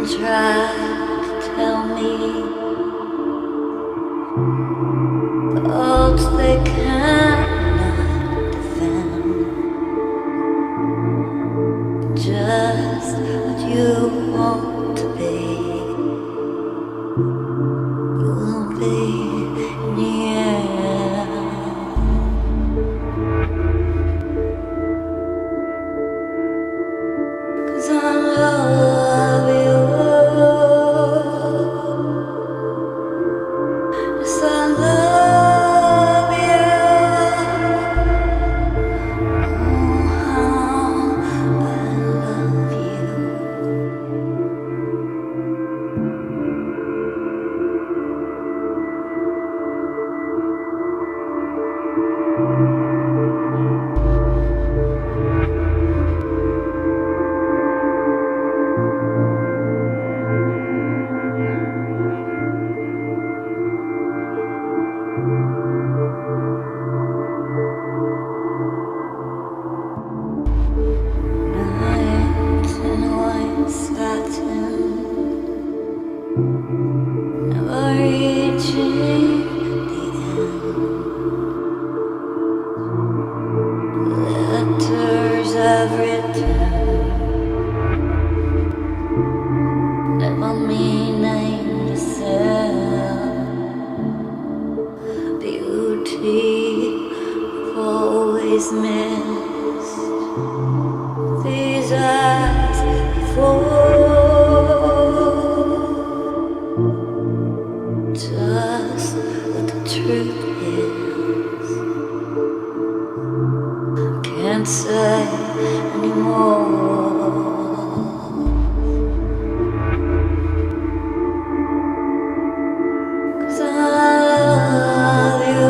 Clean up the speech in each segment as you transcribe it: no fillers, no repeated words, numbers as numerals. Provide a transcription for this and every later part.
try to tell me thoughts they cannot defend. Just what you want to be, you will be in the end. 'Cause I love you. Yes, I love you. Oh, how I love you. Nights in white satin, never reaching the end. Letters I've written, never meaning to sell. Beauty I've always missed. These eyes before, just what the truth is, can't say anymore. 'Cause I love you.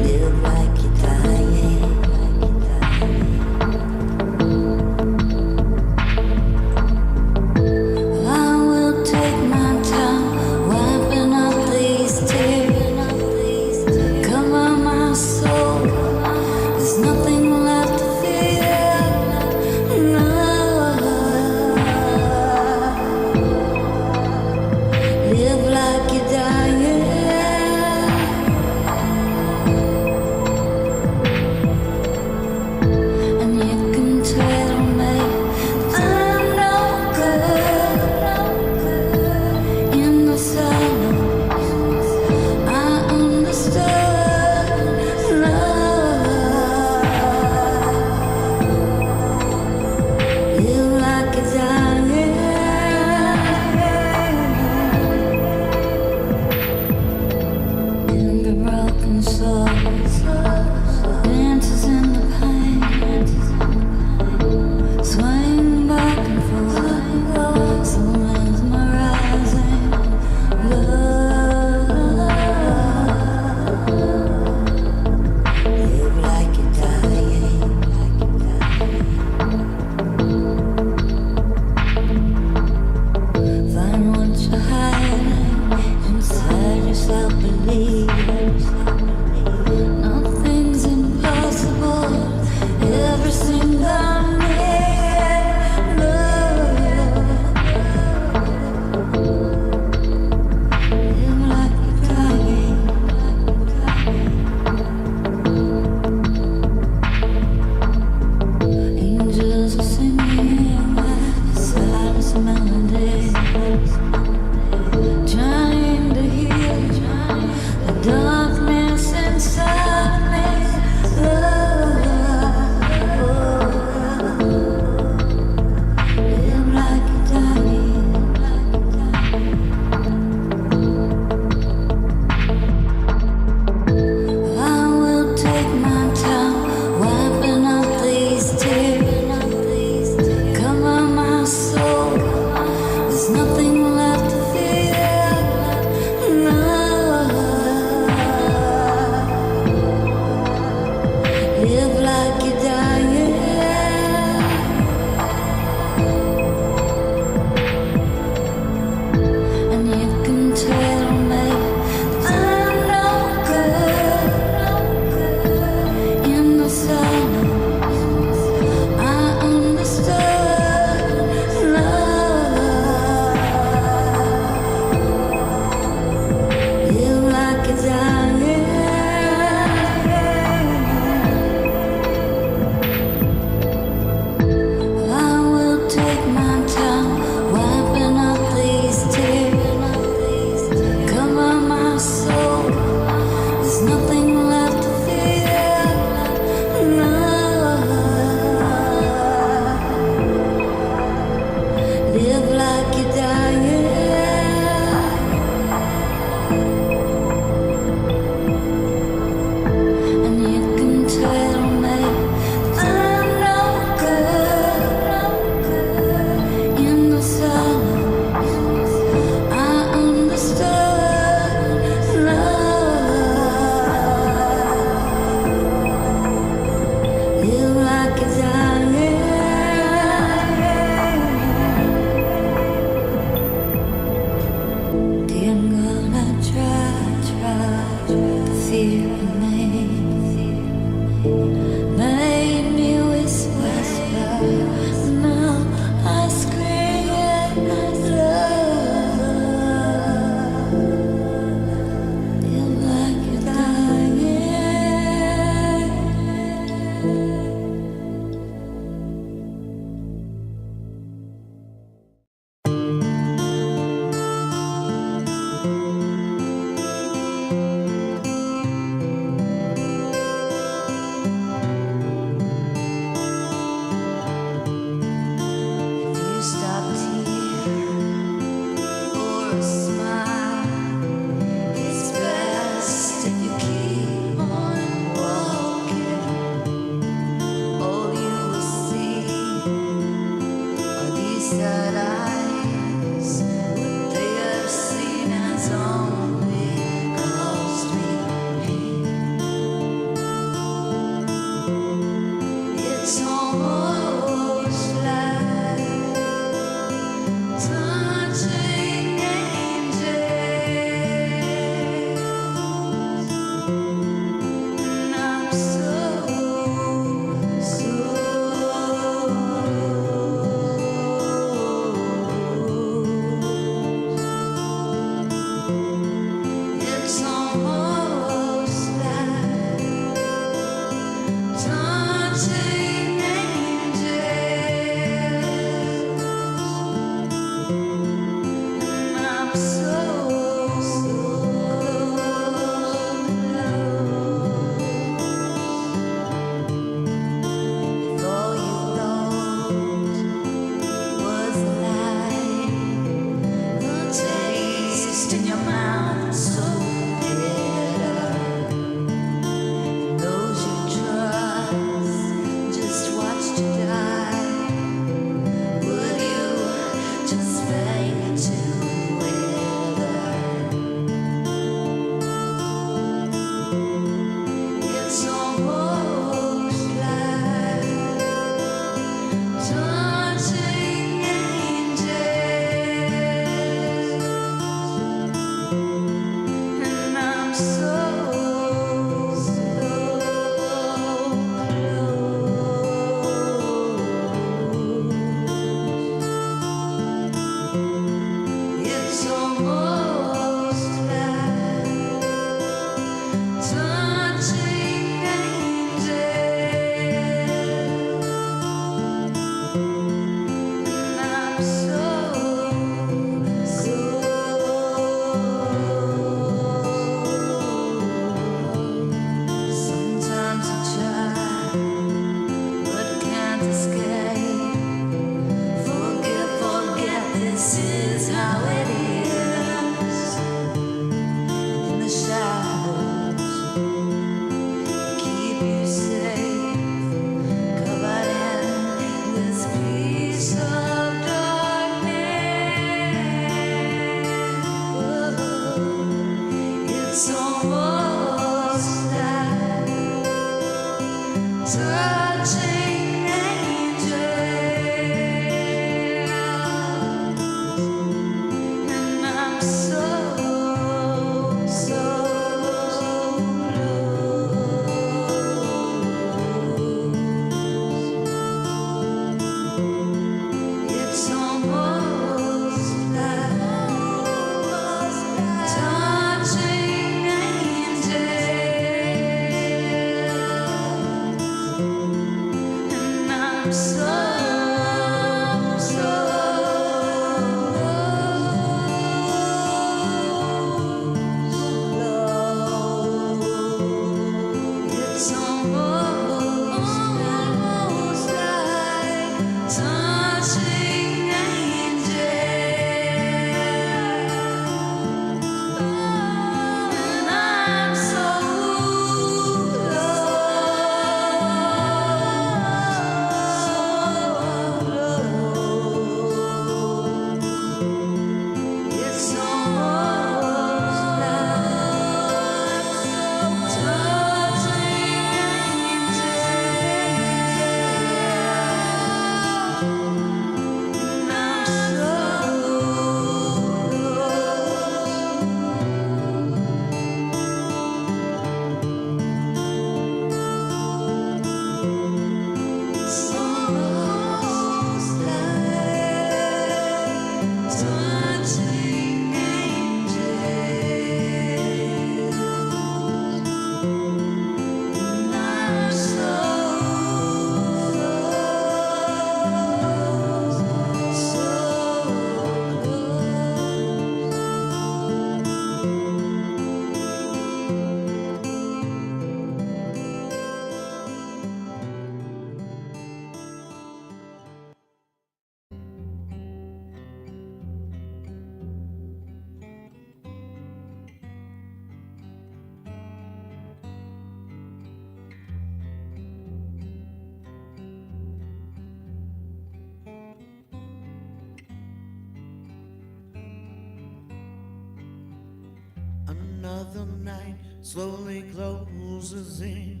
Another night slowly closes in,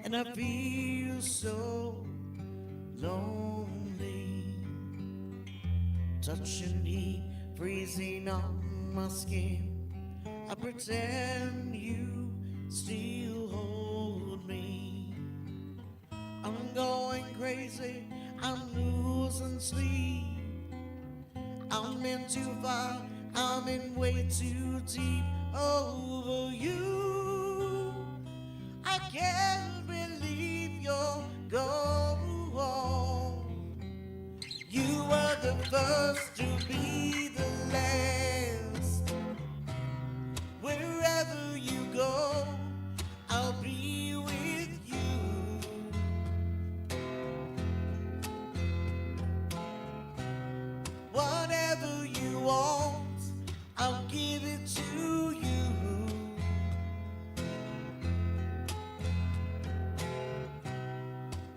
and I feel so lonely. Touching heat, freezing on my skin. I pretend you still hold me. I'm going crazy, I'm losing sleep. I'm in too far, I'm in way too deep over you. I can't believe you're gone. You were the first to be the last. Wherever you go, I'll be with you. Whatever you want, I'll give it to you.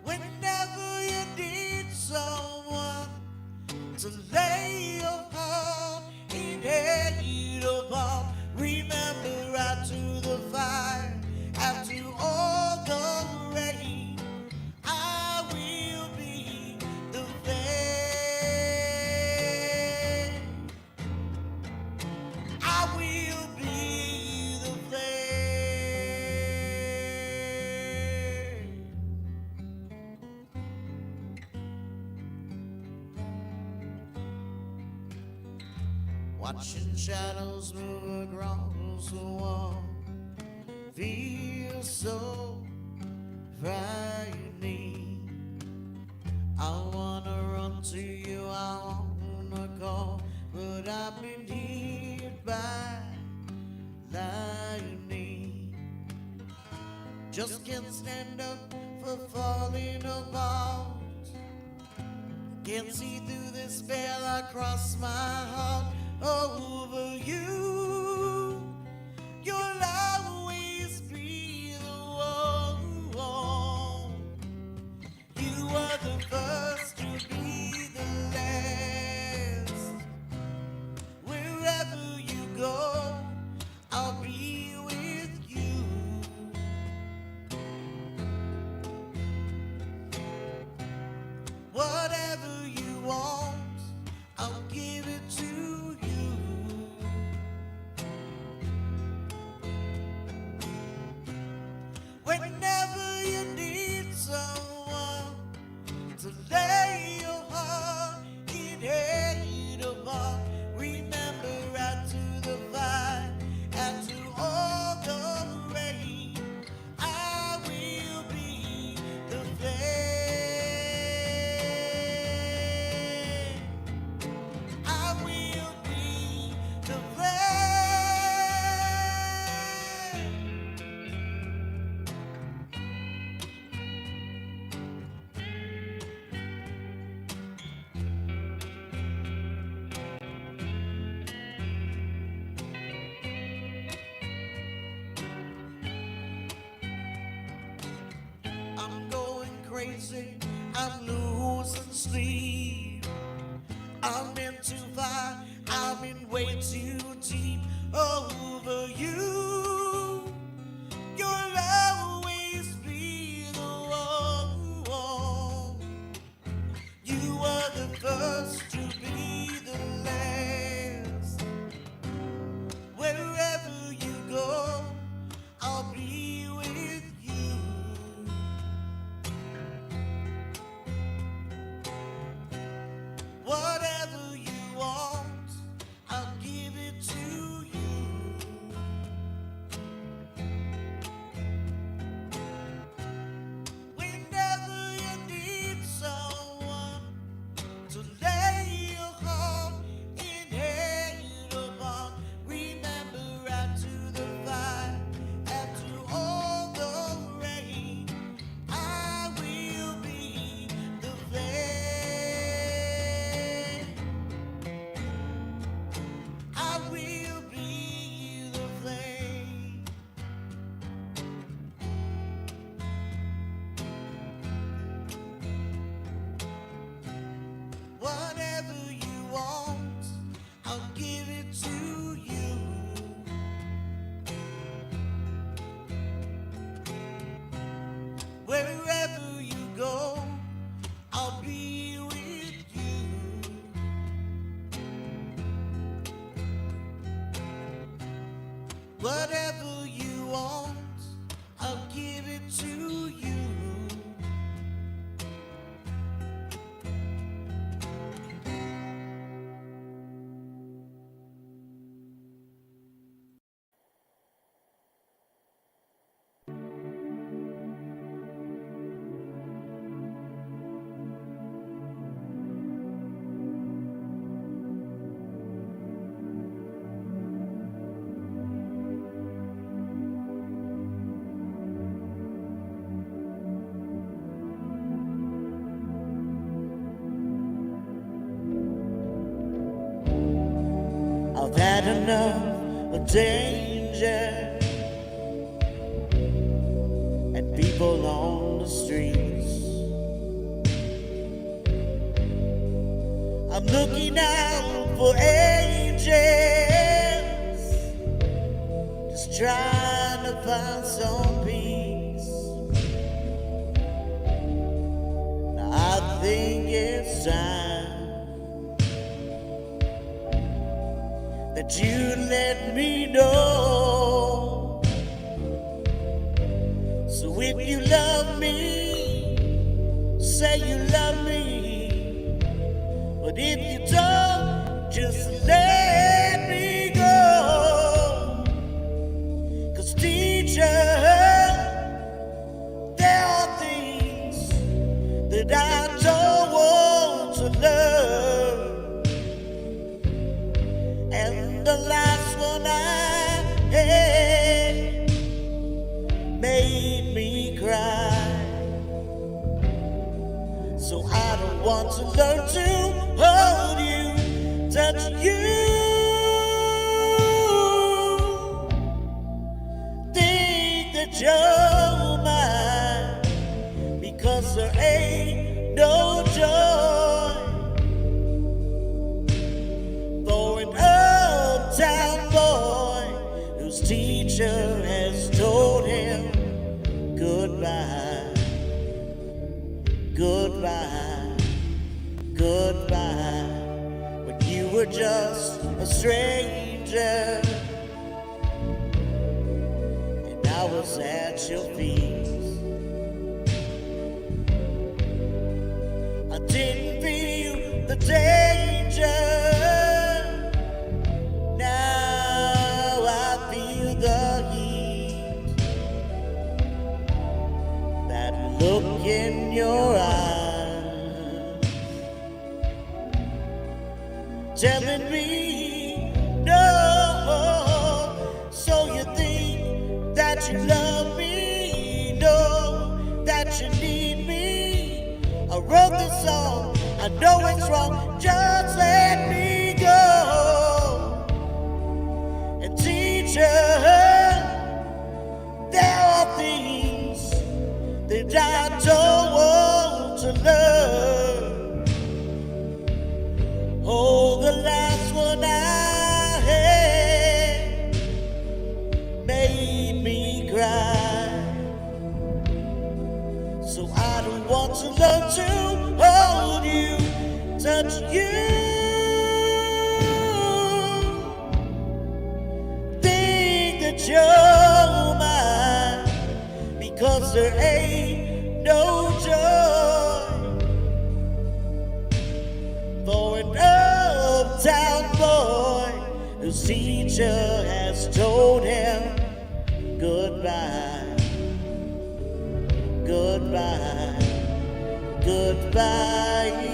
Whenever you need someone to lay your heart in head upon, remember right to the fire, after all the rain, I will be the flame. I will be the flame. Watching shadows move across the wall, so frightening. I wanna run to you, I wanna call, but I've been hit by lightning. Just can't stand up for falling apart. Can't see through this spell across my heart over you. You'll always be the one. You are the first to be the last. Wherever you go, I'll be with you. Whatever you want, I'll give it to you. Whenever you need someone to lay your heart in hate upon, remember right to the fire and to all the rain, I will be the flame. I will be the flame. I'm going crazy, I'm losing sleep. I'm in too far, I'm in way too deep over you. You'll always be the one. You are the first to be the last. Wherever you go, I'll be with you. Whatever you want, I'll give it to you. Whenever you need someone to lay your heart in hate upon, remember right to the fire and to all the rain, I will be the flame. I will be the flame. Whatever you want, I'll give it to you. Wherever you go, I'll be with you. Whatever you want, I'll give it to you. I've had enough of danger and people on the streets. I'm looking out for angels, just trying to find some peace. Now I think it's time that you let me know. So if you love me, say you love me. But if you don't, just let me go. 'Cause teacher, that I don't want to learn. And the last one I had made me cry. So I don't want to learn to hold you, touch you. Think that you're mine, because there ain't no joy for an uptown boy whose teacher has told him goodbye, goodbye, goodbye, when you were just a stranger and I was at your feet. I didn't feel the danger. Now I feel the heat. That look in your eyes, telling me no. So you think that you love me? No, that you need me. I wrote this song, I know it's wrong, just let me go. And teacher, there are things that I don't want to learn. Oh, the last one I had made me cry. So I don't want to learn to hold you, touch you. Think that you're mine, because there ain't no joy for an uptown boy whose teacher has told him goodbye, goodbye, goodbye.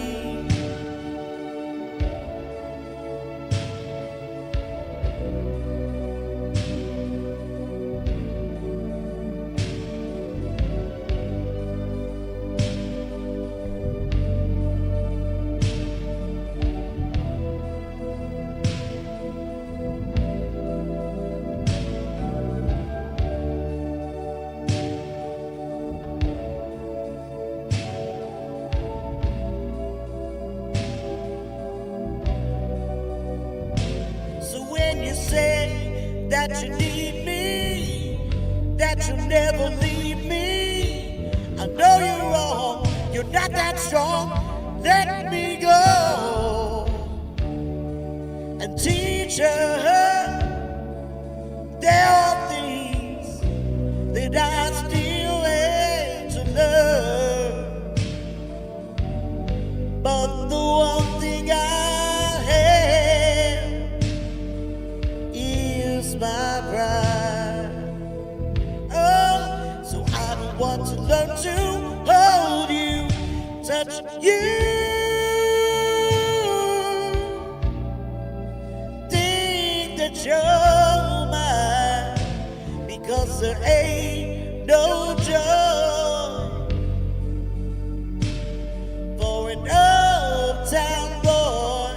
Say that you need me, that you'll never leave me. I know you're wrong, you're not that strong. Let me go. And teacher, there are things that I still have to learn. But the one thing I have is my pride. Oh, so I don't want to learn to hold you, touch you. Think that you're mine, because there ain't no joy for an uptown boy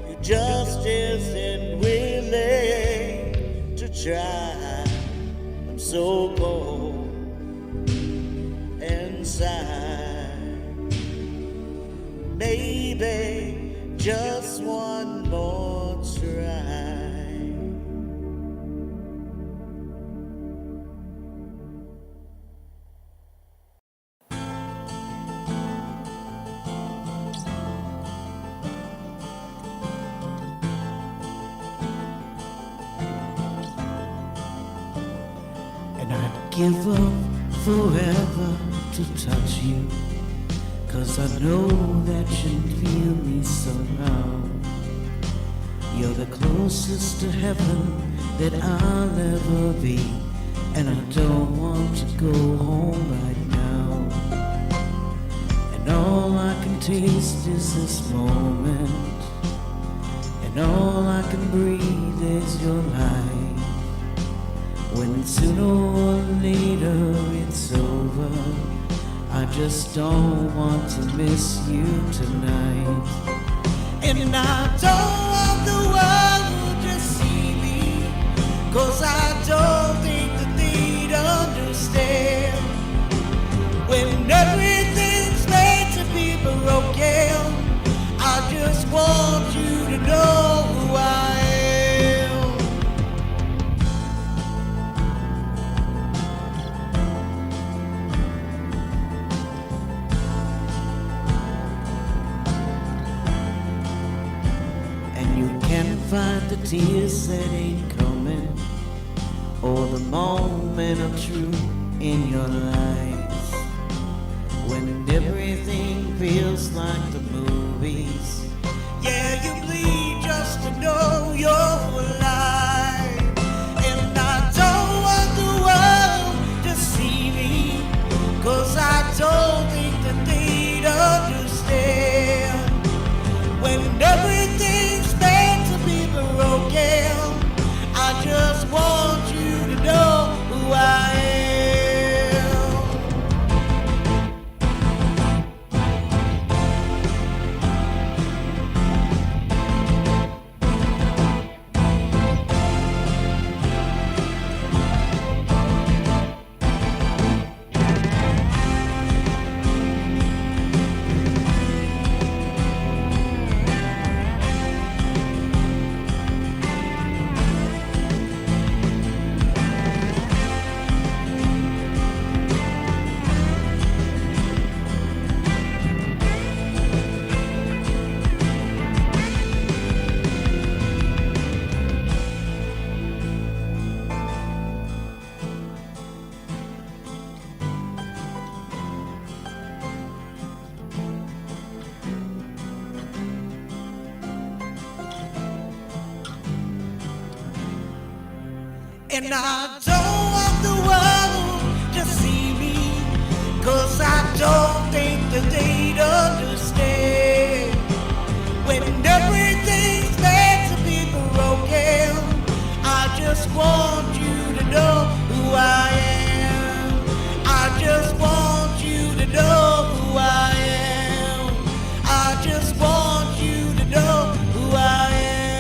who just isn't willing to try. I'm so cold inside. Maybe just one more try. And I'd give up forever to touch you, 'cause I know that you feel me somehow. You're the closest to heaven that I'll ever be, and I don't want to go home right now. And all taste is this moment, and all I can breathe is your light. When sooner or later it's over, I just don't want to miss you tonight. And I don't want the world to see me, 'cause I don't think that they'd understand. When everything's made to be broken, I just want you to know who I am. And you can't find the tears that ain't coming, or the moment of truth in your life. When everything feels like the movies, yeah, you bleed just to know you're alive. And I don't want the world to see me, 'cause I don't think that they'd understand. When everything's meant to be broken, I just want you to know who I am. And I don't want the world to see me, 'cause I don't think that they'd understand. When everything's meant to be broken, I just want you to know who I am. I just want you to know who I am. I just want you to know who I am.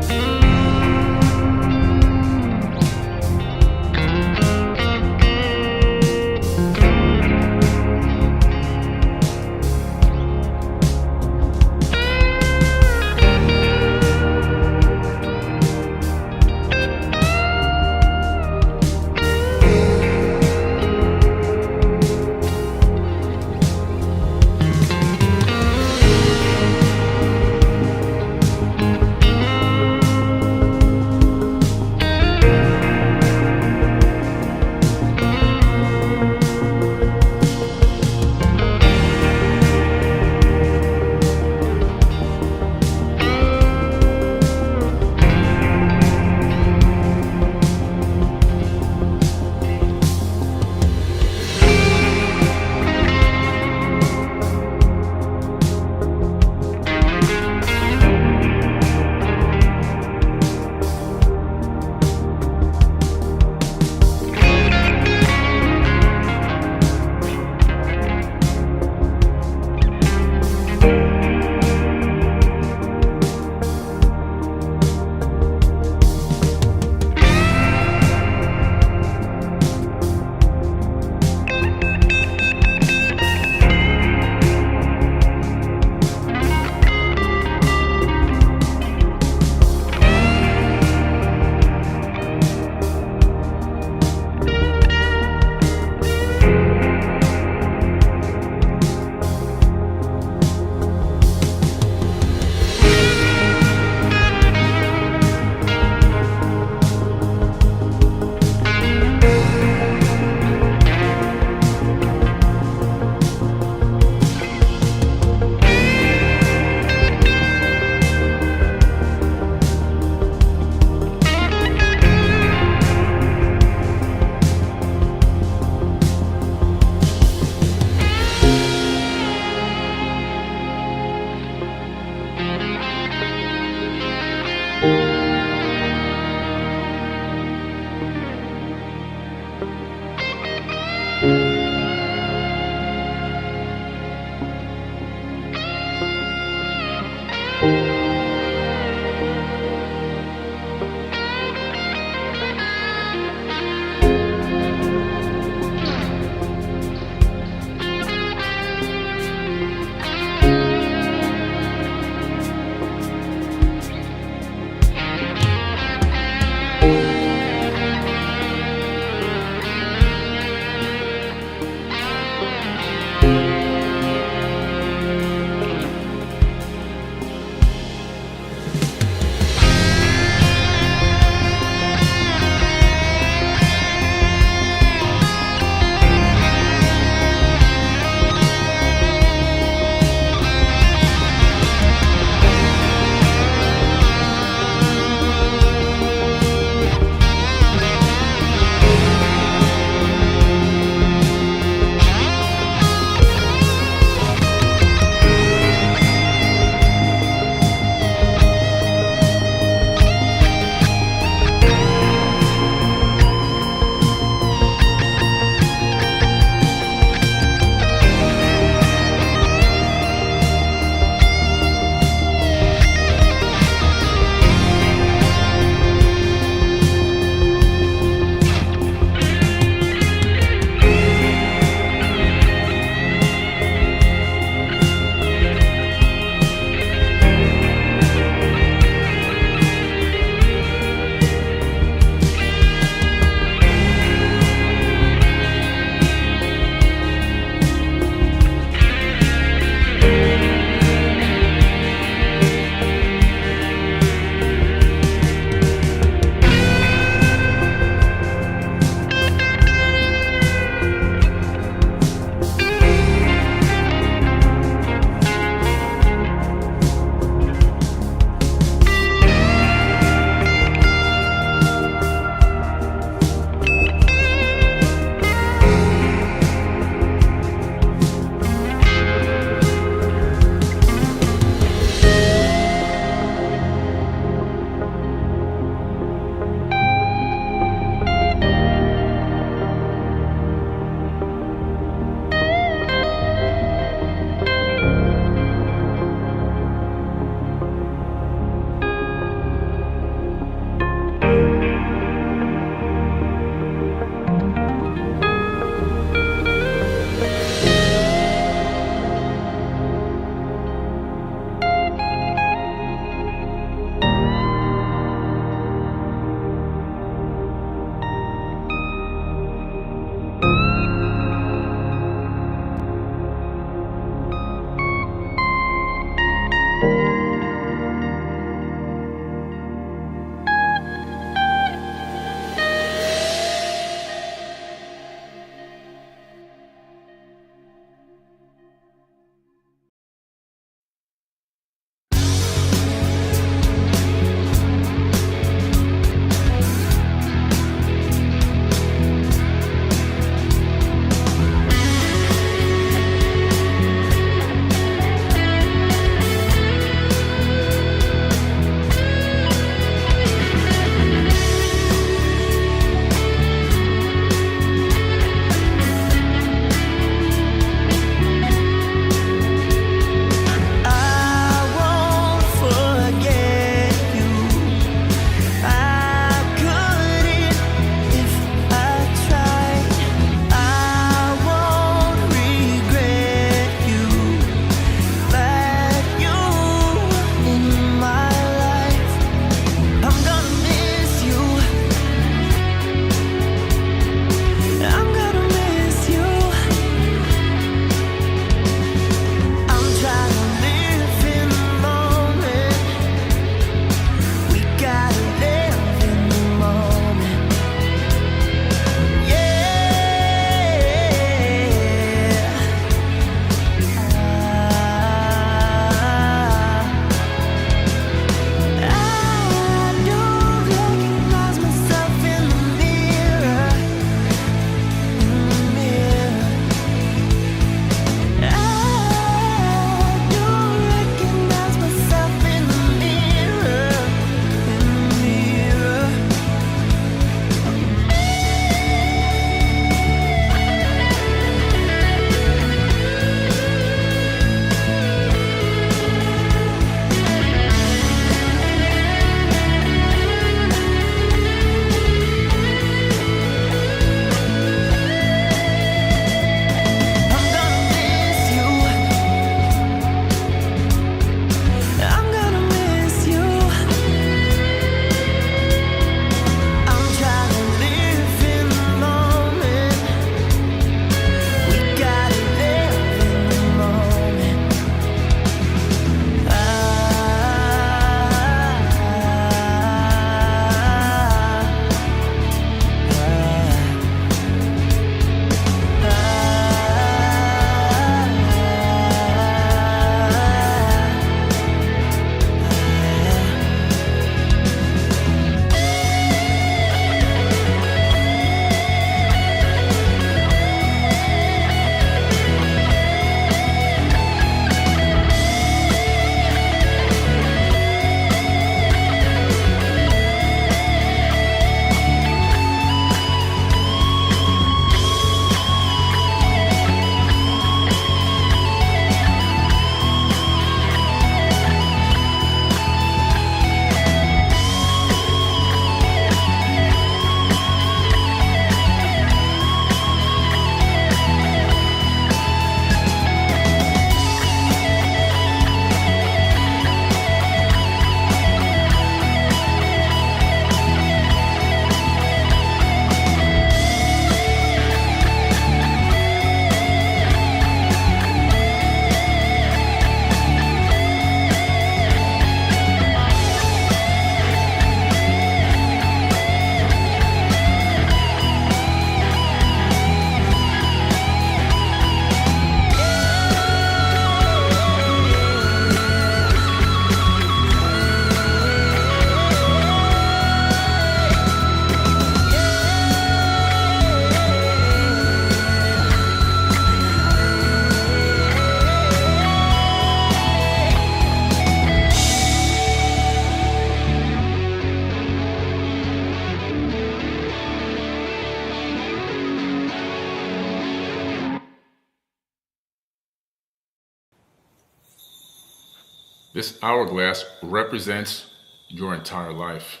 This hourglass represents your entire life.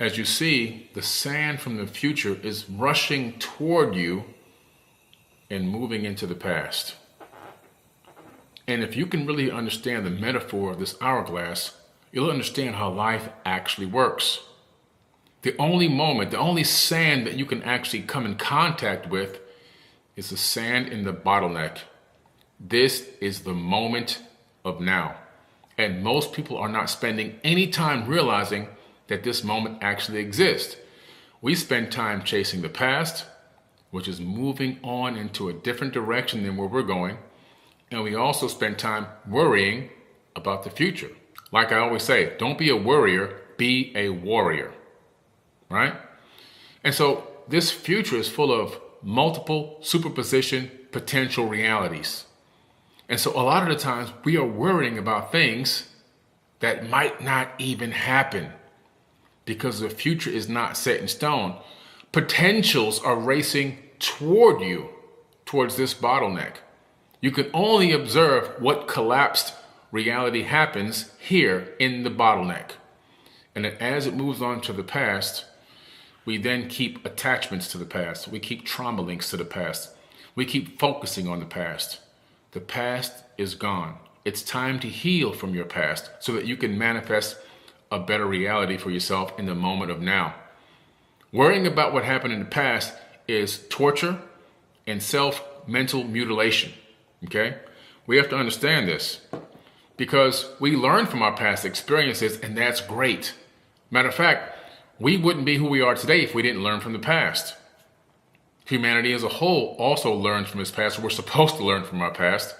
As you see, the sand from the future is rushing toward you and moving into the past. And if you can really understand the metaphor of this hourglass, you'll understand how life actually works. The only sand that you can actually come in contact with is the sand in the bottleneck. This is the moment of now. And most people are not spending any time realizing that this moment actually exists. We spend time chasing the past, which is moving on into a different direction than where we're going. And we also spend time worrying about the future. Like I always say, don't be a worrier, be a warrior, right? And so this future is full of multiple superposition potential realities. And so a lot of the times we are worrying about things that might not even happen because the future is not set in stone. Potentials are racing toward you, towards this bottleneck. You can only observe what collapsed reality happens here in the bottleneck. And then as it moves on to the past, we then keep attachments to the past. We keep trauma links to the past. We keep focusing on the past. The past is gone. It's time to heal from your past so that you can manifest a better reality for yourself in the moment of now. Worrying about what happened in the past is torture and self-mental mutilation, okay? We have to understand this because we learn from our past experiences, and that's great. Matter of fact, we wouldn't be who we are today if we didn't learn from the past. Humanity as a whole also learns from its past. We're supposed to learn from our past.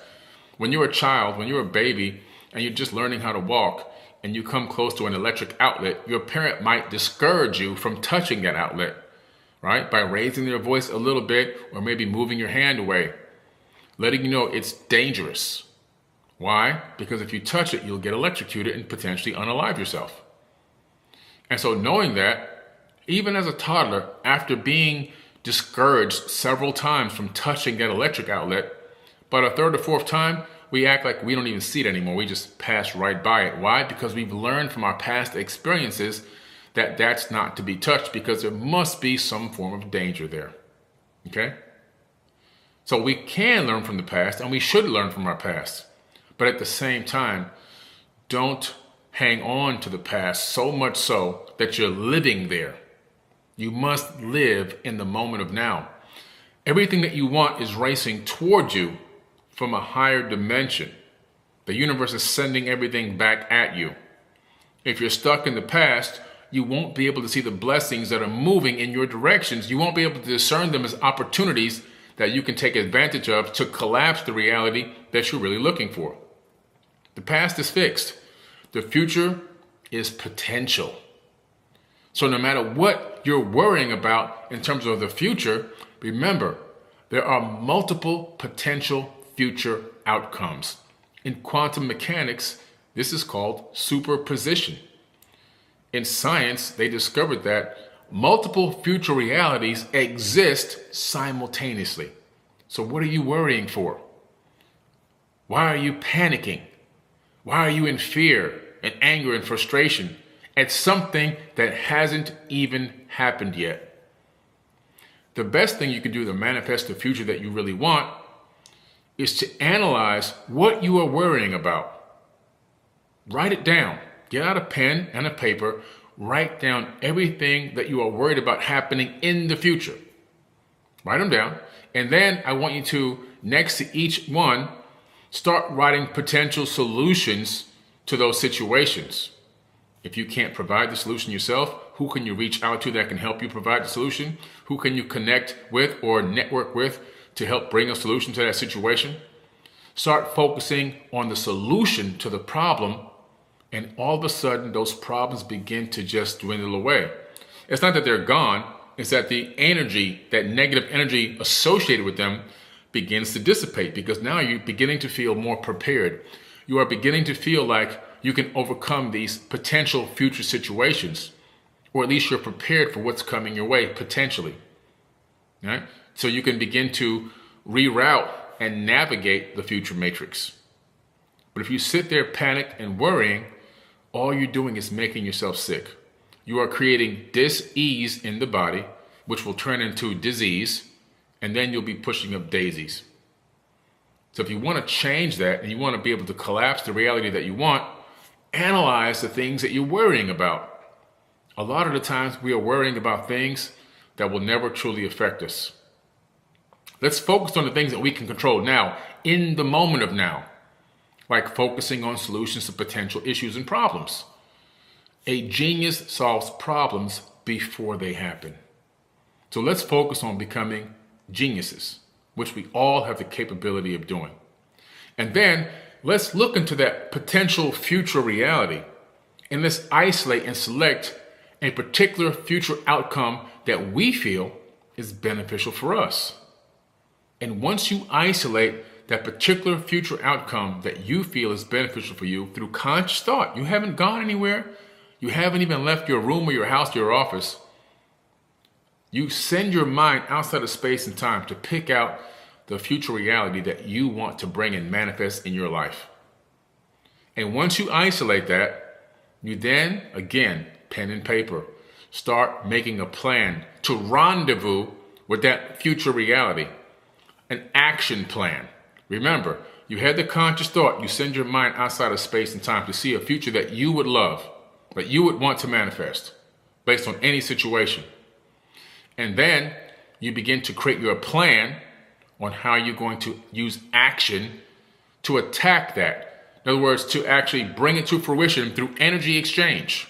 When you're a child, when you're a baby, and you're just learning how to walk, and you come close to an electric outlet, your parent might discourage you from touching that outlet, right? By raising their voice a little bit, or maybe moving your hand away, letting you know it's dangerous. Why? Because if you touch it, you'll get electrocuted and potentially unalive yourself. And so knowing that, even as a toddler, after being discouraged several times from touching that electric outlet, but a third or fourth time, we act like we don't even see it anymore. We just pass right by it. Why? Because we've learned from our past experiences that that's not to be touched because there must be some form of danger there. Okay? So we can learn from the past and we should learn from our past. But at the same time, don't hang on to the past so much so that you're living there. You must live in the moment of now. Everything that you want is racing toward you from a higher dimension. The universe is sending everything back at you. If you're stuck in the past, you won't be able to see the blessings that are moving in your directions. You won't be able to discern them as opportunities that you can take advantage of to collapse the reality that you're really looking for. The past is fixed. The future is potential. So no matter what you're worrying about in terms of the future, remember, there are multiple potential future outcomes. In quantum mechanics, this is called superposition. In science, they discovered that multiple future realities exist simultaneously. So what are you worrying for? Why are you panicking? Why are you in fear and anger and frustration at something that hasn't even happened yet? The best thing you can do to manifest the future that you really want is to analyze what you are worrying about. Write it down. Get out a pen and a paper. Write down everything that you are worried about happening in the future. Write them down. And then I want you to, next to each one, start writing potential solutions to those situations. If you can't provide the solution yourself, who can you reach out to that can help you provide the solution? Who can you connect with or network with to help bring a solution to that situation? Start focusing on the solution to the problem, and all of a sudden those problems begin to just dwindle away. It's not that they're gone, it's that the energy, that negative energy associated with them, begins to dissipate because now you're beginning to feel more prepared. You are beginning to feel like you can overcome these potential future situations, or at least you're prepared for what's coming your way potentially. Right? So you can begin to reroute and navigate the future matrix. But if you sit there panicked and worrying, all you're doing is making yourself sick. You are creating dis-ease in the body, which will turn into disease, and then you'll be pushing up daisies. So if you want to change that and you want to be able to collapse the reality that you want, analyze the things that you're worrying about. A lot of the times we are worrying about things that will never truly affect us. Let's focus on the things that we can control now, in the moment of now, like focusing on solutions to potential issues and problems. A genius solves problems before they happen. So let's focus on becoming geniuses, which we all have the capability of doing. And then let's look into that potential future reality, and let's isolate and select a particular future outcome that we feel is beneficial for us. And once you isolate that particular future outcome that you feel is beneficial for you through conscious thought, you haven't gone anywhere, you haven't even left your room or your house or your office, you send your mind outside of space and time to pick out the future reality that you want to bring and manifest in your life. And once you isolate that, you then, again, pen and paper, start making a plan to rendezvous with that future reality, an action plan. Remember, you had the conscious thought, you send your mind outside of space and time to see a future that you would love, that you would want to manifest based on any situation. And then you begin to create your plan on how you're going to use action to attack that. In other words, to actually bring it to fruition through energy exchange.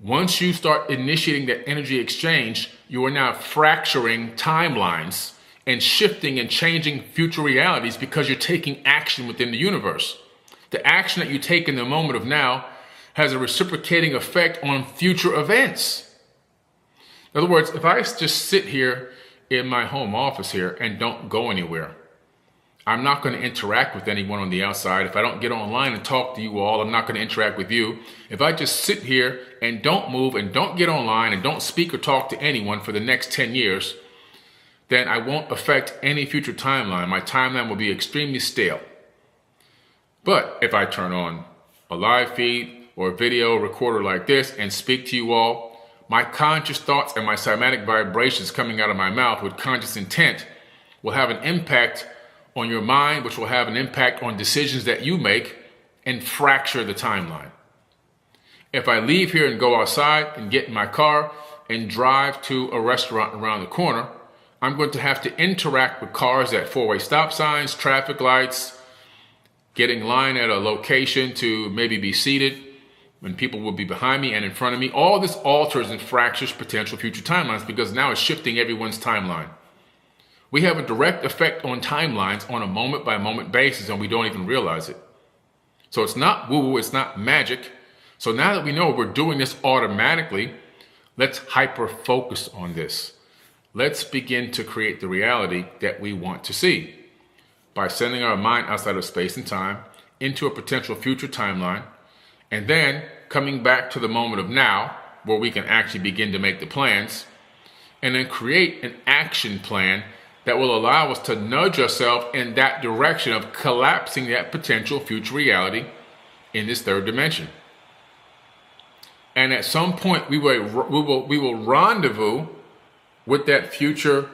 Once you start initiating that energy exchange, you are now fracturing timelines and shifting and changing future realities because you're taking action within the universe. The action that you take in the moment of now has a reciprocating effect on future events. In other words, if I just sit here in my home office here and don't go anywhere, I'm not going to interact with anyone on the outside. If I don't get online and talk to you all, I'm not going to interact with you. If I just sit here and don't move and don't get online and don't speak or talk to anyone for the next 10 years, then I won't affect any future timeline. My timeline will be extremely stale. But if I turn on a live feed or a video recorder like this and speak to you all, my conscious thoughts and my cymatic vibrations coming out of my mouth with conscious intent will have an impact on your mind, which will have an impact on decisions that you make and fracture the timeline. If I leave here and go outside and get in my car and drive to a restaurant around the corner, I'm going to have to interact with cars at four-way stop signs, traffic lights, get in line at a location to maybe be seated when people will be behind me and in front of me. All this alters and fractures potential future timelines because now it's shifting everyone's timeline. We have a direct effect on timelines on a moment-by-moment basis, and we don't even realize it. So it's not woo-woo, it's not magic. So now that we know we're doing this automatically, let's hyper-focus on this. Let's begin to create the reality that we want to see by sending our mind outside of space and time into a potential future timeline, and then coming back to the moment of now where we can actually begin to make the plans, and then create an action plan that will allow us to nudge ourselves in that direction of collapsing that potential future reality in this third dimension. And at some point, we will rendezvous with that future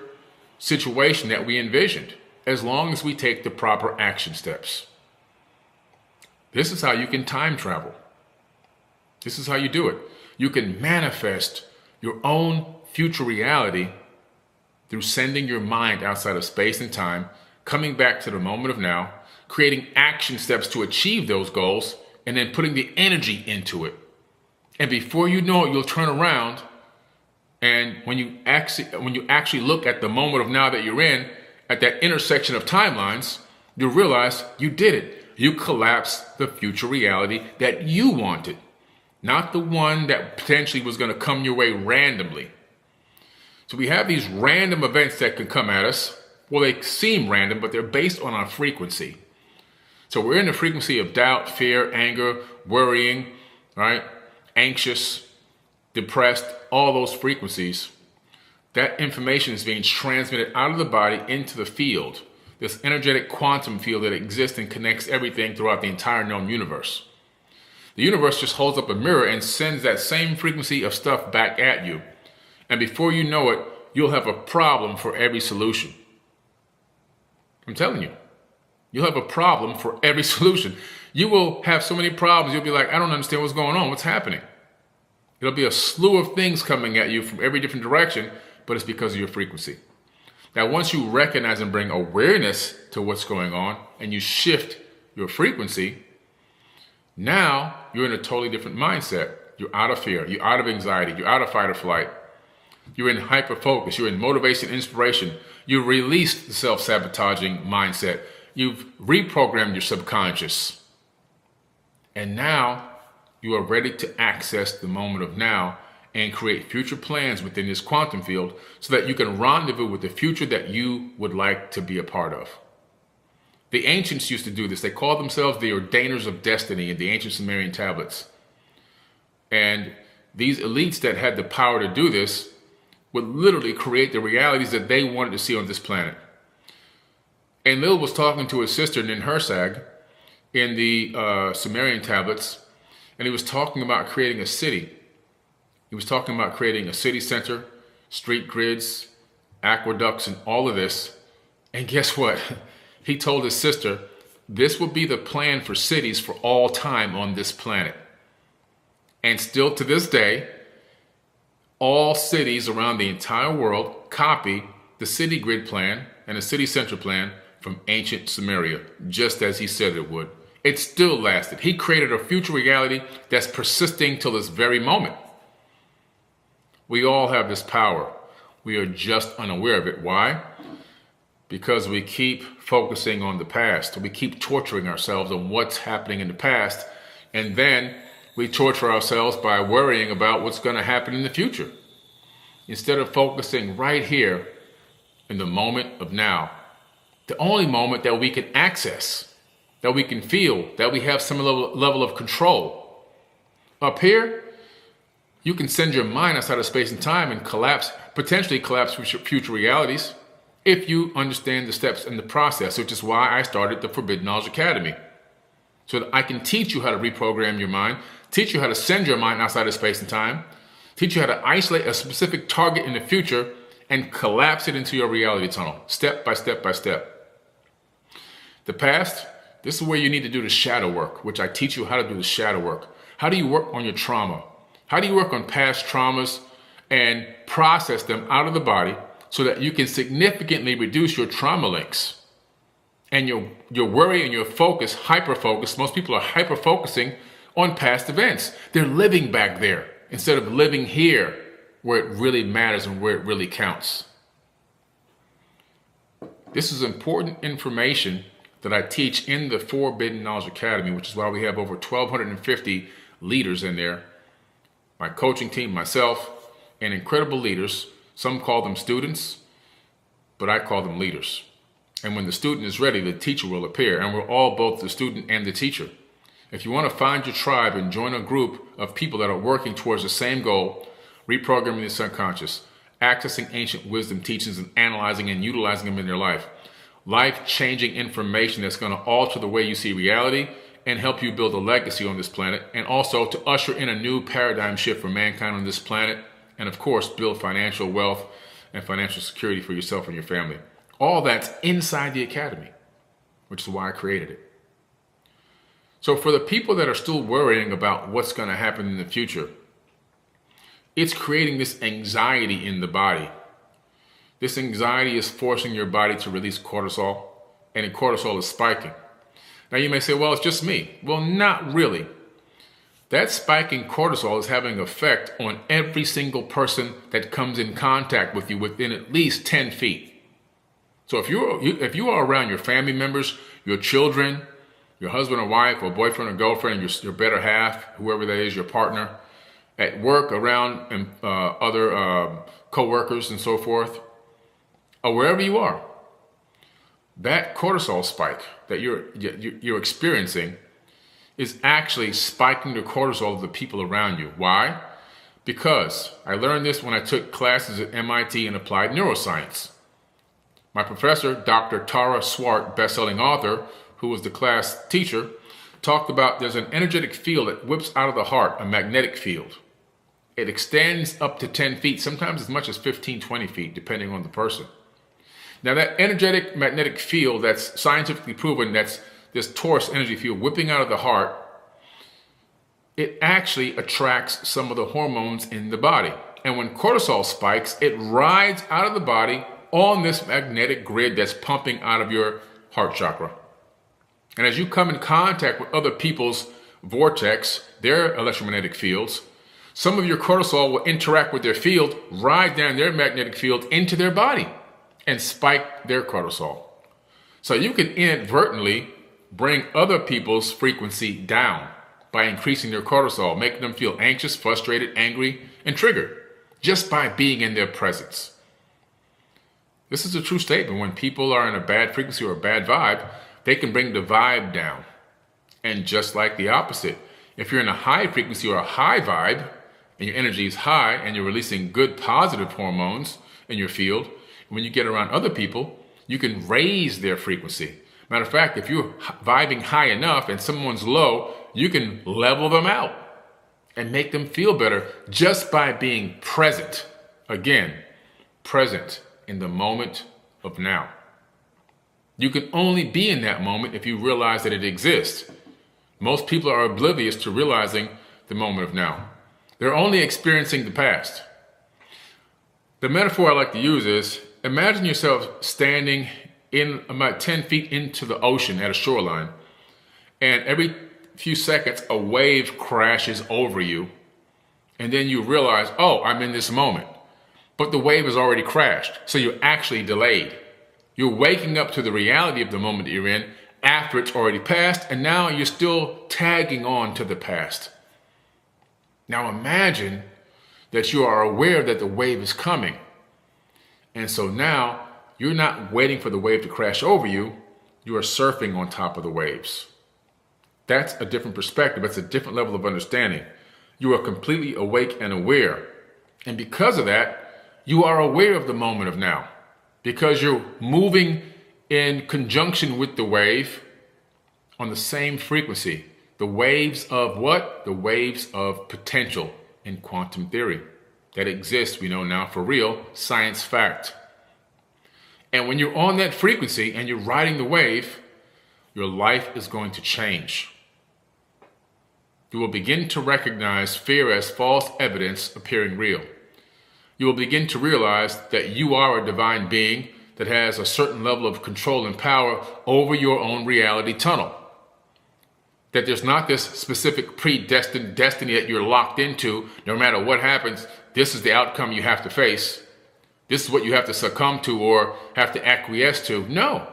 situation that we envisioned, as long as we take the proper action steps. This is how you can time travel. This is how you do it. You can manifest your own future reality through sending your mind outside of space and time, coming back to the moment of now, creating action steps to achieve those goals, and then putting the energy into it. And before you know it, you'll turn around, and when you actually look at the moment of now that you're in, at that intersection of timelines, you'll realize you did it. You collapsed the future reality that you wanted, not the one that potentially was going to come your way randomly. So we have these random events that can come at us. Well, they seem random, but they're based on our frequency. So we're in the frequency of doubt, fear, anger, worrying, right? Anxious, depressed, all those frequencies. That information is being transmitted out of the body into the field. this energetic quantum field that exists and connects everything throughout the entire known universe. The universe just holds up a mirror and sends that same frequency of stuff back at you. And before you know it, you'll have a problem for every solution. I'm telling you, you'll have a problem for every solution. You will have so many problems, you'll be like, I don't understand what's going on, what's happening? It'll be a slew of things coming at you from every different direction, but it's because of your frequency. Now, once you recognize and bring awareness to what's going on and you shift your frequency, now you're in a totally different mindset. You're out of fear, you're out of anxiety, you're out of fight or flight. You're in hyper focus, you're in motivation, inspiration. You've released the self-sabotaging mindset. You've reprogrammed your subconscious. And now you are ready to access the moment of now and create future plans within this quantum field so that you can rendezvous with the future that you would like to be a part of. The ancients used to do this. They called themselves the ordainers of destiny in the ancient Sumerian tablets. And these elites that had the power to do this would literally create the realities that they wanted to see on this planet. Enlil was talking to his sister Ninhursag in the Sumerian tablets, and he was talking about creating a city. He was talking about creating a city center, street grids, aqueducts, and all of this. And guess what? He told his sister, this will be the plan for cities for all time on this planet. And still to this day, all cities around the entire world copy the city grid plan and the city center plan from ancient Sumeria, just as he said it would. It still lasted. He created a future reality that's persisting till this very moment. We all have this power. We are just unaware of it. Why? Because we keep focusing on the past. We keep torturing ourselves on what's happening in the past. And then we torture ourselves by worrying about what's going to happen in the future. Instead of focusing right here in the moment of now. The only moment that we can access, that we can feel, that we have some level of control. Up here, you can send your mind outside of space and time and potentially collapse future realities if you understand the steps in the process, which is why I started the Forbidden Knowledge Academy. So that I can teach you how to reprogram your mind, teach you how to send your mind outside of space and time, teach you how to isolate a specific target in the future and collapse it into your reality tunnel, step by step by step. The past, this is where you need to do the shadow work, which I teach you how to do the shadow work. How do you work on your trauma? How do you work on past traumas and process them out of the body so that you can significantly reduce your trauma links? And your worry and your focus, hyper-focus, most people are hyper-focusing on past events. They're living back there instead of living here where it really matters and where it really counts. This is important information that I teach in the Forbidden Knowledge Academy, which is why we have over 1,250 leaders in there. My coaching team, myself, and incredible leaders. Some call them students, but I call them leaders. And when the student is ready, the teacher will appear, and we're all both the student and the teacher. If you want to find your tribe and join a group of people that are working towards the same goal, reprogramming the subconscious, accessing ancient wisdom teachings and analyzing and utilizing them in their life-changing information that's going to alter the way you see reality and help you build a legacy on this planet, and also to usher in a new paradigm shift for mankind on this planet, and of course, build financial wealth and financial security for yourself and your family. All that's inside the academy, which is why I created it. So for the people that are still worrying about what's going to happen in the future, it's creating this anxiety in the body. This anxiety is forcing your body to release cortisol, and the cortisol is spiking. Now you may say, well, it's just me. Well, not really. That spike in cortisol is having an effect on every single person that comes in contact with you within at least 10 feet. So if you are around your family members, your children, your husband or wife, or boyfriend or girlfriend, your better half, whoever that is, your partner, at work, around other co-workers and so forth, or wherever you are, that cortisol spike that you're experiencing is actually spiking the cortisol of the people around you. Why? Because I learned this when I took classes at MIT in applied neuroscience. My professor, Dr. Tara Swart, best-selling author, who was the class teacher, talked about there's an energetic field that whips out of the heart, a magnetic field. It extends up to 10 feet, sometimes as much as 15, 20 feet, depending on the person. Now that energetic magnetic field that's scientifically proven, that's this torus energy field whipping out of the heart, it actually attracts some of the hormones in the body. And when cortisol spikes, it rides out of the body on this magnetic grid that's pumping out of your heart chakra. And as you come in contact with other people's vortex, their electromagnetic fields, some of your cortisol will interact with their field, ride down their magnetic field into their body and spike their cortisol. So you can inadvertently bring other people's frequency down by increasing their cortisol, making them feel anxious, frustrated, angry, and triggered just by being in their presence. This is a true statement. When people are in a bad frequency or a bad vibe, they can bring the vibe down. And just like the opposite, if you're in a high frequency or a high vibe, and your energy is high and you're releasing good positive hormones in your field, when you get around other people, you can raise their frequency. Matter of fact, if you're vibing high enough and someone's low, you can level them out and make them feel better just by being present. Again, present in the moment of now. You can only be in that moment if you realize that it exists. Most people are oblivious to realizing the moment of now. They're only experiencing the past. The metaphor I like to use is, imagine yourself standing in about 10 feet into the ocean at a shoreline, and every few seconds a wave crashes over you, and then you realize, oh, I'm in this moment. But the wave has already crashed, so you're actually delayed. You're waking up to the reality of the moment that you're in after it's already passed, and now you're still tagging on to the past. Now imagine that you are aware that the wave is coming. And so now you're not waiting for the wave to crash over you, you are surfing on top of the waves. That's a different perspective, that's a different level of understanding. You are completely awake and aware. And because of that, you are aware of the moment of now. Because you're moving in conjunction with the wave on the same frequency. The waves of what? The waves of potential in quantum theory that exists, we know now for real, science fact. And when you're on that frequency and you're riding the wave, your life is going to change. You will begin to recognize fear as false evidence appearing real. You will begin to realize that you are a divine being that has a certain level of control and power over your own reality tunnel. That there's not this specific predestined destiny that you're locked into. No matter what happens, this is the outcome you have to face. This is what you have to succumb to or have to acquiesce to. No.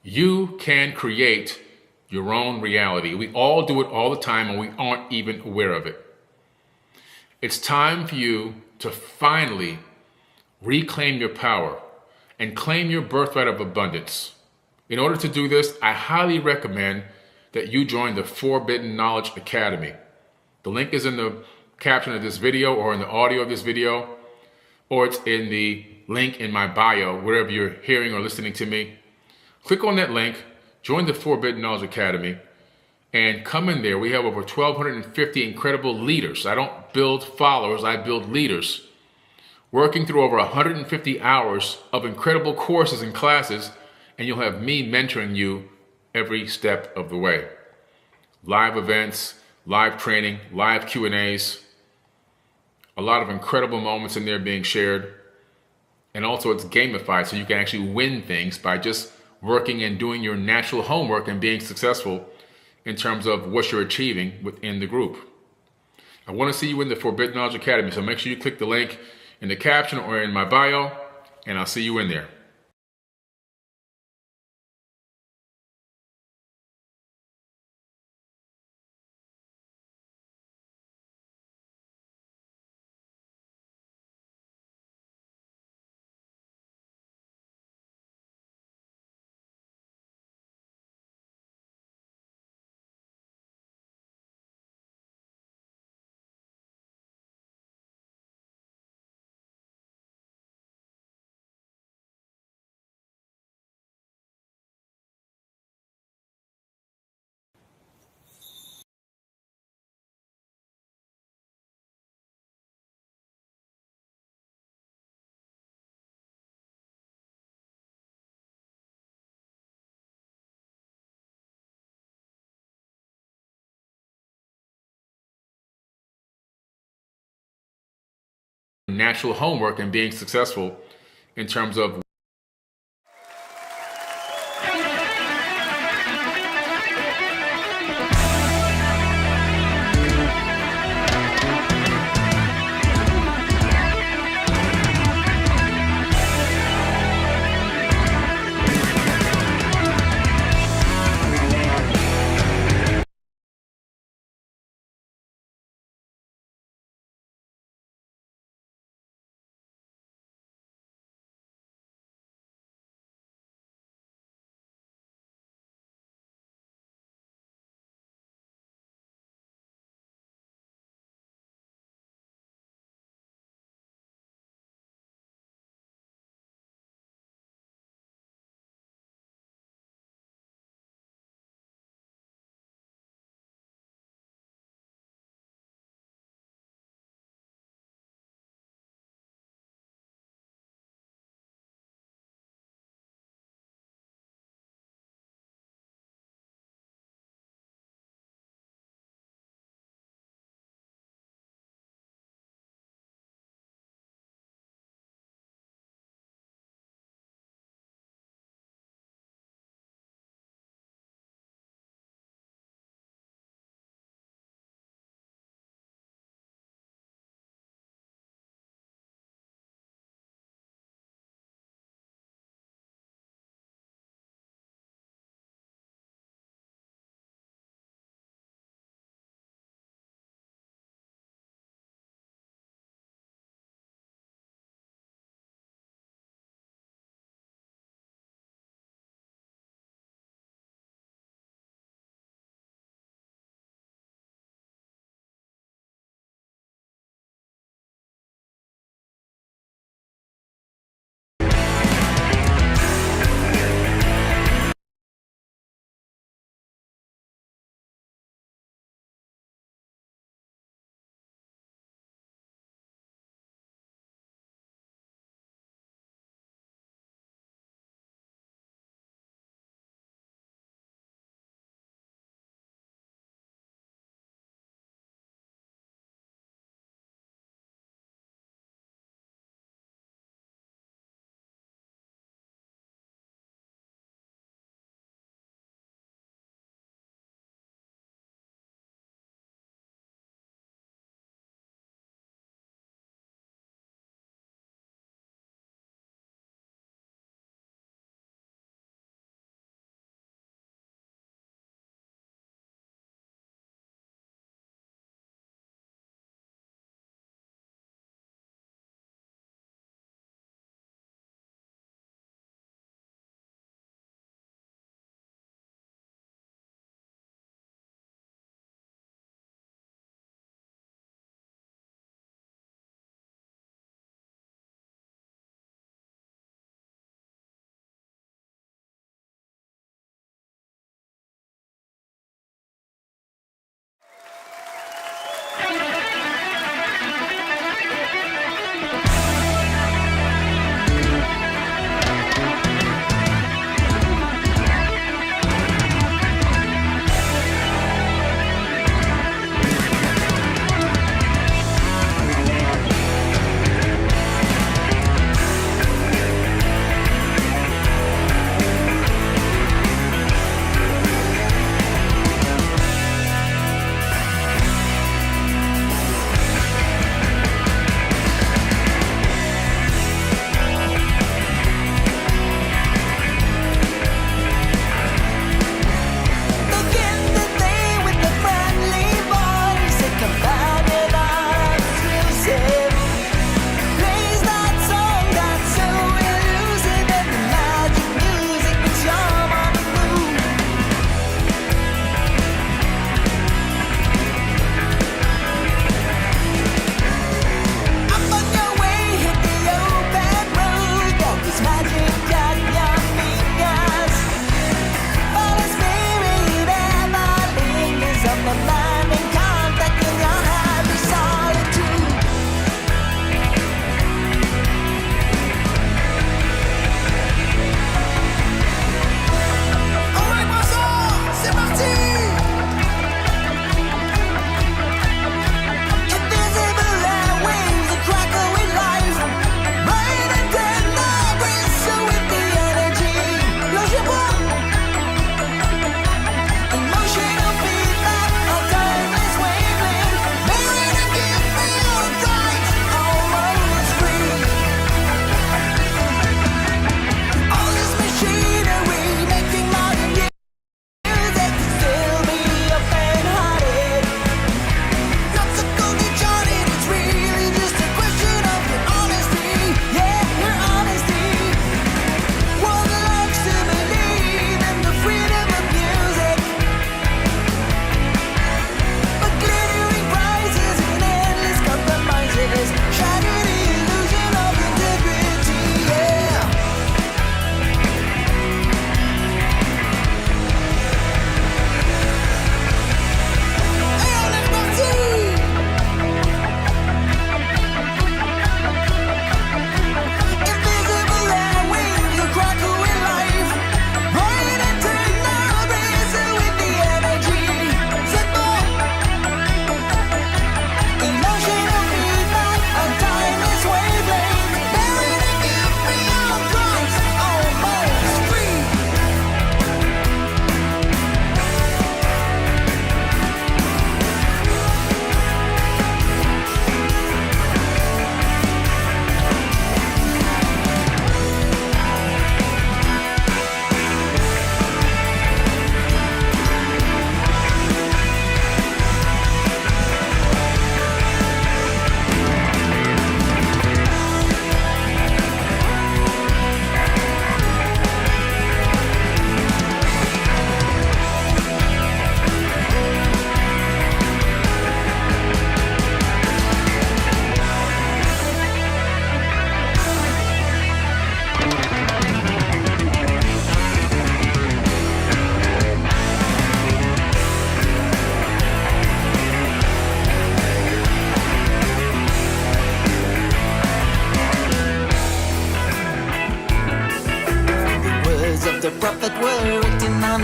You can create your own reality. We all do it all the time and we aren't even aware of it. It's time for you to finally reclaim your power and claim your birthright of abundance. In order to do this, I highly recommend that you join the Forbidden Knowledge Academy. The link is in the caption of this video or in the audio of this video, or it's in the link in my bio, wherever you're hearing or listening to me. Click on that link, join the Forbidden Knowledge Academy, and come in there. We have over 1,250 incredible leaders. I don't build followers, I build leaders. Working through over 150 hours of incredible courses and classes, and you'll have me mentoring you every step of the way. Live events, live training, live Q&As, a lot of incredible moments in there being shared. And also it's gamified, so you can actually win things by just working and doing your natural homework and being successful in terms of what you're achieving within the group. I want to see you in the Forbidden Knowledge Academy, so make sure you click the link in the caption or in my bio, and I'll see you in there. natural homework and being successful in terms of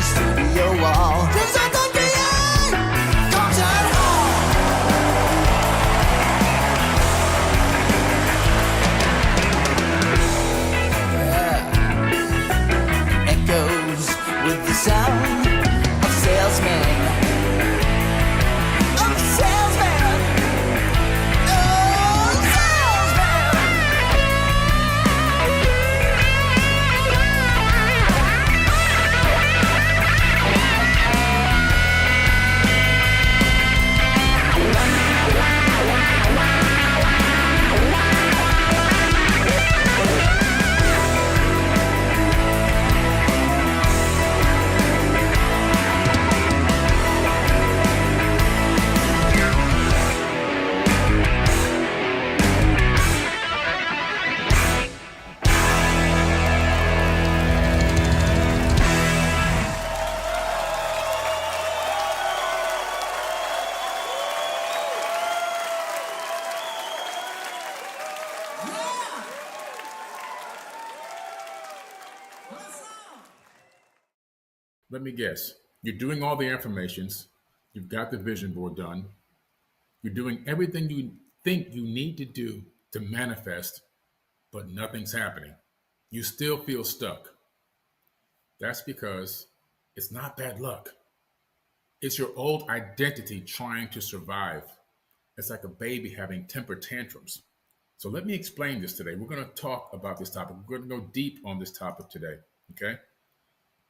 studio wall. 'Cause I'm the concert hall. Echoes with the sound of salesmen. Of salesmen. Oh, salesmen. Let me guess. You're doing all the affirmations. You've got the vision board done. You're doing everything you think you need to do to manifest, but nothing's happening. You still feel stuck. That's because it's not bad luck. It's your old identity trying to survive. It's like a baby having temper tantrums. So let me explain this today. We're going to talk about this topic. We're going to go deep on this topic today. Okay?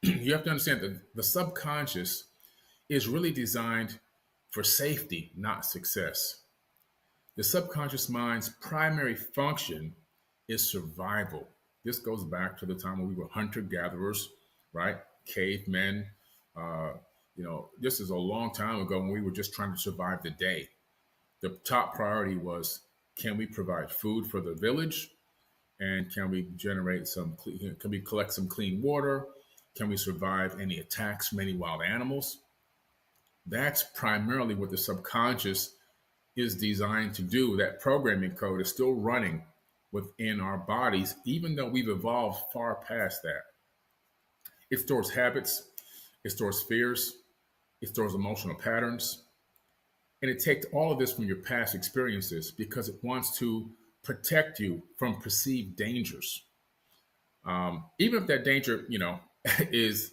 You have to understand that the subconscious is really designed for safety, not success. The subconscious mind's primary function is survival. This goes back to the time when we were hunter-gatherers, right? Cavemen. This is a long time ago when we were just trying to survive the day. The top priority was, can we provide food for the village? And can we collect some clean water? Can we survive any attacks from any wild animals? That's primarily what the subconscious is designed to do. That programming code is still running within our bodies, even though we've evolved far past that. It stores habits, it stores fears, it stores emotional patterns, and it takes all of this from your past experiences because it wants to protect you from perceived dangers. Even if that danger, is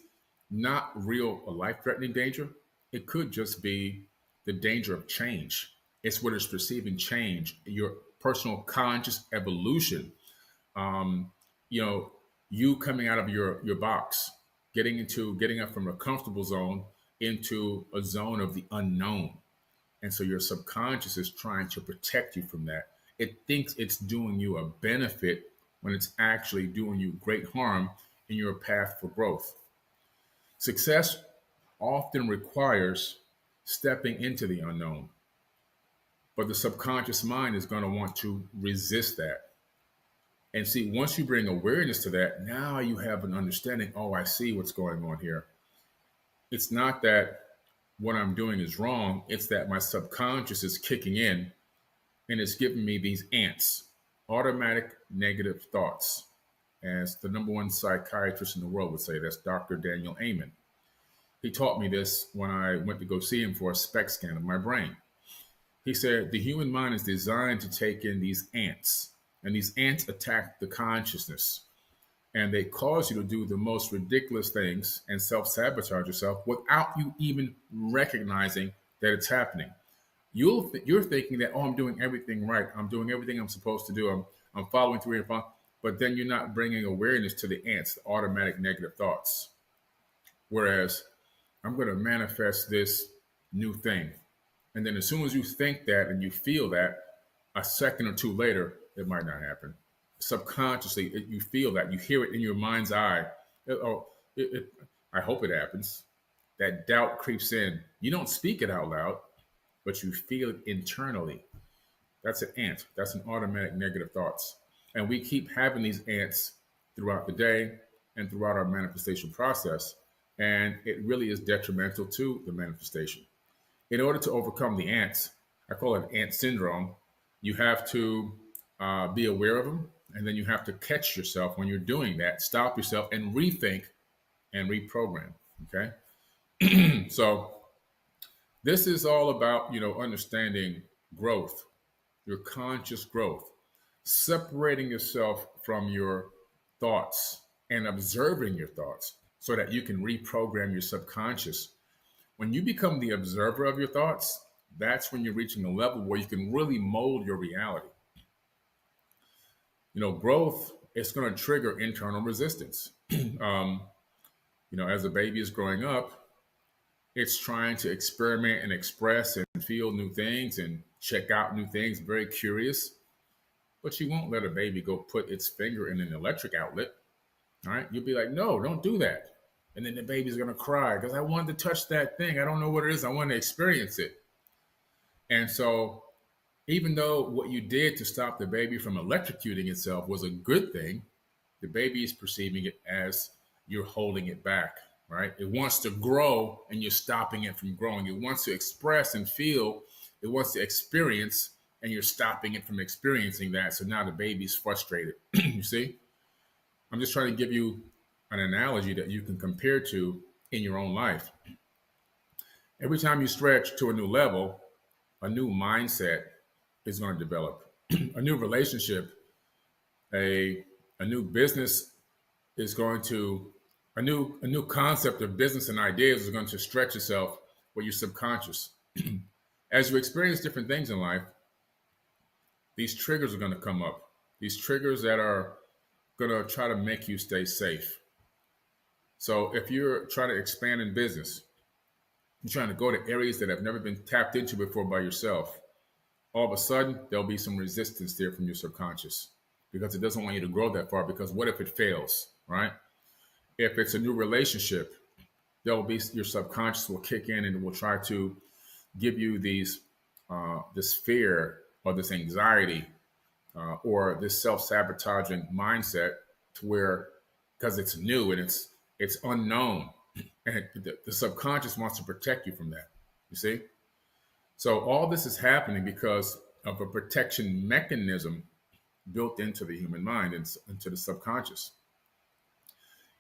not real, a life-threatening danger, it could just be the danger of change. It's what it's perceiving change, your personal conscious evolution. You coming out of your box, getting up from a comfortable zone into a zone of the unknown. And so your subconscious is trying to protect you from that. It thinks it's doing you a benefit when it's actually doing you great harm in your path for growth. Success often requires stepping into the unknown, but the subconscious mind is going to want to resist that. And see, once you bring awareness to that, now you have an understanding. Oh, I see what's going on here. It's not that what I'm doing is wrong. It's that my subconscious is kicking in and it's giving me these ants, automatic negative thoughts. As the number one psychiatrist in the world would say, that's Dr. Daniel Amen. He taught me this when I went to go see him for a SPECT scan of my brain. He said, the human mind is designed to take in these ants, and these ants attack the consciousness, and they cause you to do the most ridiculous things and self-sabotage yourself without you even recognizing that it's happening. You're thinking that, oh, I'm doing everything right. I'm doing everything I'm supposed to do. I'm following through and following. But then you're not bringing awareness to the ants, the automatic negative thoughts. Whereas I'm going to manifest this new thing. And then as soon as you think that and you feel that, a second or two later, it might not happen. Subconsciously, you feel that. You hear it in your mind's eye. I hope it happens. That doubt creeps in. You don't speak it out loud, but you feel it internally. That's an ant. That's an automatic negative thoughts. And we keep having these ants throughout the day and throughout our manifestation process. And it really is detrimental to the manifestation. In order to overcome the ants, I call it ant syndrome, you have to be aware of them. And then you have to catch yourself when you're doing that, stop yourself and rethink and reprogram. Okay. So this is all about, understanding growth, your conscious growth, separating yourself from your thoughts and observing your thoughts so that you can reprogram your subconscious. When you become the observer of your thoughts, that's when you're reaching a level where you can really mold your reality. Growth is going to trigger internal resistance. um, as a baby is growing up, it's trying to experiment and express and feel new things and check out new things, very curious. But you won't let a baby go put its finger in an electric outlet. All right. You'll be like, no, don't do that. And then the baby's going to cry because I wanted to touch that thing. I don't know what it is. I want to experience it. And so, even though what you did to stop the baby from electrocuting itself was a good thing, the baby is perceiving it as you're holding it back, right? It wants to grow and you're stopping it from growing. It wants to express and feel, it wants to experience, and you're stopping it from experiencing that. So now the baby's frustrated. You see? I'm just trying to give you an analogy that you can compare to in your own life. Every time you stretch to a new level, a new mindset is going to develop. A new relationship, a new business is going to a new concept of business and ideas is going to stretch itself with your subconscious. As you experience different things in life, these triggers are going to come up. These triggers that are going to try to make you stay safe. So if you're trying to expand in business, you're trying to go to areas that have never been tapped into before by yourself, all of a sudden there'll be some resistance there from your subconscious because it doesn't want you to grow that far. Because what if it fails, right? If it's a new relationship, there'll be your subconscious will kick in and will try to give you this fear or this anxiety or this self-sabotaging mindset to where, because it's new and it's unknown, and the subconscious wants to protect you from that. You see? So all this is happening because of a protection mechanism built into the human mind and into the subconscious.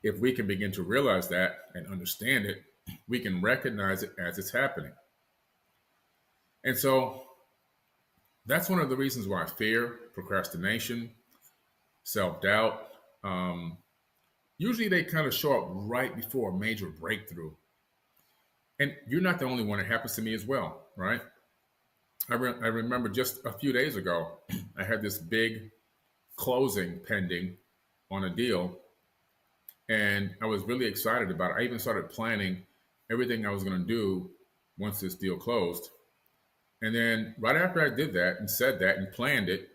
If we can begin to realize that and understand it, we can recognize it as it's happening. And so that's one of the reasons why fear, procrastination, self-doubt, usually they kind of show up right before a major breakthrough. And you're not the only one. It happens to me as well, right? I remember just a few days ago, I had this big closing pending on a deal, and I was really excited about it. I even started planning everything I was going to do once this deal closed. And then right after I did that and said that and planned it,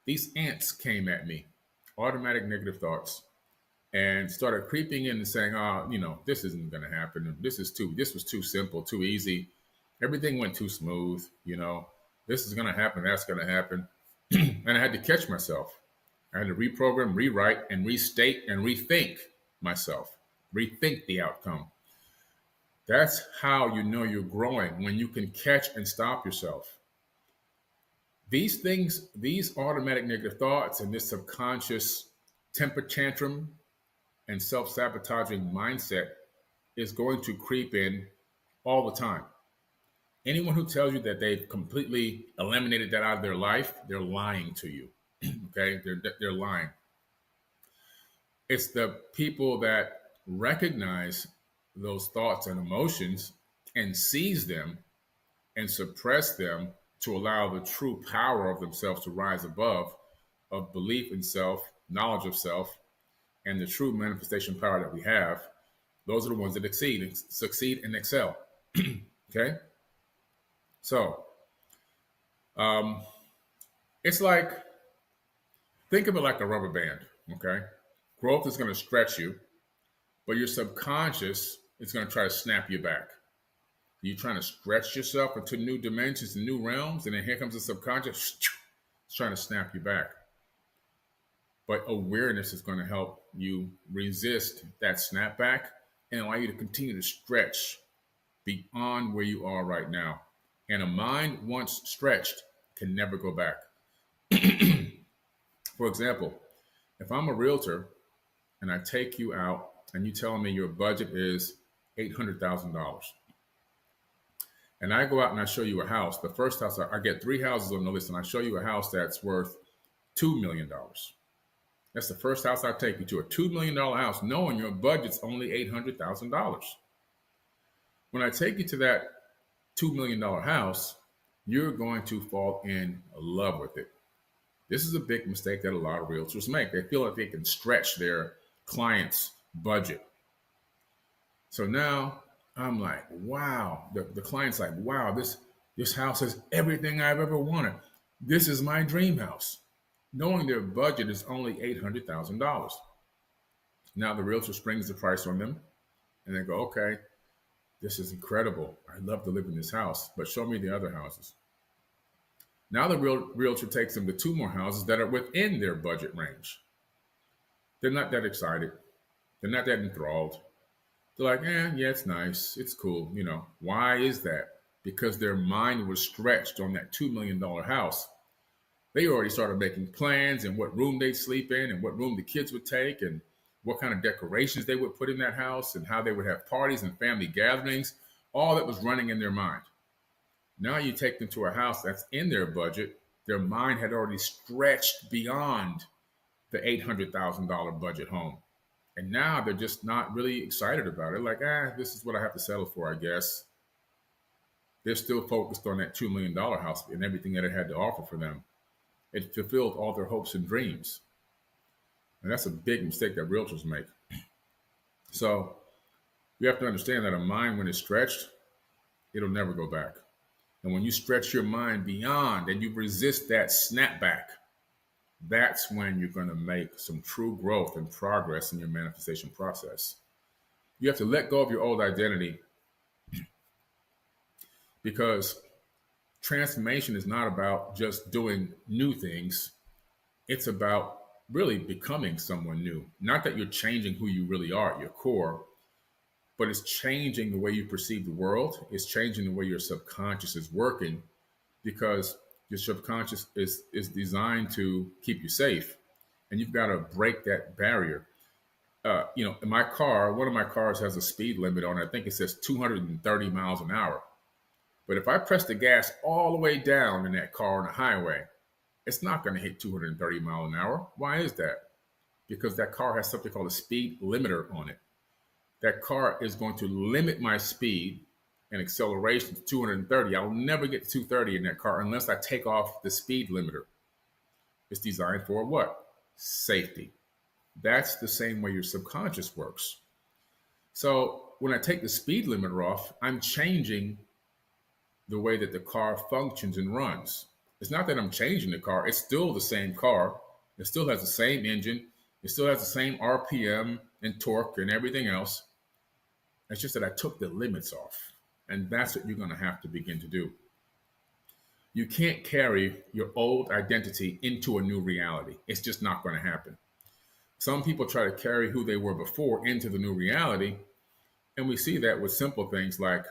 these ants came at me, automatic negative thoughts, and started creeping in and saying, this isn't going to happen. This was too simple, too easy. Everything went too smooth. This is going to happen. That's going to happen. And I had to catch myself. I had to reprogram, rewrite, and restate and rethink myself, rethink the outcome. That's how you know you're growing, when you can catch and stop yourself. These things, these automatic negative thoughts and this subconscious temper tantrum and self-sabotaging mindset is going to creep in all the time. Anyone who tells you that they've completely eliminated that out of their life, they're lying to you. Okay? They're lying. It's the people that recognize those thoughts and emotions and seize them and suppress them to allow the true power of themselves to rise above, of belief in self, knowledge of self, and the true manifestation power that we have. Those are the ones that succeed and excel. Okay? So, it's like, think of it like a rubber band, okay? Growth is going to stretch you, but your subconscious is going to try to snap you back. You're trying to stretch yourself into new dimensions and new realms, and then here comes the subconscious, it's trying to snap you back. But awareness is going to help you resist that snapback and allow you to continue to stretch beyond where you are right now. And a mind once stretched can never go back. For example, if I'm a realtor and I take you out and you tell me your budget is $800,000. And I go out and I show you a house. The first house, I get three houses on the list, and I show you a house that's worth $2 million. That's the first house I take you to, a $2 million house, knowing your budget's only $800,000. When I take you to that $2 million house, you're going to fall in love with it. This is a big mistake that a lot of realtors make. They feel like they can stretch their client's budget. So now I'm like, wow. The client's like, wow, this house has everything I've ever wanted. This is my dream house, knowing their budget is only $800,000. Now the realtor springs the price on them, and they go, okay, this is incredible. I'd love to live in this house, but show me the other houses. Now the realtor takes them to two more houses that are within their budget range. They're not that excited. They're not that enthralled. They're like, yeah, it's nice. It's cool. Why is that? Because their mind was stretched on that $2 million house. They already started making plans and what room they'd sleep in and what room the kids would take and what kind of decorations they would put in that house and how they would have parties and family gatherings. All that was running in their mind. Now you take them to a house that's in their budget. Their mind had already stretched beyond the $800,000 budget home. And now they're just not really excited about it. Like, this is what I have to settle for, I guess. They're still focused on that $2 million house and everything that it had to offer for them. It fulfilled all their hopes and dreams. And that's a big mistake that realtors make. So you have to understand that a mind, when it's stretched, it'll never go back. And when you stretch your mind beyond and you resist that snapback, that's when you're going to make some true growth and progress in your manifestation process. You have to let go of your old identity, because transformation is not about just doing new things. It's about really becoming someone new. Not that you're changing who you really are at your core, but it's changing the way you perceive the world. It's changing the way your subconscious is working, because your subconscious is designed to keep you safe, and you've got to break that barrier. In my car, one of my cars has a speed limit on it. I think it says 230 miles an hour. But if I press the gas all the way down in that car on the highway, it's not going to hit 230 miles an hour. Why is that? Because that car has something called a speed limiter on it. That car is going to limit my speed and acceleration to 230. I'll never get to 230 in that car unless I take off the speed limiter. It's designed for what? Safety. That's the same way your subconscious works. So when I take the speed limiter off, I'm changing the way that the car functions and runs. It's not that I'm changing the car. It's still the same car. It still has the same engine. It still has the same RPM and torque and everything else. It's just that I took the limits off. And that's what you're going to have to begin to do. You can't carry your old identity into a new reality. It's just not going to happen. Some people try to carry who they were before into the new reality. And we see that with simple things like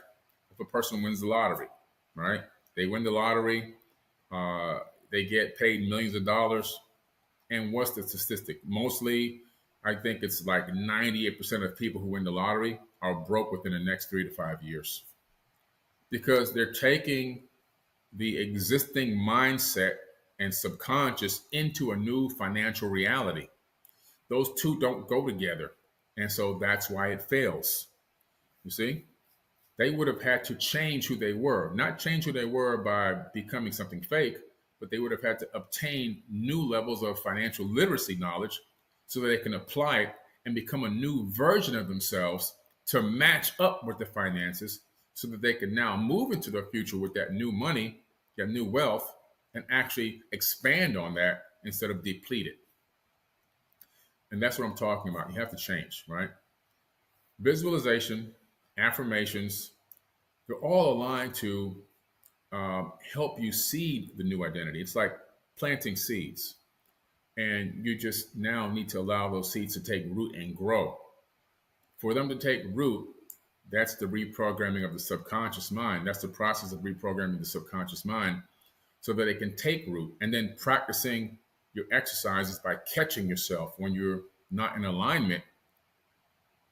if a person wins the lottery, right? They win the lottery, they get paid millions of dollars. And what's the statistic? Mostly, I think it's like 98% of people who win the lottery are broke within the next 3 to 5 years, because they're taking the existing mindset and subconscious into a new financial reality. Those two don't go together. And so that's why it fails. You see, they would have had to change who they were, not change who they were by becoming something fake, but they would have had to obtain new levels of financial literacy knowledge so that they can apply it and become a new version of themselves to match up with the finances, so that they can now move into the future with that new money, that new wealth, and actually expand on that instead of deplete it. And that's what I'm talking about. You have to change, right? Visualization, affirmations, they're all aligned to help you seed the new identity. It's like planting seeds. And you just now need to allow those seeds to take root and grow. For them to take root, that's the reprogramming of the subconscious mind. That's the process of reprogramming the subconscious mind so that it can take root. And then practicing your exercises by catching yourself when you're not in alignment.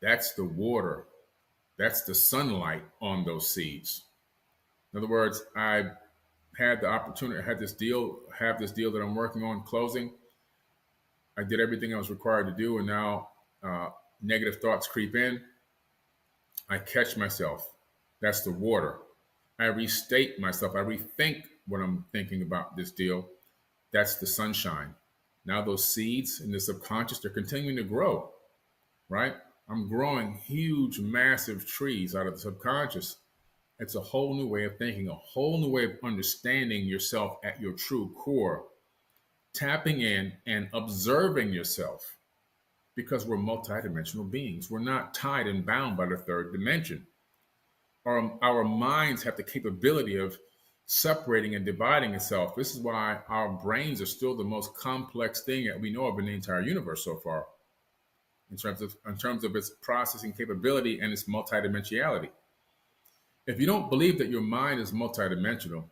That's the water That's the sunlight on those seeds. In other words, I had the opportunity, have this deal that I'm working on closing. I did everything I was required to do, and now negative thoughts creep in. I catch myself. That's the water. I restate myself. I rethink what I'm thinking about this deal. That's the sunshine. Now those seeds in the subconscious, they're continuing to grow, right? I'm growing huge, massive trees out of the subconscious. It's a whole new way of thinking, a whole new way of understanding yourself at your true core, tapping in and observing yourself because we're multidimensional beings. We're not tied and bound by the third dimension. Our minds have the capability of separating and dividing itself. This is why our brains are still the most complex thing that we know of in the entire universe so far, in terms of its processing capability and its multidimensionality. If you don't believe that your mind is multidimensional,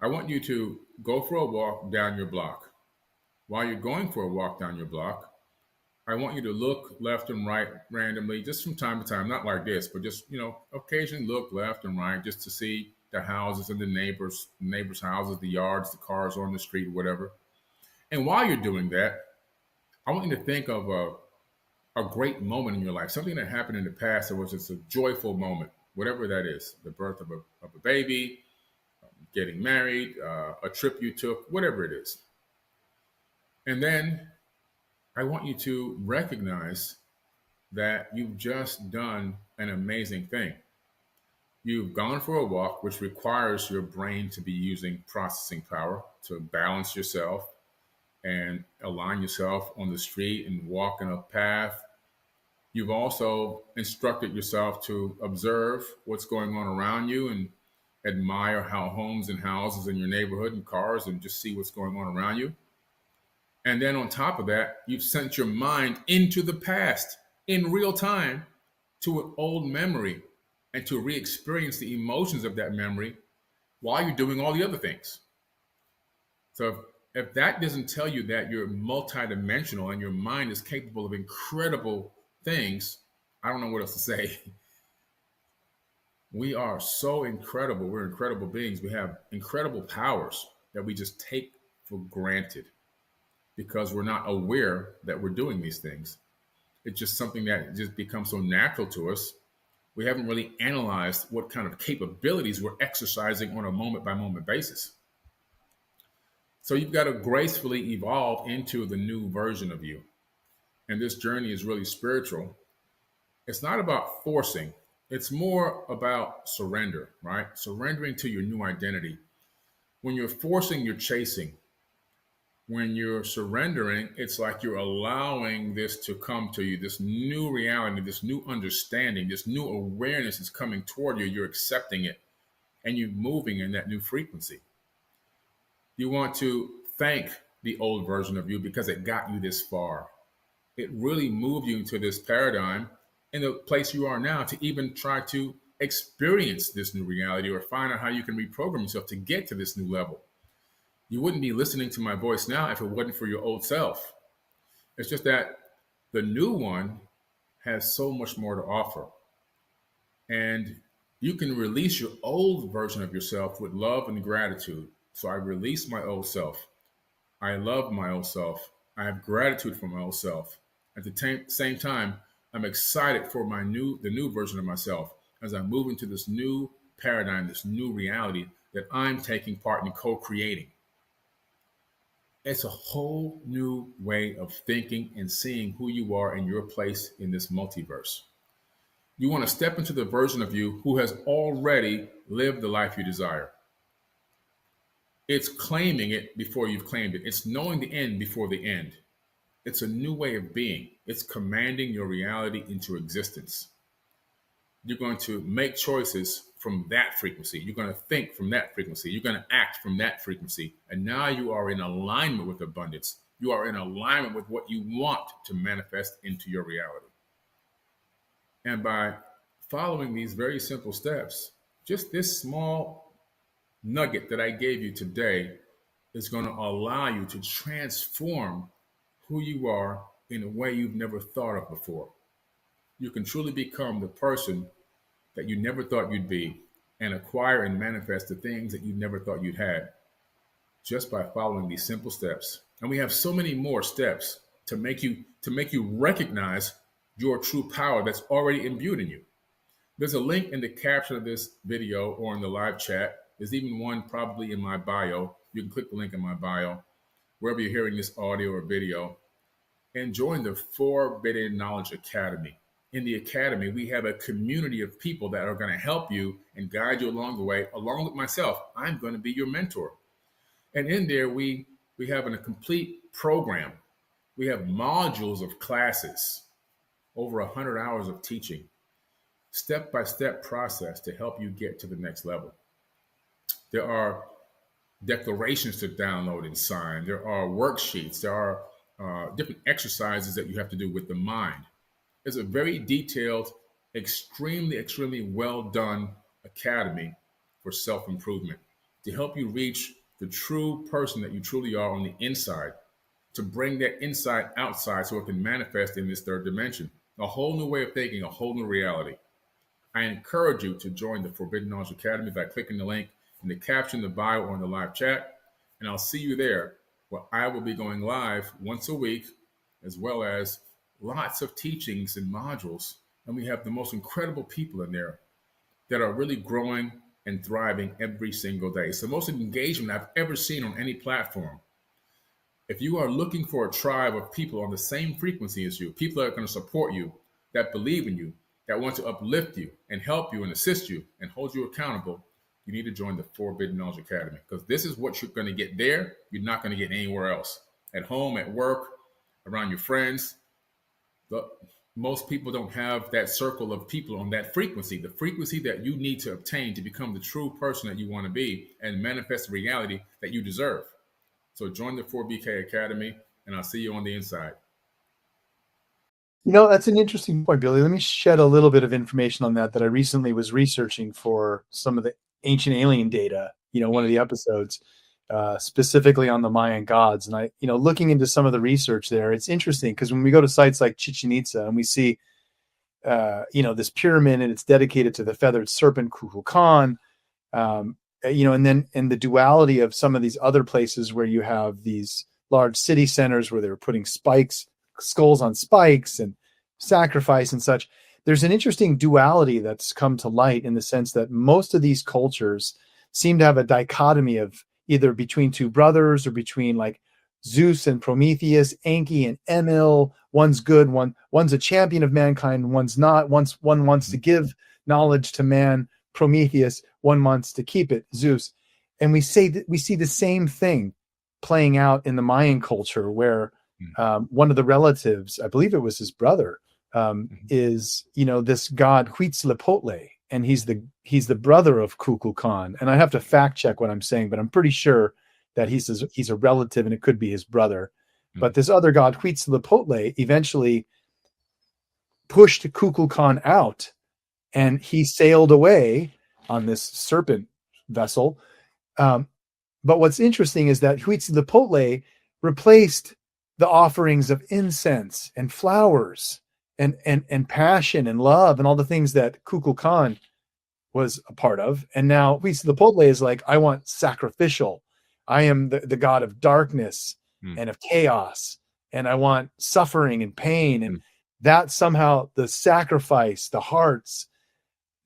I want you to go for a walk down your block. While you're going for a walk down your block, I want you to look left and right randomly, just from time to time, not like this, but just, occasionally look left and right just to see the houses and the neighbors' houses, the yards, the cars on the street, whatever. And while you're doing that, I want you to think of a great moment in your life, something that happened in the past that was just a joyful moment, whatever that is, the birth of a baby, getting married, a trip you took, whatever it is. And then I want you to recognize that you've just done an amazing thing. You've gone for a walk, which requires your brain to be using processing power to balance yourself and align yourself on the street and walk in a path. You've also instructed yourself to observe what's going on around you and admire how homes and houses in your neighborhood and cars and just see what's going on around you. And then on top of that, you've sent your mind into the past in real time to an old memory and to re-experience the emotions of that memory while you're doing all the other things. So if that doesn't tell you that you're multidimensional and your mind is capable of incredible things, I don't know what else to say. We are so incredible. We're incredible beings. We have incredible powers that we just take for granted because we're not aware that we're doing these things. It's just something that just becomes so natural to us. We haven't really analyzed what kind of capabilities we're exercising on a moment by moment basis. So you've got to gracefully evolve into the new version of you. And this journey is really spiritual. It's not about forcing. It's more about surrender, right? Surrendering to your new identity. When you're forcing, you're chasing. When you're surrendering, it's like you're allowing this to come to you, this new reality, this new understanding, this new awareness is coming toward you. You're accepting it and you're moving in that new frequency. You want to thank the old version of you because it got you this far. It really moved you into this paradigm in the place you are now to even try to experience this new reality or find out how you can reprogram yourself to get to this new level. You wouldn't be listening to my voice now if it wasn't for your old self. It's just that the new one has so much more to offer. And you can release your old version of yourself with love and gratitude. So I release my old self. I love my old self. I have gratitude for my old self. At the same time, I'm excited for the new version of myself as I move into this new paradigm, this new reality that I'm taking part in co-creating. It's a whole new way of thinking and seeing who you are and your place in this multiverse. You want to step into the version of you who has already lived the life you desire. It's claiming it before you've claimed it. It's knowing the end before the end. It's a new way of being. It's commanding your reality into existence. You're going to make choices from that frequency. You're going to think from that frequency. You're going to act from that frequency. And now you are in alignment with abundance. You are in alignment with what you want to manifest into your reality. And by following these very simple steps, just this small nugget that I gave you today is going to allow you to transform who you are in a way you've never thought of before. you can truly become the person that you never thought you'd be and acquire and manifest the things that you never thought you'd had just by following these simple steps. And we have so many more steps to make you recognize your true power that's already imbued in you. There's a link in the caption of this video or in the live chat. There's even one probably in my bio. You can click the link in my bio, wherever you're hearing this audio or video, and join the Forbidden Knowledge Academy. In the academy, we have a community of people that are going to help you and guide you along the way. Along with myself, I'm going to be your mentor. And in there, we have a complete program. We have modules of classes, over 100 hours of teaching, step-by-step process to help you get to the next level. There are declarations to download and sign. There are worksheets. There are different exercises that you have to do with the mind. It's a very detailed, extremely well done academy for self-improvement to help you reach the true person that you truly are on the inside, to bring that inside outside so it can manifest in this third dimension. A whole new way of thinking, a whole new reality. I encourage you to join the Forbidden Knowledge Academy by clicking the link in the caption, the bio, or in the live chat. And I'll see you there, where I will be going live once a week, as well as lots of teachings and modules. And we have the most incredible people in there that are really growing and thriving every single day. It's the most engagement I've ever seen on any platform. If you are looking for a tribe of people on the same frequency as you, people that are going to support you, that believe in you, that want to uplift you and help you and assist you and hold you accountable, you need to join the Forbidden Knowledge Academy, because this is what you're going to get there. You're not going to get anywhere else. At home, at work, around your friends. Most people don't have that circle of people on that frequency, the frequency that you need to obtain to become the true person that you want to be and manifest the reality that you deserve. So join the 4BK Academy, and I'll see you on the inside. You know, that's an interesting point, Billy. Let me shed a little bit of information on that I recently was researching for some of the Ancient Alien data, one of the episodes, specifically on the Mayan gods. And I, looking into some of the research there, it's interesting because when we go to sites like Chichen Itza and we see, this pyramid and it's dedicated to the feathered serpent Kukulkan, and then in the duality of some of these other places where you have these large city centers where they were putting skulls on spikes and sacrifice and such. There's an interesting duality that's come to light in the sense that most of these cultures seem to have a dichotomy of either between two brothers or between like Zeus and Prometheus, Enki and Enlil. One's good, one's a champion of mankind, one's not. One wants to give knowledge to man, Prometheus, one wants to keep it, Zeus. And we see the same thing playing out in the Mayan culture where one of the relatives, I believe it was his brother, is this god Huitzilopochtli, and he's the brother of Kukulkan. And I have to fact check what I'm saying, but I'm pretty sure that he's a relative and it could be his brother. But this other god Huitzilopochtli eventually pushed Kukulkan out, and he sailed away on this serpent vessel. But what's interesting is that Huitzilopochtli replaced the offerings of incense and flowers and passion and love and all the things that Kukulkan was a part of. And now Huitzilopochtli is like, I want sacrificial. I am the god of darkness and of chaos. And I want suffering and pain. And that somehow the sacrifice, the hearts,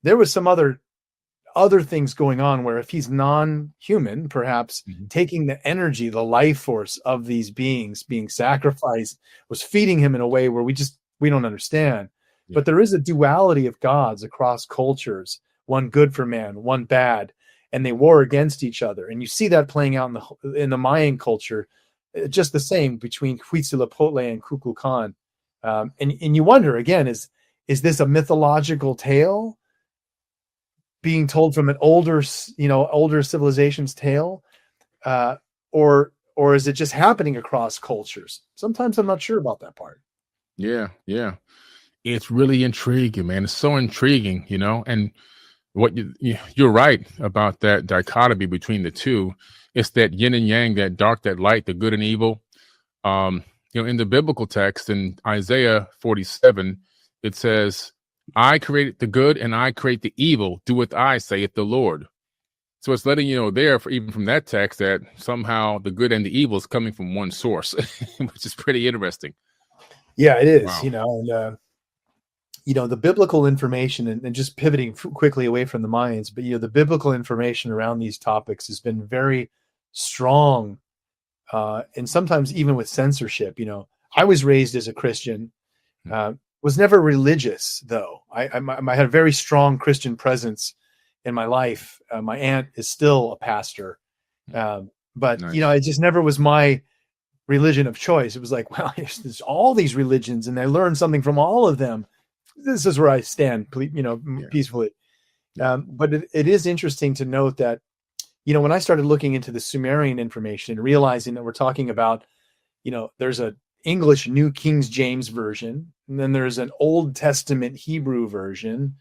there was some other things going on where if he's non-human, perhaps taking the energy, the life force of these beings being sacrificed was feeding him in a way where we don't understand. Yeah. But there is a duality of gods across cultures, one good for man, one bad, and they war against each other. And you see that playing out in the Mayan culture, just the same between Huitzilopochtli and Kukulkan. And you wonder again, is this a mythological tale being told from an older civilization's tale, or is it just happening across cultures? Sometimes I'm not sure about that part. Yeah. It's really intriguing, man. It's so intriguing, and what you're right about that dichotomy between the two. It's that yin and yang, that dark, that light, the good and evil. In the biblical text in Isaiah 47, it says, I created the good and I create the evil. Doeth I, saith the Lord. So it's letting you know there, for even from that text, that somehow the good and the evil is coming from one source, which is pretty interesting. Yeah, it is. Wow. And the biblical information, and just pivoting quickly away from the Mayans, but the biblical information around these topics has been very strong, and sometimes even with censorship. I was raised as a Christian, was never religious though. I had a very strong Christian presence in my life. My aunt is still a pastor, but Nice. it just never was my religion of choice. It was like, well, there's all these religions, and I learned something from all of them. This is where I stand, peacefully. But it is interesting to note that, when I started looking into the Sumerian information and realizing that we're talking about, there's a English New King James version, and then there's an Old Testament Hebrew version,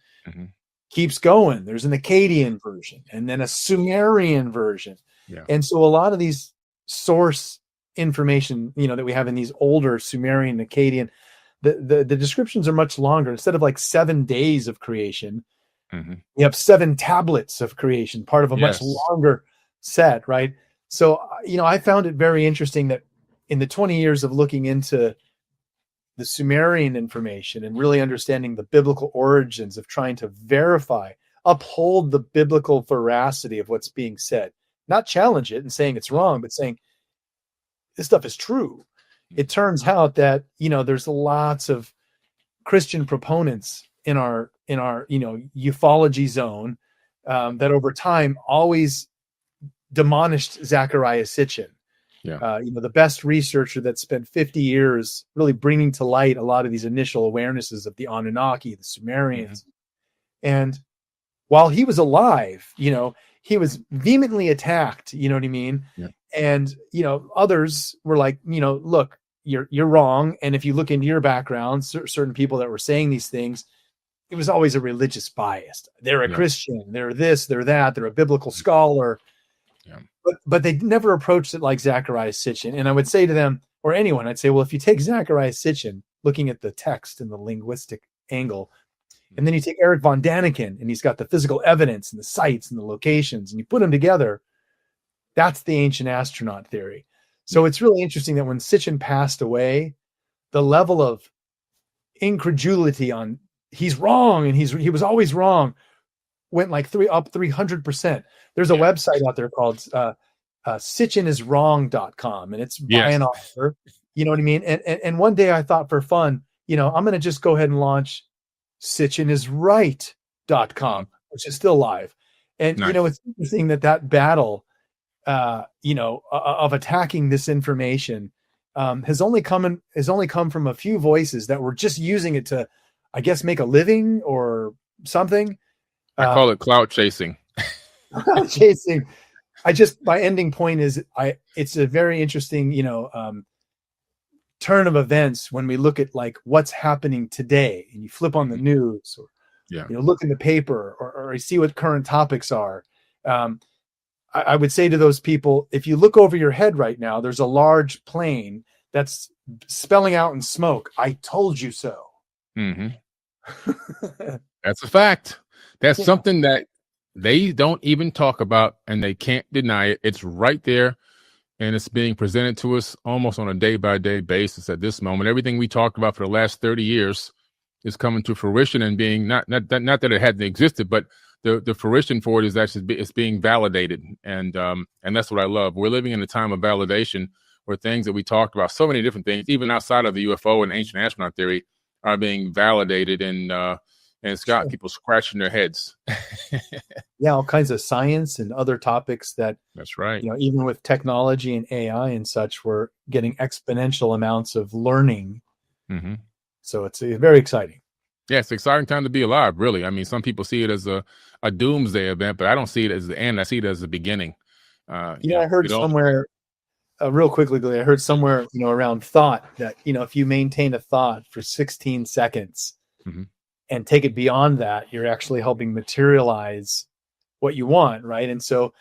keeps going. There's an Akkadian version, and then a Sumerian version. Yeah. And so a lot of these source information, that we have in these older Sumerian, Akkadian, the descriptions are much longer. Instead of like 7 days of creation, you have 7 tablets of creation, part of a much longer set, right? So, I found it very interesting that in the 20 years of looking into the Sumerian information and really understanding the biblical origins of trying to uphold the biblical veracity of what's being said, not challenge it and saying it's wrong, but saying this stuff is true. It turns out that, there's lots of Christian proponents in our ufology zone that over time always demolished Zecharia Sitchin. Yeah. The best researcher that spent 50 years really bringing to light a lot of these initial awarenesses of the Anunnaki, the Sumerians. And while he was alive, he was vehemently attacked, you know what I mean? Yeah. And, others were like, look, you're wrong. And if you look into your background, certain people that were saying these things, it was always a religious bias. They're a Christian, they're this, they're that, they're a biblical scholar. Yeah. But they never approached it like Zecharia Sitchin. And I would say to them, or anyone, I'd say, well, if you take Zecharia Sitchin, looking at the text and the linguistic angle, and then you take Eric von Daniken, and he's got the physical evidence and the sites and the locations, and you put them together, that's the ancient astronaut theory. So it's really interesting that when Sitchin passed away, the level of incredulity on he's wrong and he was always wrong went like 300%. There's a website out there called sitchiniswrong.com, and it's by an author. You know what I mean? And one day I thought, for fun, I'm going to just go ahead and launch sitchinisright.com, which is still live. And it's interesting that battle of attacking this information has only come from a few voices that were just using it to, I guess, make a living or something. I call it clout chasing. Clout chasing. My ending point is it's a very interesting, turn of events when we look at like what's happening today, and you flip on the news or look in the paper or you see what current topics are. I would say to those people, if you look over your head right now, there's a large plane that's spelling out in smoke. I told you so. That's a fact. That's something that they don't even talk about, and they can't deny it. It's right there, and it's being presented to us almost on a day-by-day basis at this moment. Everything we talked about for the last 30 years is coming to fruition and being not that it hadn't existed, but the fruition for it is actually it's being validated, and that's what I love. We're living in a time of validation where things that we talked about, so many different things, even outside of the UFO and ancient astronaut theory, are being validated, and it's got people scratching their heads. All kinds of science and other topics that's right. Even with technology and AI and such, we're getting exponential amounts of learning. So it's very exciting. Yeah, it's an exciting time to be alive, really. I mean, some people see it as a doomsday event, but I don't see it as the end. I see it as the beginning. I heard somewhere, real quickly, I heard somewhere, around thought that, if you maintain a thought for 16 seconds and take it beyond that, you're actually helping materialize what you want, right? And so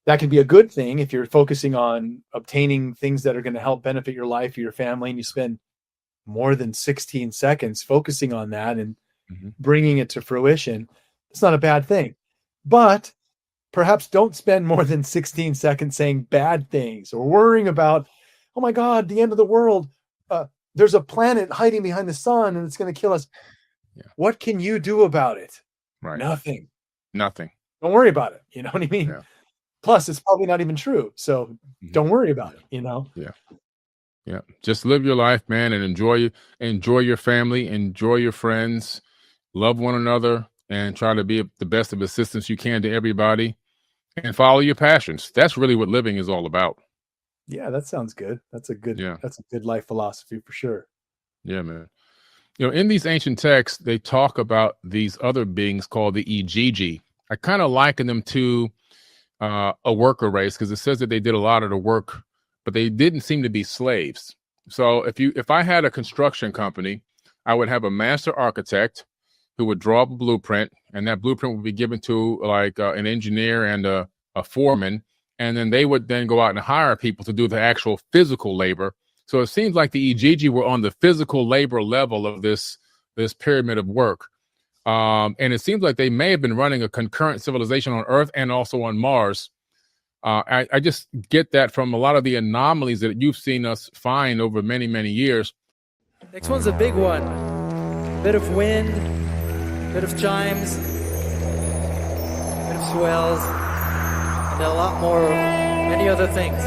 that can be a good thing if you're focusing on obtaining things that are going to help benefit your life or your family, and you spend more than 16 seconds focusing on that and Mhm. bringing it to fruition, it's not a bad thing. But perhaps don't spend more than 16 seconds saying bad things or worrying about, oh my God, the end of the world. There's a planet hiding behind the sun and it's going to kill us. Yeah. What can you do about it? Right. Nothing. Nothing. Don't worry about it. You know what I mean? Yeah. Plus, it's probably not even true. So don't worry about it, you know? Yeah. Yeah. Just live your life, man, and enjoy your family, enjoy your friends, love one another, and try to be the best of assistance you can to everybody, and follow your passions. That's really what living is all about. Yeah, that sounds good. That's a good life philosophy for sure. Yeah, man. In these ancient texts, they talk about these other beings called the Igigi. I kind of liken them to a worker race because it says that they did a lot of the work, but they didn't seem to be slaves. So if I had a construction company, I would have a master architect who would draw up a blueprint, and that blueprint would be given to like an engineer and a foreman, and then they would then go out and hire people to do the actual physical labor. So it seems like the Igigi were on the physical labor level of this pyramid of work. And it seems like they may have been running a concurrent civilization on Earth and also on Mars. I just get that from a lot of the anomalies that you've seen us find over many, many years. Next one's a big one. Bit of wind, bit of chimes, bit of swells, and a lot more, many other things.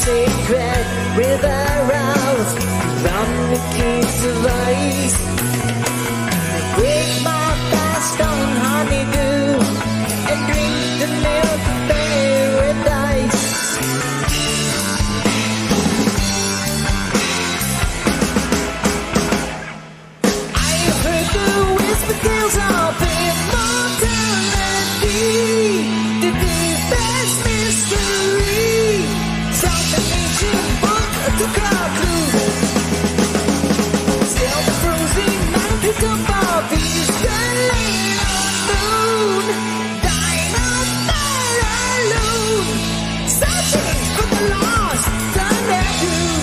secret river route from the keys of ice. Break my fast on honeydew and drink the milk of paradise. I've heard the whisper tales of immortality, the deepest mystery. Some ancient book took a clue. Still the frozen mountains above Eastern lane unknown, dying of fire alone, searching for the lost rendezvous.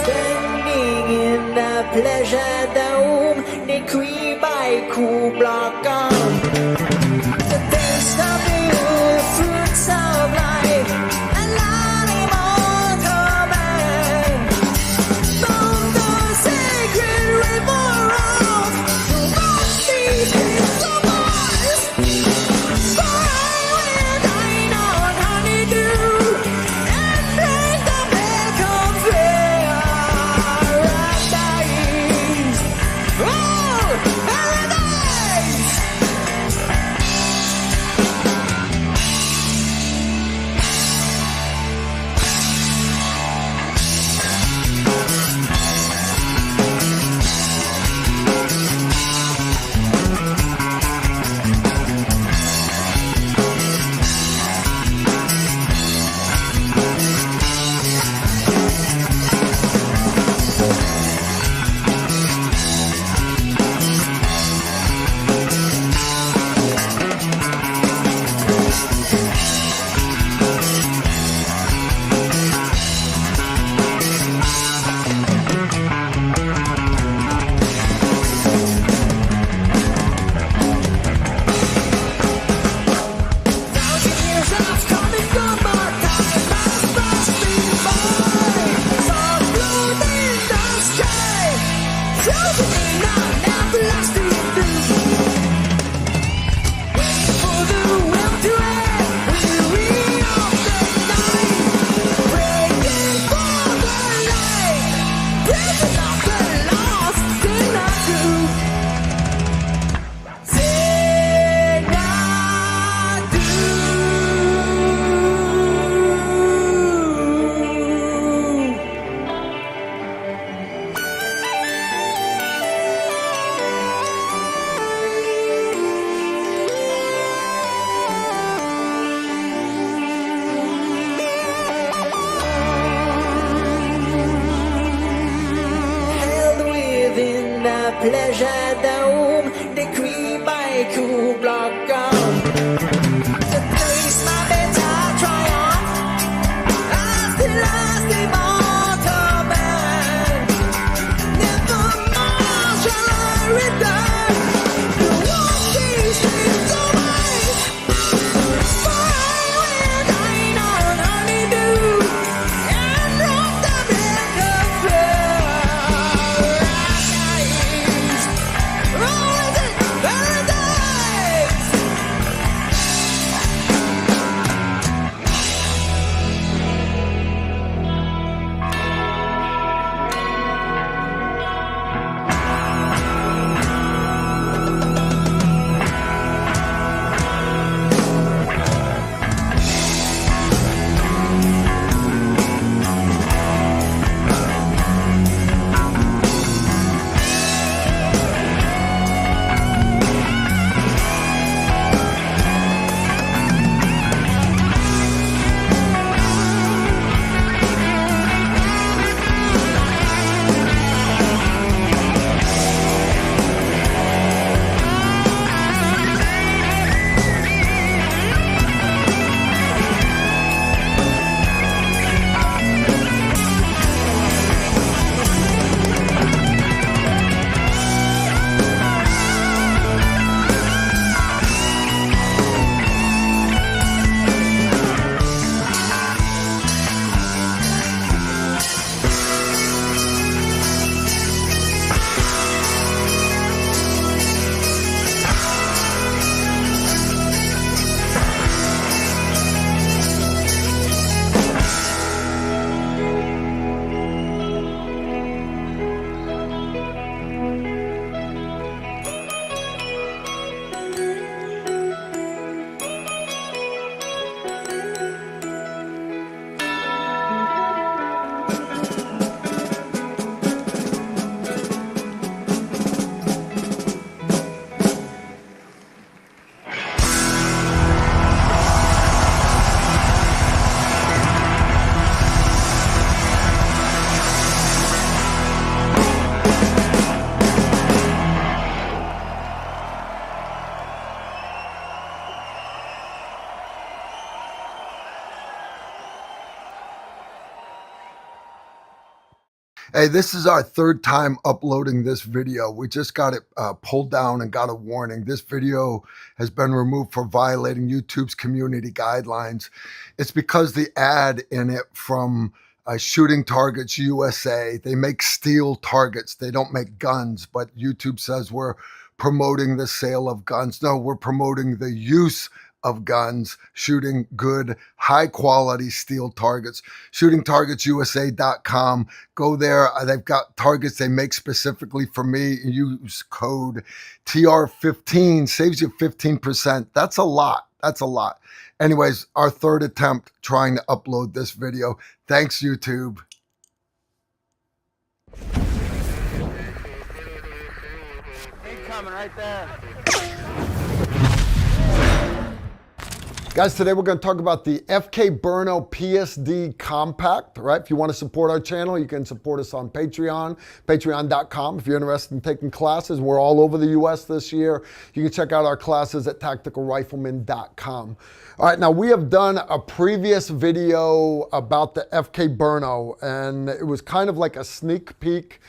Standing in the pleasure dome, they creep by cool block on. The taste of the fruits of life, and immortal man. From the sacred river of the these hills of Mars. For I will dine on honeydew and drink the milk of paradise. Oh, paradise! Thousand years of coming from our time has passed me by. Sun blue in the sky, frozen in an everlasting blue. Waiting for the world to end, weary of the night, praying for the light, breathing of the lost in the truth. Held within the pleasure dome, they creep by cool block on. The taste my better triumph as the last immortal man. Nevermore shall I return to walk these streets of ice. For I will dine on honeydew and drop the milk of paradise. Oh, is it paradise? Hey, this is our third time uploading this video. We just got it pulled down and got a warning. This video has been removed for violating YouTube's community guidelines. It's because the ad in it from Shooting Targets USA, they make steel targets. They don't make guns, but YouTube says we're promoting the sale of guns. No, we're promoting the use of guns, shooting good, high quality steel targets. ShootingTargetsUSA.com. Go there. They've got targets they make specifically for me. Use code TR15, saves you 15%. That's a lot. That's a lot. Anyways, our third attempt trying to upload this video. Thanks, YouTube. Coming right there. Guys, today we're going to talk about the FK Burno PSD Compact, right? If you want to support our channel, you can support us on Patreon, patreon.com. If you're interested in taking classes, we're all over the US this year. You can check out our classes at tacticalrifleman.com. All right, now we have done a previous video about the FK Burno, and it was kind of like a sneak peek.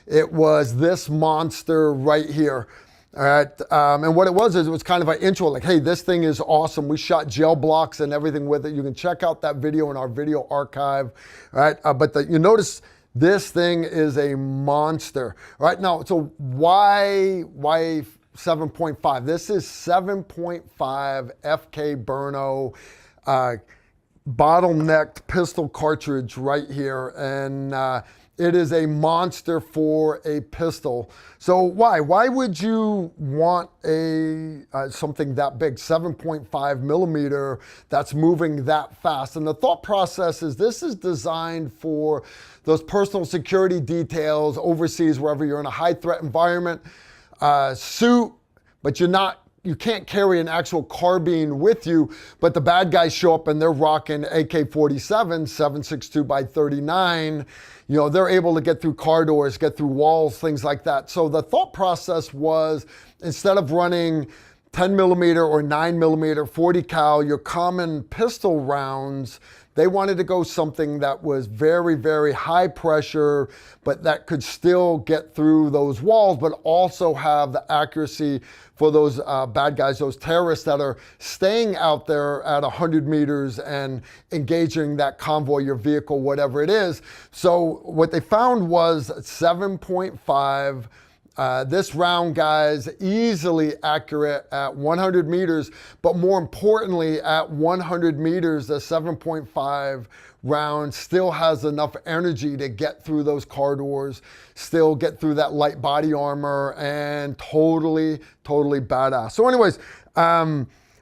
It was this monster right here. All right, and what it was is it was kind of an intro, like, hey, this thing is awesome. We shot gel blocks and everything with it. You can check out that video in our video archive. All right, but you notice this thing is a monster. All right, now, so why 7.5? This is 7.5 FK Burno bottlenecked pistol cartridge right here, and it is a monster for a pistol. So why would you want a something that big, 7.5 millimeter, that's moving that fast? And the thought process is this is designed for those personal security details overseas, wherever you're in a high threat environment, suit, but you can't carry an actual carbine with you, but the bad guys show up and they're rocking AK-47, 7.62 by 39. You know, they're able to get through car doors, get through walls, things like that. So the thought process was, instead of running 10 millimeter or 9 millimeter 40 cal, your common pistol rounds, they wanted to go something that was very, very high pressure, but that could still get through those walls, but also have the accuracy for those bad guys, those terrorists that are staying out there at 100 meters and engaging that convoy, your vehicle, whatever it is. So what they found was 7.5. This round, guys, easily accurate at 100 meters, but more importantly, at 100 meters, the 7.5 round still has enough energy to get through those car doors, still get through that light body armor, and totally badass. So anyways,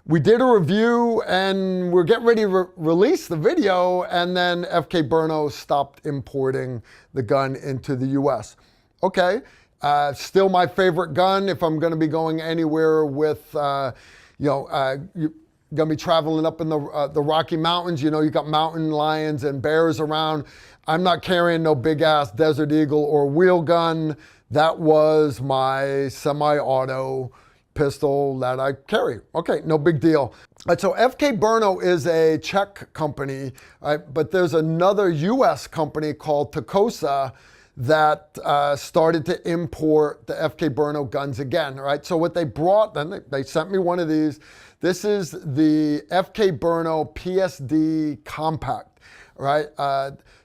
we did a review and we're getting ready to release the video, and then FK Burno stopped importing the gun into the US. Okay. Still my favorite gun if I'm going to be going anywhere with, you're going to be traveling up in the Rocky Mountains. You know, you got mountain lions and bears around. I'm not carrying no big ass Desert Eagle or wheel gun. That was my semi-auto pistol that I carry. Okay, no big deal. So FK Burno is a Czech company, right? But there's another US company called Takosa that started to import the FK Burno guns again, right? So what they brought, then they sent me one of these. This is the FK Burno PSD Compact, right?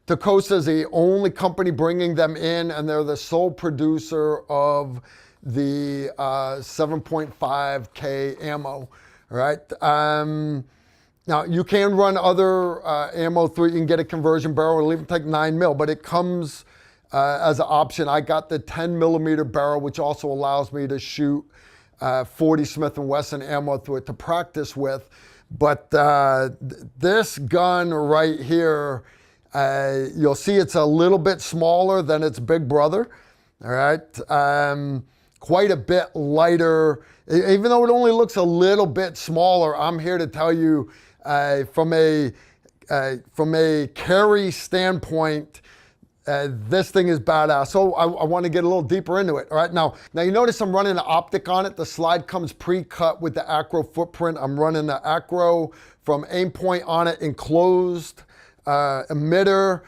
Takosa is the only company bringing them in, and they're the sole producer of the 7.5K ammo, right? Now, you can run other ammo through it. You can get a conversion barrel or even take 9 mil, but it comes as an option. I got the 10 millimeter barrel, which also allows me to shoot 40 Smith & Wesson ammo through it to practice with. But this gun right here, you'll see it's a little bit smaller than its big brother, all right? Quite a bit lighter. Even though it only looks a little bit smaller, I'm here to tell you from a carry standpoint, this thing is badass. So I want to get a little deeper into it. All right, now you notice I'm running an optic on it. The slide comes pre-cut with the Acro footprint. I'm running the Acro from Aimpoint on it, enclosed emitter.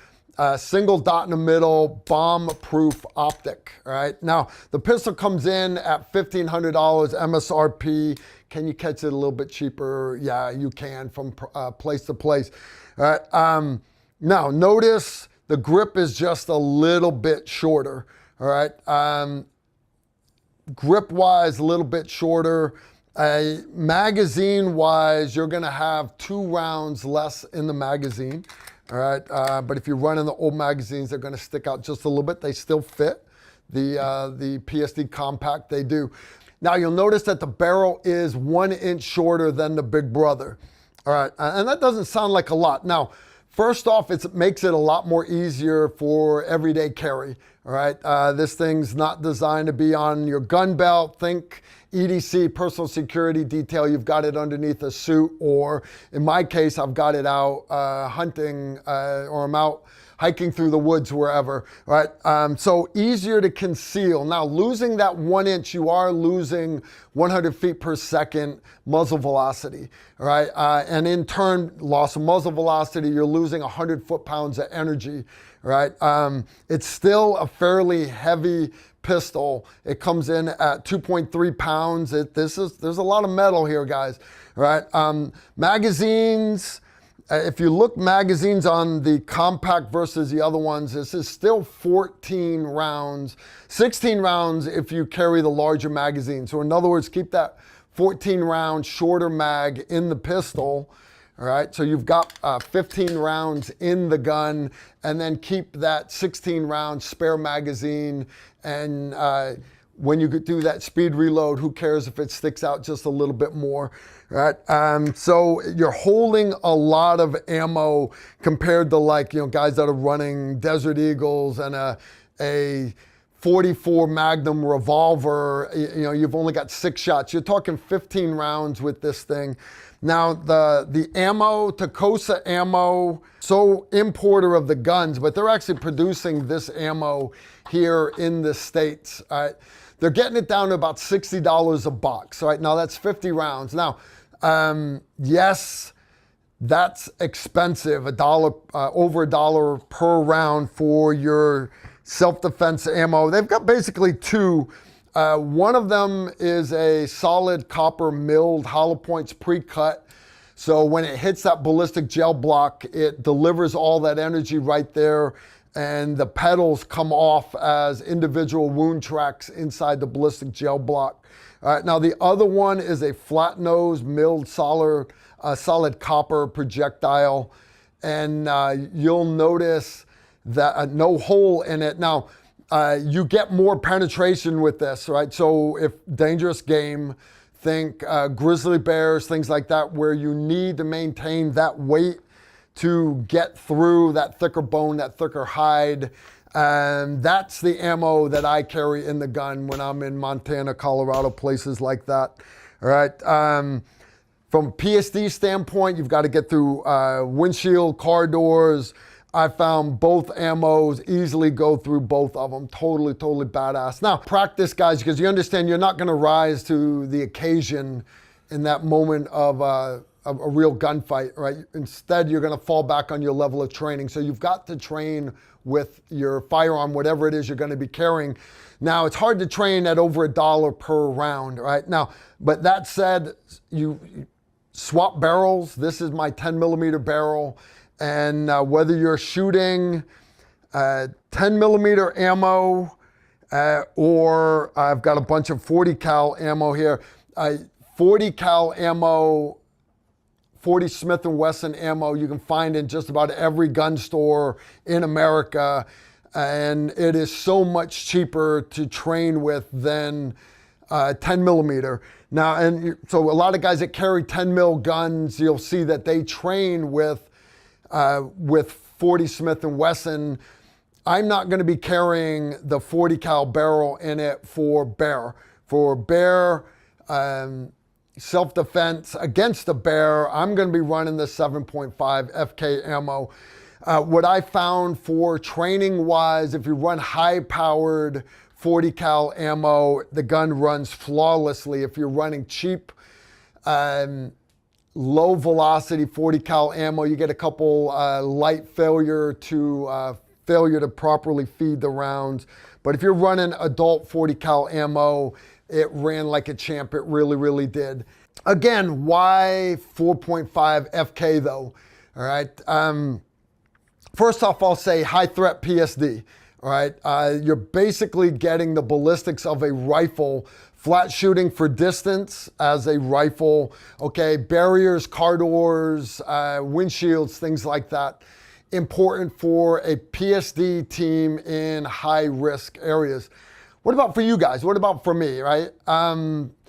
Single dot in the middle, bomb-proof optic. All right. Now the pistol comes in at $1,500 MSRP. Can you catch it a little bit cheaper? Yeah, you can from place to place. All right. Now notice the grip is just a little bit shorter. All right. Grip-wise, a little bit shorter. Magazine-wise, you're going to have 2 rounds less in the magazine. All right, but if you're running the old magazines, they're going to stick out just a little bit. They still fit. The PSD Compact, they do. Now you'll notice that the barrel is 1 inch shorter than the Big Brother. All right, and that doesn't sound like a lot. Now, first off, it makes it a lot more easier for everyday carry. All right, this thing's not designed to be on your gun belt. Think EDC, personal security detail. You've got it underneath a suit, or in my case, I've got it out hunting, or I'm out hiking through the woods, wherever. Right, so easier to conceal. Now, losing that 1 inch, you are losing 100 feet per second muzzle velocity. All right, and in turn, loss of muzzle velocity, you're losing 100 foot-pounds of energy. Right, it's still a fairly heavy pistol. It comes in at 2.3 pounds. There's a lot of metal here, guys. Right, magazines. If you look magazines on the compact versus the other ones, this is still 14 rounds, 16 rounds if you carry the larger magazine. So in other words, keep that 14 round shorter mag in the pistol. All right, so you've got 15 rounds in the gun, and then keep that 16 round spare magazine. And when you do that speed reload, who cares if it sticks out just a little bit more, right? So you're holding a lot of ammo compared to, like, guys that are running Desert Eagles and a 44 Magnum revolver. You've only got 6 shots. You're talking 15 rounds with this thing. Now, the ammo, Tacosa Ammo, so importer of the guns, but they're actually producing this ammo here in the States. All right? They're getting it down to about $60 a box. All right? Now, that's 50 rounds. Now, yes, that's expensive, over $1 per round for your self-defense ammo. They've got basically 2. One of them is a solid copper milled hollow points pre-cut. So when it hits that ballistic gel block, it delivers all that energy right there, and the petals come off as individual wound tracks inside the ballistic gel block. All right, now the other one is a flat nose milled solid copper projectile, and you'll notice that no hole in it. Now, you get more penetration with this, right? So if dangerous game, think grizzly bears, things like that, where you need to maintain that weight to get through that thicker bone, that thicker hide. And that's the ammo that I carry in the gun when I'm in Montana, Colorado, places like that. All right. From PSD standpoint, you've got to get through windshield, car doors. I found both ammos easily go through both of them. Totally badass. Now, practice, guys, because you understand you're not going to rise to the occasion in that moment of a real gunfight, right? Instead, you're going to fall back on your level of training. So you've got to train with your firearm, whatever it is you're going to be carrying. Now, it's hard to train at over $1 per round, right? Now, but that said, you swap barrels. This is my 10 millimeter barrel. And whether you're shooting 10 millimeter ammo or I've got a bunch of 40 cal ammo here, 40 cal ammo, 40 Smith & Wesson ammo you can find in just about every gun store in America. And it is so much cheaper to train with than 10 millimeter. Now, and so a lot of guys that carry 10 mil guns, you'll see that they train with 40 Smith & Wesson. I'm not going to be carrying the 40 cal barrel in it for bear. For bear self-defense against a bear, I'm going to be running the 7.5 FK ammo. What I found for training wise, if you run high-powered 40 cal ammo, the gun runs flawlessly. If you're running cheap, low velocity 40 cal ammo, you get a couple light failure to failure to properly feed the rounds. But if you're running adult 40 cal ammo, it ran like a champ. It really, really did. Again, why 4.5 FK though? All right. First off, I'll say high threat PSD. All right. You're basically getting the ballistics of a rifle, flat shooting for distance as a rifle. Okay. Barriers, car doors, windshields, things like that. Important for a PSD team in high risk areas. What about for you guys? What about for me, right?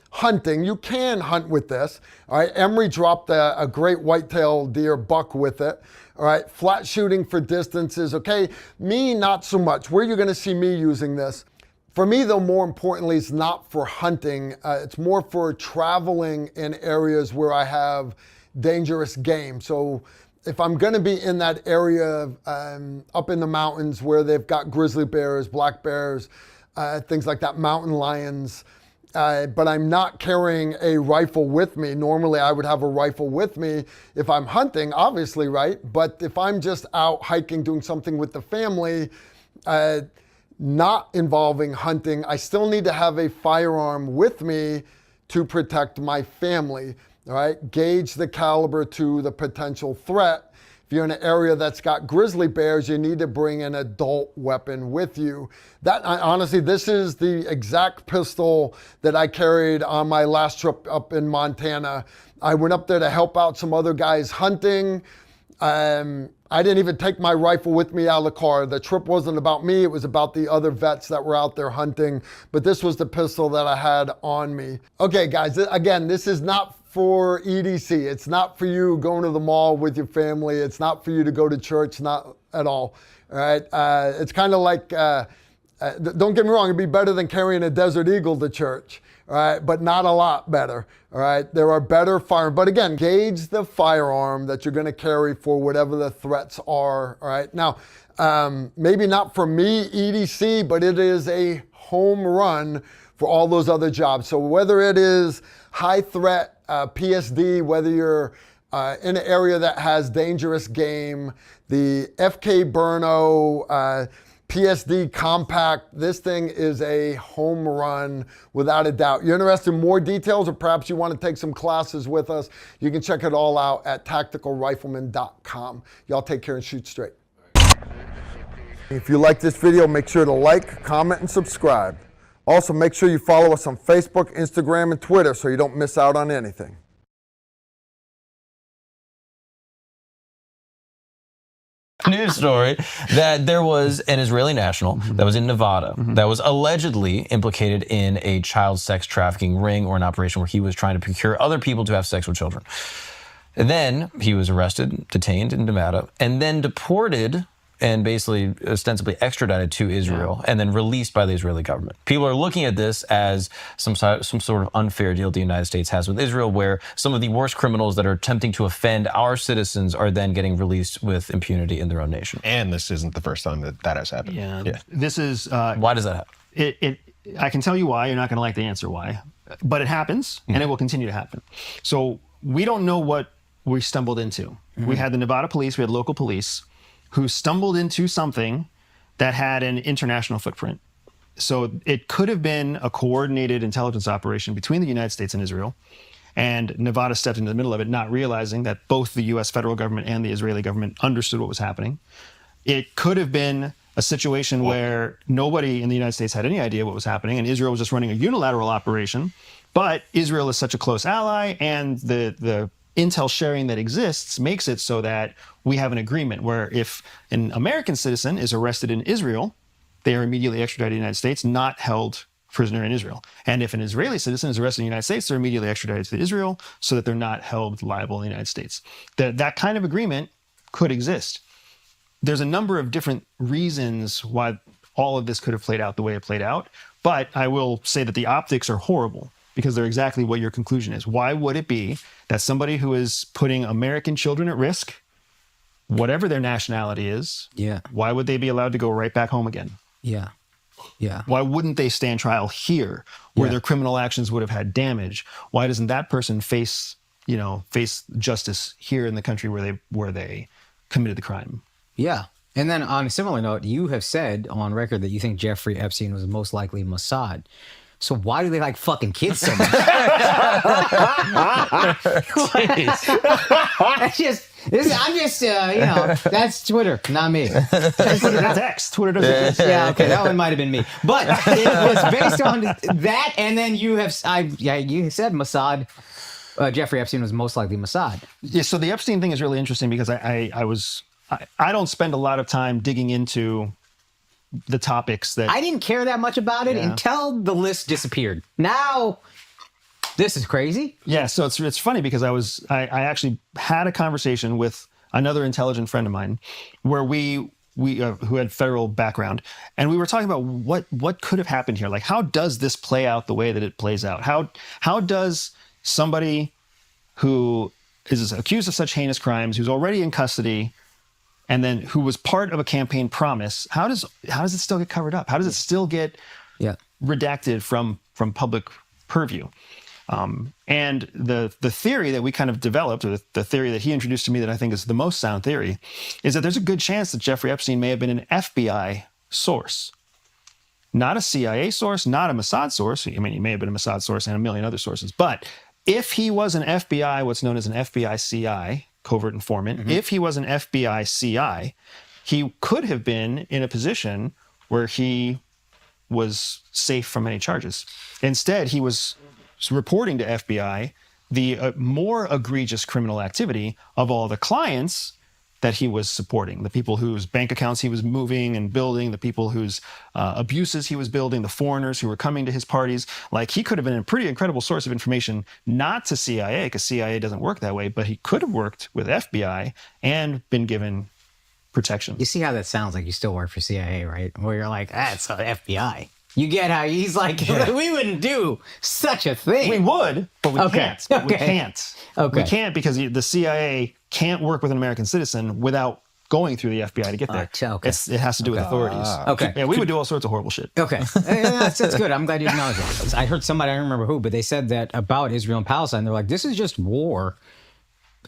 Hunting, you can hunt with this. All right, Emery dropped a great whitetail deer buck with it. All right, flat shooting for distances, okay? Me, not so much. Where you're gonna see me using this. For me though, more importantly, it's not for hunting. It's more for traveling in areas where I have dangerous game. So if I'm gonna be in that area up in the mountains where they've got grizzly bears, black bears, things like that, mountain lions, but I'm not carrying a rifle with me. Normally I would have a rifle with me if I'm hunting, obviously, right? But if I'm just out hiking, doing something with the family, not involving hunting, I still need to have a firearm with me to protect my family, all right? Gauge the caliber to the potential threat. If you're in an area that's got grizzly bears, you need to bring an adult weapon with you. Honestly, this is the exact pistol that I carried on my last trip up in Montana. I went up there to help out some other guys hunting. I didn't even take my rifle with me out of the car. The trip wasn't about me, it was about the other vets that were out there hunting. But this was the pistol that I had on me. Okay, guys, again, this is not for EDC. It's not for you going to the mall with your family. It's not for you to go to church, not at all. All right. It's kind of like, don't get me wrong, it'd be better than carrying a Desert Eagle to church. All right, but not a lot better. All right, there are better firearms. But again, gauge the firearm that you're going to carry for whatever the threats are. All right, now, maybe not for me, EDC, but it is a home run for all those other jobs. So whether it is high threat PSD, whether you're in an area that has dangerous game, the FK Burno, PSD compact, this thing is a home run without a doubt. You're interested in more details, or perhaps you want to take some classes with us, you can check it all out at tacticalrifleman.com. Y'all take care and shoot straight. If you like this video, make sure to like, comment, and subscribe. Also, make sure you follow us on Facebook, Instagram, and Twitter so you don't miss out on anything. News story that there was an Israeli national that was in Nevada that was allegedly implicated in a child sex trafficking ring or an operation where he was trying to procure other people to have sex with children. And then he was arrested, detained in Nevada, and then deported and basically ostensibly extradited to Israel and then released by the Israeli government. People are looking at this as some sort of unfair deal the United States has with Israel, where some of the worst criminals that are attempting to offend our citizens are then getting released with impunity in their own nation. And this isn't the first time that has happened. Yeah. This is... why does that happen? I can tell you why. You're not going to like the answer why. But it happens, and it will continue to happen. So we don't know what we stumbled into. We had the Nevada police, we had local police, who stumbled into something that had an international footprint. So it could have been a coordinated intelligence operation between the United States and Israel, and Nevada stepped into the middle of it, not realizing that both the US federal government and the Israeli government understood what was happening. It could have been a situation where nobody in the United States had any idea what was happening, and Israel was just running a unilateral operation, but Israel is such a close ally, and the intel sharing that exists makes it so that we have an agreement where if an American citizen is arrested in Israel, they are immediately extradited to the United States, not held prisoner in Israel. And if an Israeli citizen is arrested in the United States, they're immediately extradited to Israel so that they're not held liable in the United States. That kind of agreement could exist. There's a number of different reasons why all of this could have played out the way it played out, but I will say that the optics are horrible, because they're exactly what your conclusion is. Why would it be that somebody who is putting American children at risk, whatever their nationality is, why would they be allowed to go right back home again? Yeah. Why wouldn't they stand trial here, where their criminal actions would have had damage? Why doesn't that person face justice here in the country where they committed the crime? Yeah. And then on a similar note, you have said on record that you think Jeffrey Epstein was most likely Mossad. So why do they like fucking kids so much? I'm just, that's Twitter, not me. That's X. Twitter doesn't exist. Yeah, okay, that one might have been me. But it was based on that, and then you said Mossad. Jeffrey Epstein was most likely Mossad. Yeah, so the Epstein thing is really interesting because I don't spend a lot of time digging into the topics that I didn't care that much about it until the list disappeared. Now, this is crazy. Yeah, so it's funny because I actually had a conversation with another intelligent friend of mine where we who had federal background, and we were talking about what could have happened here. Like, how does this play out the way that it plays out? How does somebody who is accused of such heinous crimes, who's already in custody, and then who was part of a campaign promise, how does it still get covered up? How does it still get redacted from public purview? And the theory that we kind of developed, or the theory that he introduced to me that I think is the most sound theory, is that there's a good chance that Jeffrey Epstein may have been an FBI source. Not a CIA source, not a Mossad source. I mean, he may have been a Mossad source and a million other sources. But if he was an FBI, what's known as an FBI CI, covert informant, if he was an FBI CI, he could have been in a position where he was safe from any charges. Instead, he was reporting to FBI the more egregious criminal activity of all the clients that he was supporting, the people whose bank accounts he was moving and building, the people whose abuses he was building, the foreigners who were coming to his parties. Like, he could have been a pretty incredible source of information, not to CIA, because CIA doesn't work that way, but he could have worked with FBI and been given protection. You see how that sounds like you still work for CIA, right? Where you're like, it's the FBI. You get how he's like, we wouldn't do such a thing. We would, but we can't. Okay. We can't. Okay. We can't because the CIA can't work with an American citizen without going through the FBI to get there. Okay. It has to do with authorities. Okay. Yeah, we would do all sorts of horrible shit. Okay. That's good. I'm glad you acknowledge that. I heard somebody, I don't remember who, but they said that about Israel and Palestine. They're like, this is just war.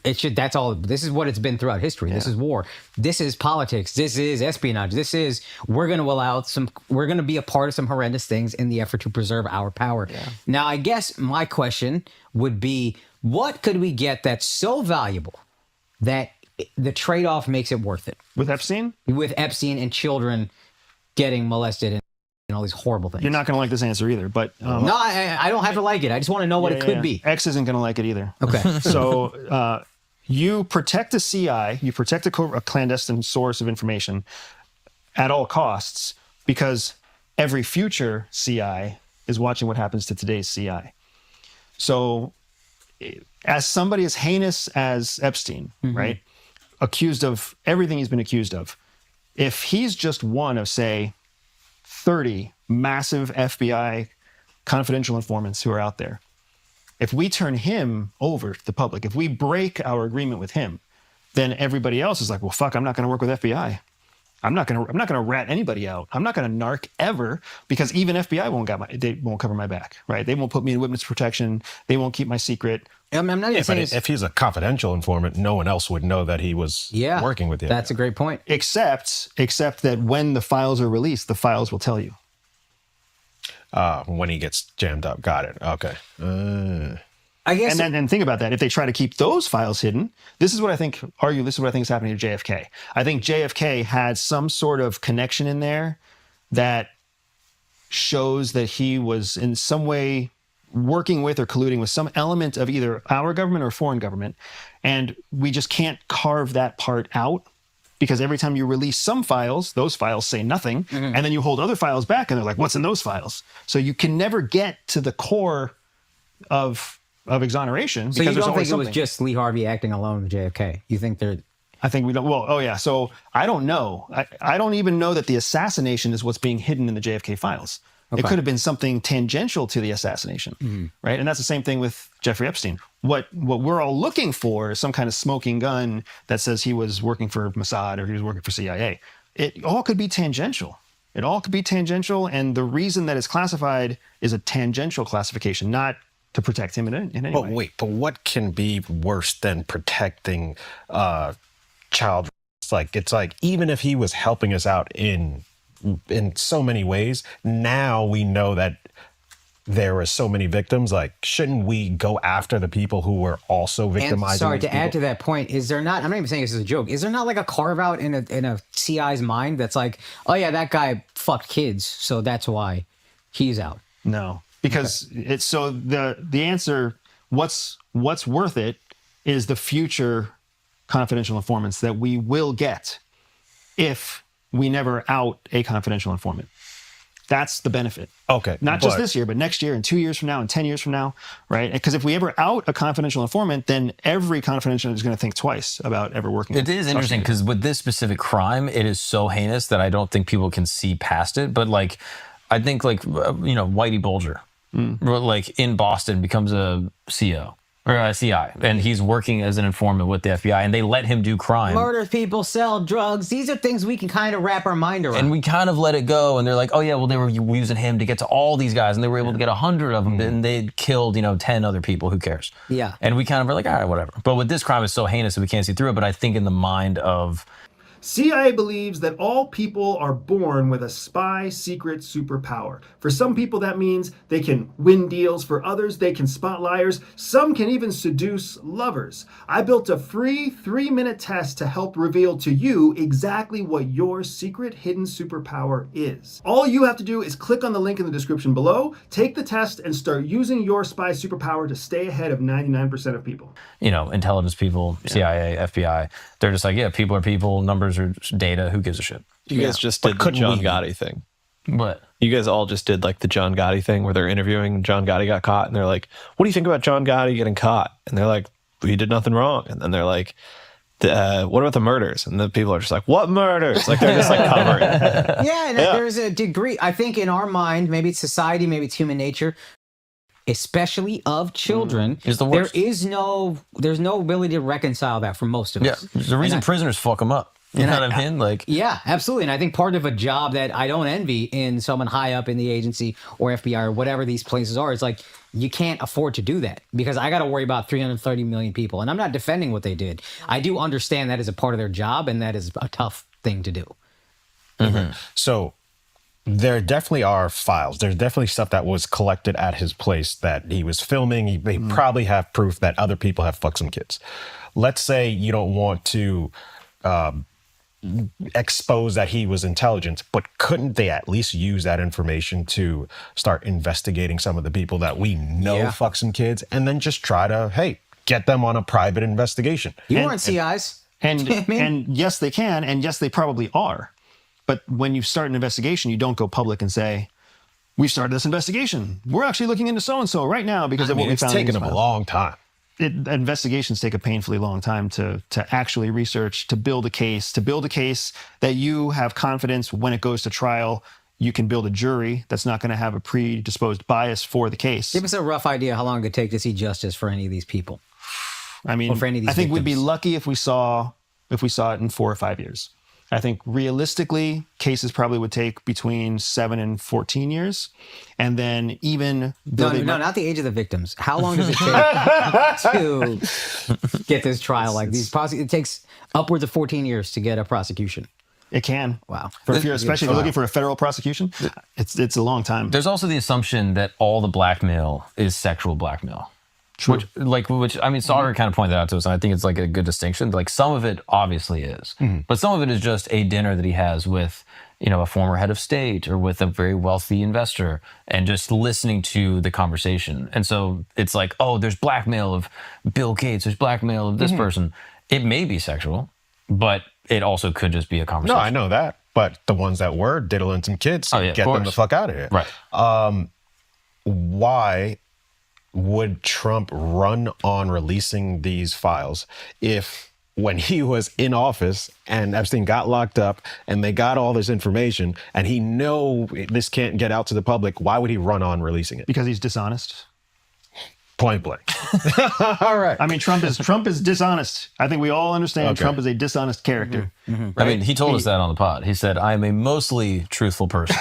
That's all. This is what it's been throughout history. This is war. This is politics. This is espionage. We're going to be a part of some horrendous things in the effort to preserve our power. Yeah. Now, I guess my question would be, what could we get that's so valuable that the trade-off makes it worth it? With Epstein? With Epstein and children getting molested and all these horrible things. You're not going to like this answer either, but... no, I don't have to like it. I just want to know what it could be. X isn't going to like it either. Okay. So you protect a CI, you protect a clandestine source of information at all costs because every future CI is watching what happens to today's CI. So as somebody as heinous as Epstein, right, accused of everything he's been accused of, if he's just one of, say, 30 massive FBI confidential informants who are out there, if we turn him over to the public, if we break our agreement with him, then everybody else is like, well, fuck, I'm not going to work with FBI. I'm not going to rat anybody out. I'm not going to narc ever because even FBI won't cover my back, right? They won't put me in witness protection. They won't keep my secret. I'm not even saying if he's a confidential informant, no one else would know that he was working with you. That's a great point. Except that when the files are released, the files will tell you. When he gets jammed up. Got it. Okay. I guess. And then think about that. If they try to keep those files hidden, this is what I think is happening to JFK. I think JFK had some sort of connection in there that shows that he was in some way working with or colluding with some element of either our government or foreign government. And we just can't carve that part out because every time you release some files, those files say nothing. And then you hold other files back and they're like, what's in those files? So you can never get to the core of exoneration. So you don't think it was just Lee Harvey acting alone with JFK? You think they're... I think we don't. Well, oh yeah. So I don't know. I don't even know that the assassination is what's being hidden in the JFK files. Okay. It could have been something tangential to the assassination, right? And that's the same thing with Jeffrey Epstein. What we're all looking for is some kind of smoking gun that says he was working for Mossad or he was working for CIA. It all could be tangential. It all could be tangential, and the reason that it's classified is a tangential classification, not to protect him in any way. But what can be worse than protecting child us. Like, it's like, even if he was helping us out in so many ways, now we know that there were so many victims. Like, shouldn't we go after the people who were also victimizing? And sorry, these to add people? to that point, is there not, I'm not even saying this is a joke, is there not like a carve out in a CI's mind that's like, oh yeah, that guy fucked kids, so that's why he's out? No, because it's so the answer, what's worth it is the future confidential informants that we will get if we never out a confidential informant. That's the benefit. Okay. Not just this year, but next year and 2 years from now and 10 years from now, right? Because if we ever out a confidential informant, then every confidential is going to think twice about ever working. It is interesting because with this specific crime, it is so heinous that I don't think people can see past it. But like, I think like, Whitey Bulger, like in Boston becomes a CO. Or a CI, and he's working as an informant with the FBI, and they let him do crime. Murder people, sell drugs. These are things we can kind of wrap our mind around. And we kind of let it go, and they're like, oh yeah, well, they were using him to get to all these guys, and they were able to get 100 of them, and they killed, 10 other people. Who cares? Yeah. And we kind of were like, all right, whatever. But with this crime, it's so heinous that we can't see through it, but I think in the mind of... CIA believes that all people are born with a spy secret superpower. For some people, that means they can win deals. For others, they can spot liars. Some can even seduce lovers. I built a free 3-minute test to help reveal to you exactly what your secret hidden superpower is. All you have to do is click on the link in the description below, take the test, and start using your spy superpower to stay ahead of 99% of people. Intelligence people, CIA, FBI, they're just like, yeah, people are people, numbers are data, who gives a shit? You guys just did the John Gotti thing. What? You guys all just did like the John Gotti thing where they're interviewing John Gotti got caught and they're like, what do you think about John Gotti getting caught? And they're like, he did nothing wrong. And then they're like, what about the murders? And the people are just like, what murders? Like they're just like covering. Yeah, there's a degree, I think in our mind, maybe it's society, maybe it's human nature, especially of children, is the worst. there's no ability to reconcile that for most of us. Yeah, there's a reason prisoners fuck them up. You know what I mean? Like, yeah, absolutely. And I think part of a job that I don't envy in someone high up in the agency or FBI or whatever these places are, is like, you can't afford to do that because I got to worry about 330 million people. And I'm not defending what they did. I do understand that is a part of their job, and that is a tough thing to do. Mm-hmm. So there definitely are files. There's definitely stuff that was collected at his place that he was filming. They probably have proof that other people have fucked some kids. Let's say you don't want to expose that he was intelligent, but couldn't they at least use that information to start investigating some of the people that we know fuck some kids, and then just try to, hey, get them on a private investigation? You weren't CIs. And yes, they can, and yes, they probably are. But when you start an investigation, you don't go public and say, we've started this investigation. We're actually looking into so-and-so right now because of what we found. It's taken them a long time. Investigations take a painfully long time to actually research, to build a case that you have confidence when it goes to trial. You can build a jury that's not going to have a predisposed bias for the case. Give us a rough idea how long it could take to see justice for any of these people. I mean, for any of these I think victims. we'd be lucky if we saw it in 4 or 5 years. I think realistically, cases probably would take between 7 and 14 years. And then even... No, not the age of the victims. How long does it take to get this trial like these? It takes upwards of 14 years to get a prosecution. It can. Wow. Especially if you're looking for a federal prosecution, it's a long time. There's also the assumption that all the blackmail is sexual blackmail. True. Which I mean, Sauter kind of pointed that out to us, and I think it's like a good distinction. Like, some of it obviously is, but some of it is just a dinner that he has with, a former head of state or with a very wealthy investor, and just listening to the conversation. And so it's like, oh, there's blackmail of Bill Gates, there's blackmail of this person. It may be sexual, but it also could just be a conversation. No, I know that, but the ones that were diddling some kids, get them the fuck out of here. Right. Why would Trump run on releasing these files if, when he was in office and Epstein got locked up and they got all this information and he know this can't get out to the public, why would he run on releasing it? Because he's dishonest. Point blank. All right. I mean, Trump is dishonest. I think we all understand Trump is a dishonest character. Right? I mean, he told us that on the pod. He said, I am a mostly truthful person.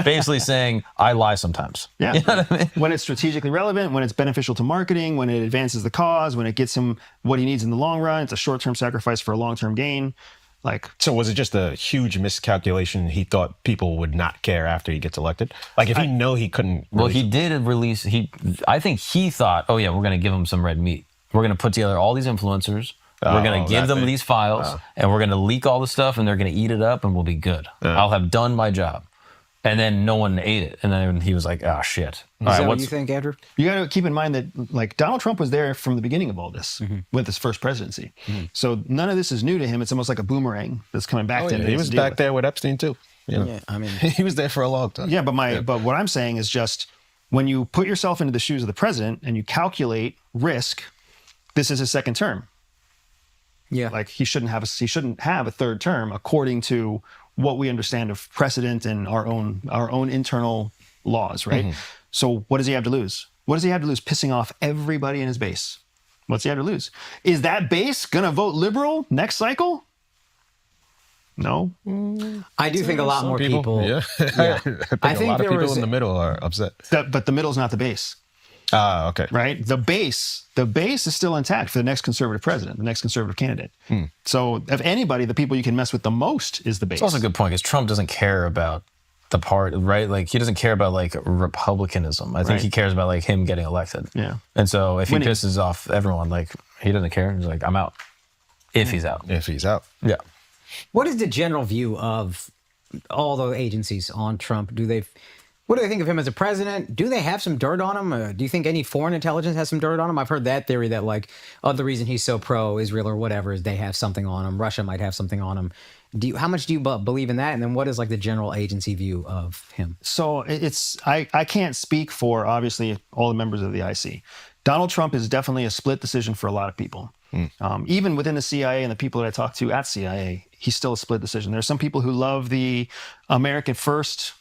Basically saying, I lie sometimes. Yeah. You know what I mean? When it's strategically relevant, when it's beneficial to marketing, when it advances the cause, when it gets him what he needs in the long run, it's a short-term sacrifice for a long-term gain. Like, so was it just a huge miscalculation? He thought people would not care after he gets elected. Like if he know he couldn't. Well, he did release. I think he thought, oh yeah, we're going to give him some red meat. We're going to put together all these influencers. We're going to give them these files, and we're going to leak all the stuff, and they're going to eat it up, and we'll be good. I'll have done my job. And then no one ate it, and then he was like, "Oh shit!" Is that what you think, Andrew? You got to keep in mind that like Donald Trump was there from the beginning of all this with his first presidency, so none of this is new to him. It's almost like a boomerang that's coming back to him. He was back there with Epstein too. You know? Yeah, I mean, he was there for a long time. Yeah, but what I'm saying is just when you put yourself into the shoes of the president and you calculate risk, this is his second term. Yeah, like he shouldn't have a third term according to what we understand of precedent and our own internal laws, right? So what does he have to lose? What does he have to lose? Pissing off everybody in his base. What's he have to lose? Is that base gonna vote liberal next cycle? No. I do think a lot more people. Yeah. I think a lot of people in the middle are upset. But the middle's not the base. Okay. Right? The base is still intact for the next conservative president, the next conservative candidate. So if anybody, the people you can mess with the most is the base. It's also a good point because Trump doesn't care about the part, right? Like he doesn't care about like republicanism. I think he cares about like him getting elected. Yeah. And so if he pisses off everyone, like he doesn't care. He's like, I'm out. If he's out. If he's out. Yeah. What is the general view of all the agencies on Trump? What do they think of him as a president? Do they have some dirt on him? Do you think any foreign intelligence has some dirt on him? I've heard that theory that like, the reason he's so pro-Israel or whatever is they have something on him. Russia might have something on him. How much do you believe in that? And then what is like the general agency view of him? So I can't speak for obviously all the members of the IC. Donald Trump is definitely a split decision for a lot of people. Even within the CIA and the people that I talk to at CIA, he's still a split decision. There's some people who love the American first,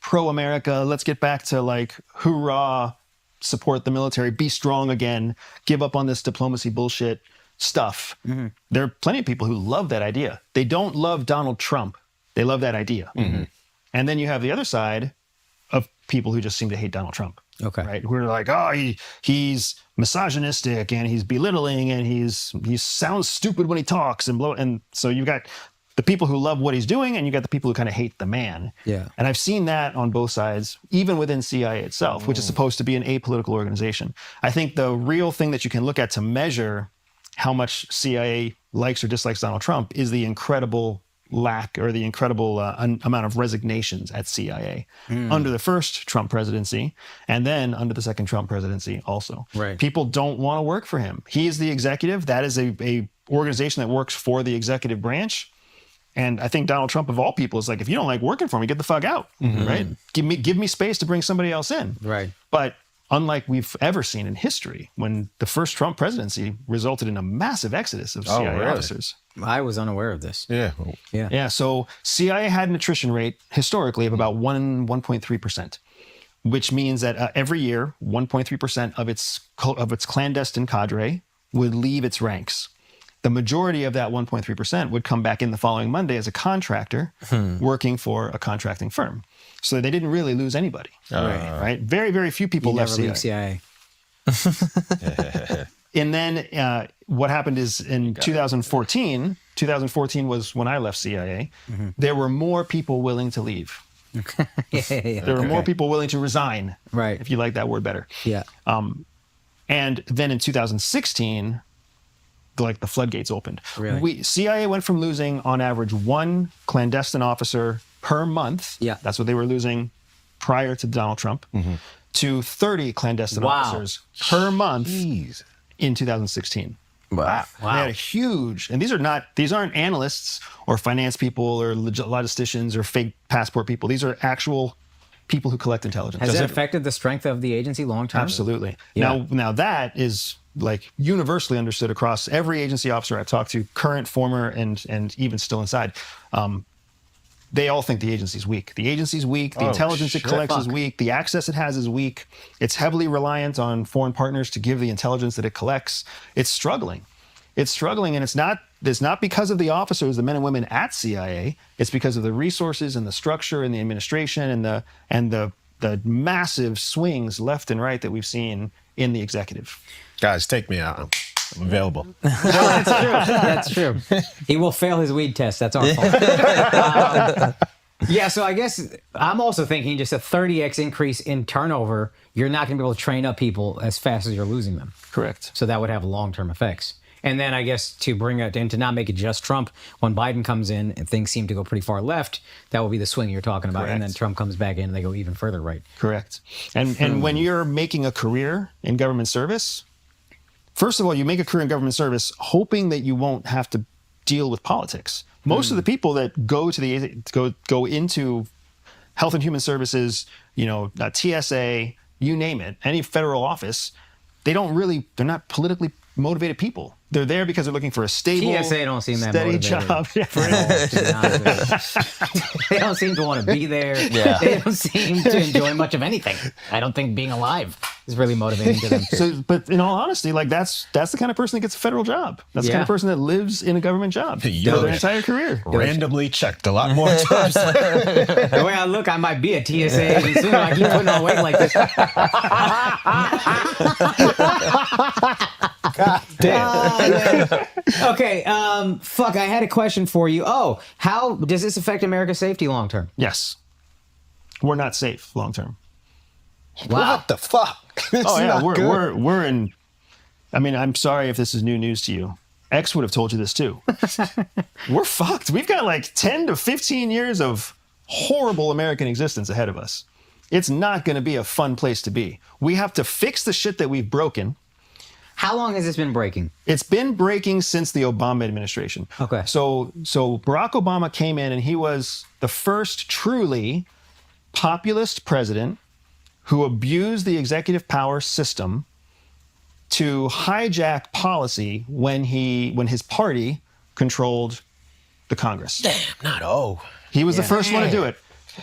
pro-America, let's get back to like, hoorah, support the military, be strong again, give up on this diplomacy bullshit stuff. There are plenty of people who love that idea. They don't love Donald Trump. They love that idea. And then you have the other side of people who just seem to hate Donald Trump. Okay. Right? Who are like, oh, he's misogynistic and he's belittling and he sounds stupid when he talks and so you've got the people who love what he's doing, and you got the people who kind of hate the man. Yeah. And I've seen that on both sides, even within CIA itself, which is supposed to be an apolitical organization. I think the real thing that you can look at to measure how much CIA likes or dislikes Donald Trump is the incredible lack or the incredible amount of resignations at CIA under the first Trump presidency and then under the second Trump presidency also. Right. People don't want to work for him. He is the executive. That is a organization that works for the executive branch. And I think Donald Trump, of all people, is like, if you don't like working for me, get the fuck out, right? Give me space to bring somebody else in. Right. But unlike we've ever seen in history, when the first Trump presidency resulted in a massive exodus of CIA officers. I was unaware of this. Yeah. So CIA had an attrition rate historically of about 1.3%, which means that every year, 1.3% of its clandestine cadre would leave its ranks. The majority of that 1.3% would come back in the following Monday as a contractor working for a contracting firm. So they didn't really lose anybody. Right? Very, very few people left CIA. And then what happened is in 2014 was when I left CIA, there were more people willing to leave. There were more people willing to resign, right? If you like that word better. Yeah. And then in 2016, like the floodgates opened. Really? CIA went from losing on average one clandestine officer per month. Yeah. That's what they were losing prior to Donald Trump, to 30 clandestine officers per month in 2016. Wow. They had a huge, and these aren't analysts or finance people or logisticians or fake passport people. These are actual people who collect intelligence. Has it affected the strength of the agency long term? Absolutely. Yeah. Now that is like universally understood across every agency officer I've talked to, current, former, and even still inside. They all think the agency's weak. The agency's weak. The intelligence it collects is weak. The access it has is weak. It's heavily reliant on foreign partners to give the intelligence that it collects. It's struggling. And it's not because of the officers, the men and women at CIA. It's because of the resources and the structure and the administration and the massive swings left and right that we've seen in the executive. Guys, take me out. I'm available. That's true. He will fail his weed test. That's our fault. Yeah, so I guess I'm also thinking just a 30x increase in turnover, you're not going to be able to train up people as fast as you're losing them. Correct. So that would have long-term effects. And then I guess to bring it and to not make it just Trump, when Biden comes in and things seem to go pretty far left, that will be the swing you're talking about. Correct. And then Trump comes back in and they go even further right. Correct. And when you're making a career in government service, first of all, you make a career in government service hoping that you won't have to deal with politics. Most of the people that go to go into Health and Human Services, TSA, you name it, any federal office, they're not politically motivated people. They're there because they're looking for a stable, TSA don't seem that steady motivated job. They don't seem to want to be there. Yeah. They don't seem to enjoy much of anything. I don't think being alive is really motivating to them. But in all honesty, that's the kind of person that gets a federal job. That's the kind of person that lives in a government job for their entire career. Randomly checked a lot more jobs. The way I look, I might be a TSA agent soon. I keep putting on weight like this. God damn. Okay, fuck, I had a question for you. Oh, how does this affect America's safety long term? Yes. We're not safe long term. Wow. What the fuck? It's Oh yeah, not good. we're in. I mean, I'm sorry if this is new news to you. X would have told you this too. We're fucked. We've got like 10 to 15 years of horrible American existence ahead of us. It's not going to be a fun place to be. We have to fix the shit that we've broken. How long has this been breaking? It's been breaking since the Obama administration. Okay. So Barack Obama came in and he was the first truly populist president who abused the executive power system to hijack policy when his party controlled the Congress. Damn, not He was the first one to do it.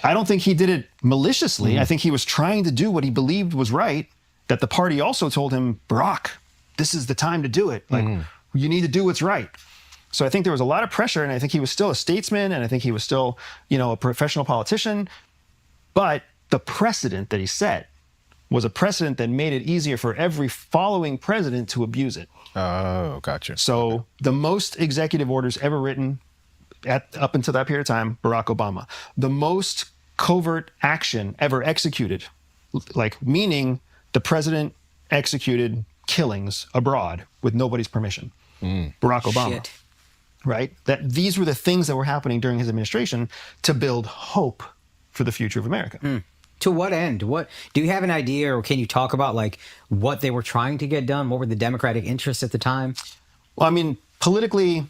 I don't think he did it maliciously. I think he was trying to do what he believed was right, that the party also told him, Barack, this is the time to do it. Like, you need to do what's right. So I think there was a lot of pressure, and I think he was still a statesman, and I think he was still, a professional politician. But the precedent that he set was a precedent that made it easier for every following president to abuse it. Oh, gotcha. So the most executive orders ever written up until that period of time, Barack Obama. The most covert action ever executed, meaning the president executed killings abroad with nobody's permission. Barack Obama. Shit. Right? That these were the things that were happening during his administration to build hope for the future of America. To what end? What do you have an idea, or can you talk about what they were trying to get done? What were the Democratic interests at the time? Well, I mean, politically,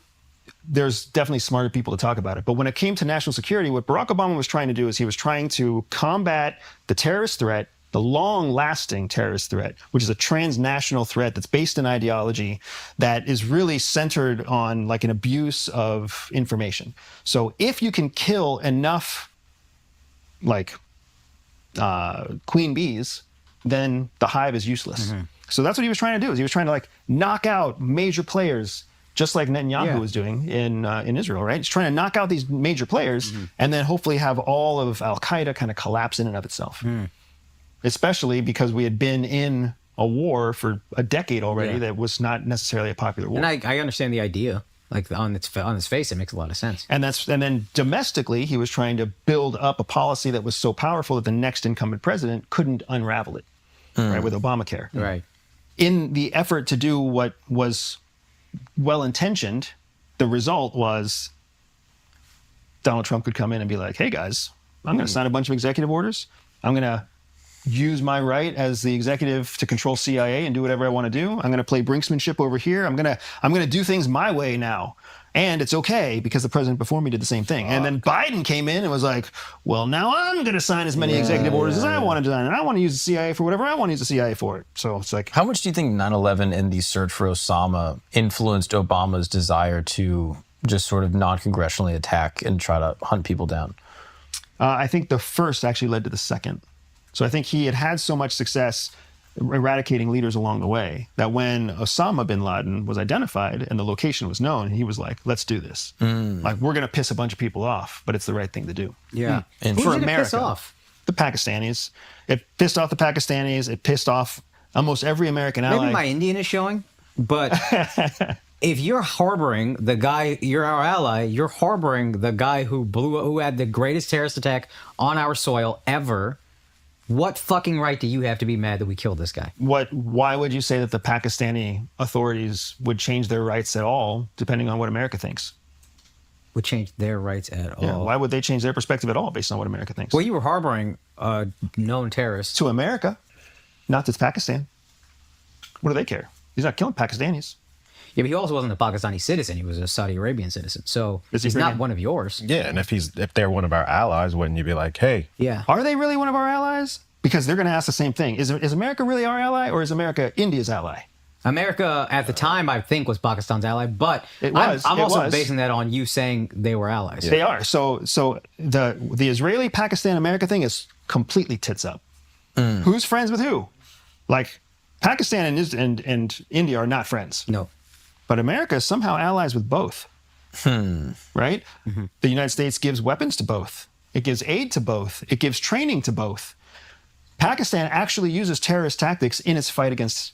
there's definitely smarter people to talk about it. But when it came to national security, what Barack Obama was trying to do is he was trying to combat the terrorist threat, the long-lasting terrorist threat, which is a transnational threat that's based in ideology that is really centered on an abuse of information. So if you can kill enough queen bees, then the hive is useless. So that's what he was trying to do. Is he was trying to knock out major players, just like Netanyahu was doing in Israel, right? He's trying to knock out these major players and then hopefully have all of Al-Qaeda kind of collapse in and of itself. Especially because we had been in a war for a decade already that was not necessarily a popular war. And I understand the idea. On its face, it makes a lot of sense. And then domestically, he was trying to build up a policy that was so powerful that the next incumbent president couldn't unravel it, right, with Obamacare. Right. In the effort to do what was well-intentioned, the result was Donald Trump could come in and be like, hey, guys, I'm going to sign a bunch of executive orders. I'm going to use my right as the executive to control CIA and do whatever I want to do. I'm going to play brinksmanship over here. I'm going to do things my way now. And it's okay because the president before me did the same thing. And then Biden came in and was like, well, now I'm going to sign as many executive orders as I want to sign. And I want to use the CIA for whatever I want to use the CIA for. So it's like... How much do you think 9/11 and the search for Osama influenced Obama's desire to just sort of non-congressionally attack and try to hunt people down? I think the first actually led to the second. So I think he had so much success eradicating leaders along the way that when Osama bin Laden was identified and the location was known, he was like, let's do this. We're going to piss a bunch of people off, but it's the right thing to do. Yeah. And Who for did America, it piss off? The Pakistanis. It pissed off the Pakistanis. It pissed off almost every American ally. Maybe my Indian is showing. But if you're harboring the guy, you're our ally, you're harboring the guy who had the greatest terrorist attack on our soil ever. What fucking right do you have to be mad that we killed this guy? Why would you say that the Pakistani authorities would change their rights at all, depending on what America thinks? Would change their rights at all? Yeah, why would they change their perspective at all based on what America thinks? Well, you were harboring known terrorists. To America, not to Pakistan. What do they care? He's not killing Pakistanis. Yeah, but he also wasn't a Pakistani citizen. He was a Saudi Arabian citizen. So he's not one of yours. Yeah, and if they're one of our allies, wouldn't you be like, hey? Yeah. Are they really one of our allies? Because they're going to ask the same thing. Is America really our ally, or is America India's ally? America at the time, I think, was Pakistan's ally, but It was. I'm It also was. basing that on you saying they were allies. They are. So the Israeli-Pakistan-America thing is completely tits up. Who's friends with who? Like, Pakistan and India are not friends. No. But America is somehow allies with both. Right? Mm-hmm. The United States gives weapons to both. It gives aid to both. It gives training to both. Pakistan actually uses terrorist tactics in its fight against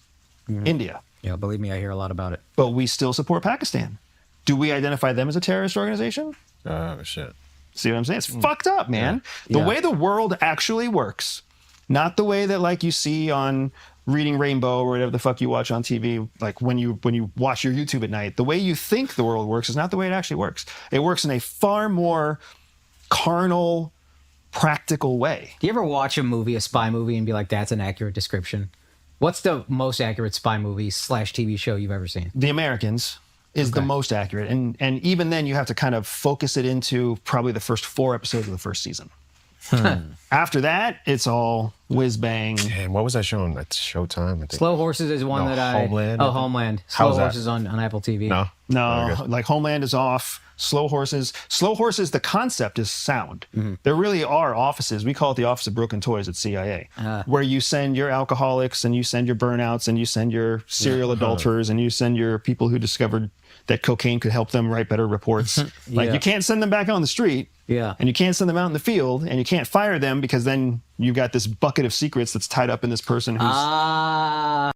India. Yeah, believe me, I hear a lot about it. But we still support Pakistan. Do we identify them as a terrorist organization? Oh, shit. See what I'm saying? It's fucked up, man. The way the world actually works, not the way that like you see on Reading Rainbow or whatever the fuck you watch on TV, like when you watch your YouTube at night, the way you think the world works is not the way it actually works. It works in a far more carnal, practical way. Do you ever watch a spy movie, and be like, that's an accurate description? What's the most accurate spy movie / TV show you've ever seen? The Americans is the most accurate. And even then you have to kind of focus it into probably the first 4 episodes of the first season. After that, it's all whiz bang. Damn, what was that show on? That's Showtime, I think. Slow Horses is one that I... Homeland? Homeland. Slow How's that? Horses on Apple TV. No, like Homeland is off. Slow Horses, the concept is sound. There really are offices. We call it the Office of Broken Toys at CIA, where you send your alcoholics and you send your burnouts and you send your serial adulterers and you send your people who discovered that cocaine could help them write better reports. Like you can't send them back on the street. Yeah. And you can't send them out in the field, and you can't fire them because then you've got this bucket of secrets that's tied up in this person who's...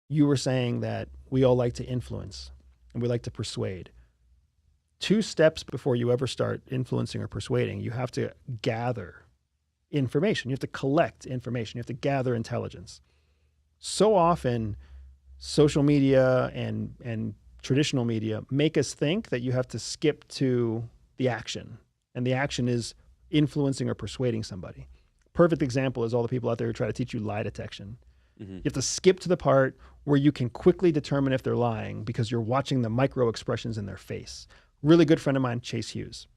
You were saying that we all like to influence and we like to persuade. 2 steps before you ever start influencing or persuading, you have to gather information. You have to collect information. You have to gather intelligence. So often, social media and traditional media make us think that you have to skip to the action. And the action is influencing or persuading somebody. Perfect example is all the people out there who try to teach you lie detection. You have to skip to the part where you can quickly determine if they're lying because you're watching the micro expressions in their face. Really good friend of mine, Chase Hughes.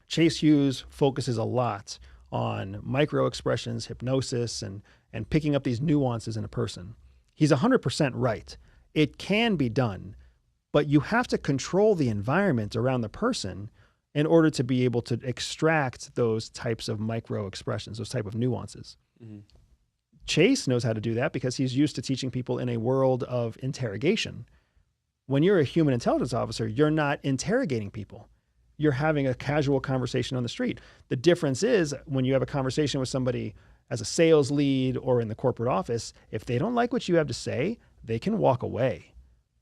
Chase Hughes focuses a lot on micro expressions, hypnosis, and picking up these nuances in a person. He's 100% right. It can be done, but you have to control the environment around the person in order to be able to extract those types of micro expressions, those type of nuances. Chase knows how to do that because he's used to teaching people in a world of interrogation. When you're a human intelligence officer, you're not interrogating people. You're having a casual conversation on the street. The difference is when you have a conversation with somebody as a sales lead or in the corporate office, if they don't like what you have to say, they can walk away.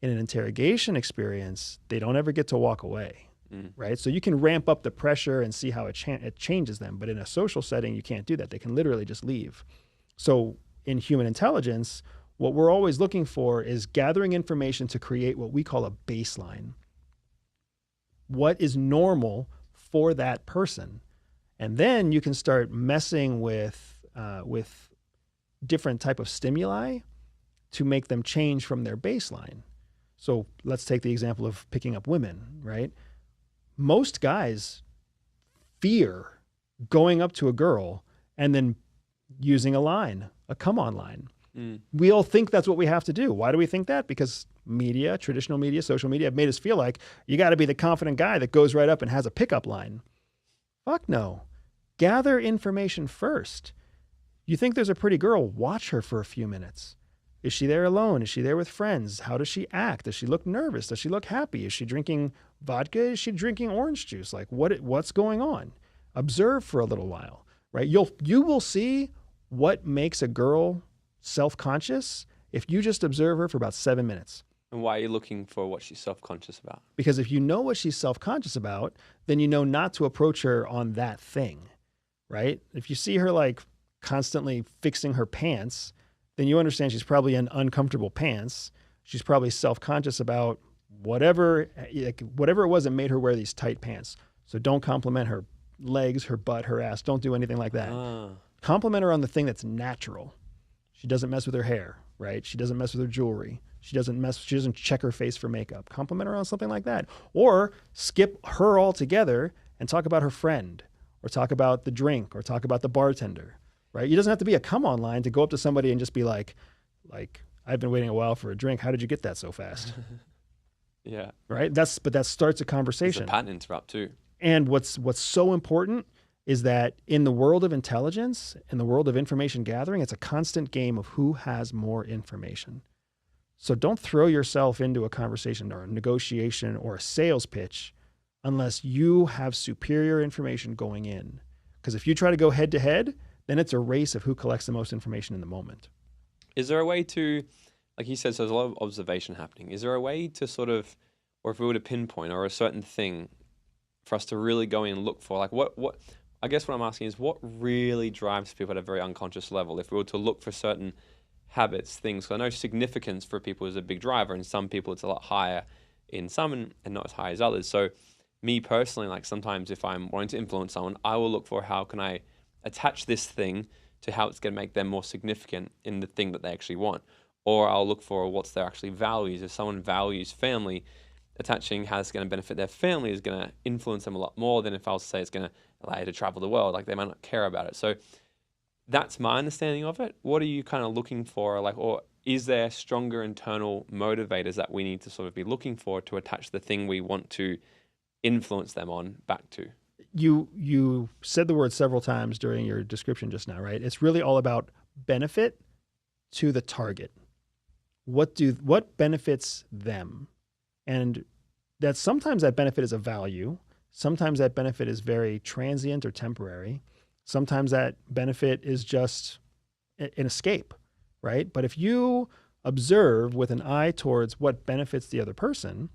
In an interrogation experience, they don't ever get to walk away, right? So you can ramp up the pressure and see how it changes them. But in a social setting, you can't do that. They can literally just leave. So in human intelligence, what we're always looking for is gathering information to create what we call a baseline. What is normal for that person? And then you can start messing with different type of stimuli to make them change from their baseline. So let's take the example of picking up women, right? Most guys fear going up to a girl and then using a line, a come on line. We all think that's what we have to do. Why do we think that? Because media, traditional media, social media have made us feel like you got to be the confident guy that goes right up and has a pickup line. Fuck no. Gather information first. You think there's a pretty girl, watch her for a few minutes. Is she there alone? Is she there with friends? How does she act? Does she look nervous? Does she look happy? Is she drinking vodka? Is she drinking orange juice? Like what's going on? Observe for a little while, right? You will see what makes a girl self-conscious if you just observe her for about 7 minutes. And why are you looking for what she's self-conscious about? Because if you know what she's self-conscious about, then you know not to approach her on that thing, right? If you see her like constantly fixing her pants, then you understand she's probably in uncomfortable pants. She's probably self-conscious about whatever it was that made her wear these tight pants. So don't compliment her legs, her butt, her ass. Don't do anything like that. Compliment her on the thing that's natural. She doesn't mess with her hair, right? She doesn't mess with her jewelry. She doesn't check her face for makeup. Compliment her on something like that. Or skip her altogether and talk about her friend, or talk about the drink, or talk about the bartender, right? It doesn't have to be a come on line to go up to somebody and just be like, I've been waiting a while for a drink. How did you get that so fast? Yeah. Right? But that starts a conversation. It's a pattern interrupt too. And what's so important is that in the world of intelligence, in the world of information gathering, it's a constant game of who has more information. So don't throw yourself into a conversation or a negotiation or a sales pitch unless you have superior information going in. Because if you try to go head to head, then it's a race of who collects the most information in the moment. Is there a way to, like you said, so there's a lot of observation happening. Is there a way to sort of, or if we were to pinpoint or a certain thing for us to really go in and look for, like what I guess what I'm asking is what really drives people at a very unconscious level? If we were to look for certain habits, things, so I know significance for people is a big driver, and some people it's a lot higher in some and not as high as others. So me personally, like sometimes if I'm wanting to influence someone, I will look for how can I attach this thing to how it's going to make them more significant in the thing that they actually want. Or I'll look for what's their actually values. If someone values family, attaching how it's going to benefit their family is going to influence them a lot more than if I was to say it's going to allow you to travel the world. Like they might not care about it. So that's my understanding of it. What are you kind of looking for? Like, or is there stronger internal motivators that we need to sort of be looking for to attach the thing we want to influence them on back to? You said the word several times during your description just now, right? It's really all about benefit to the target. What benefits them? And that sometimes that benefit is a value. Sometimes that benefit is very transient or temporary. Sometimes that benefit is just an escape, right? But if you observe with an eye towards what benefits the other person,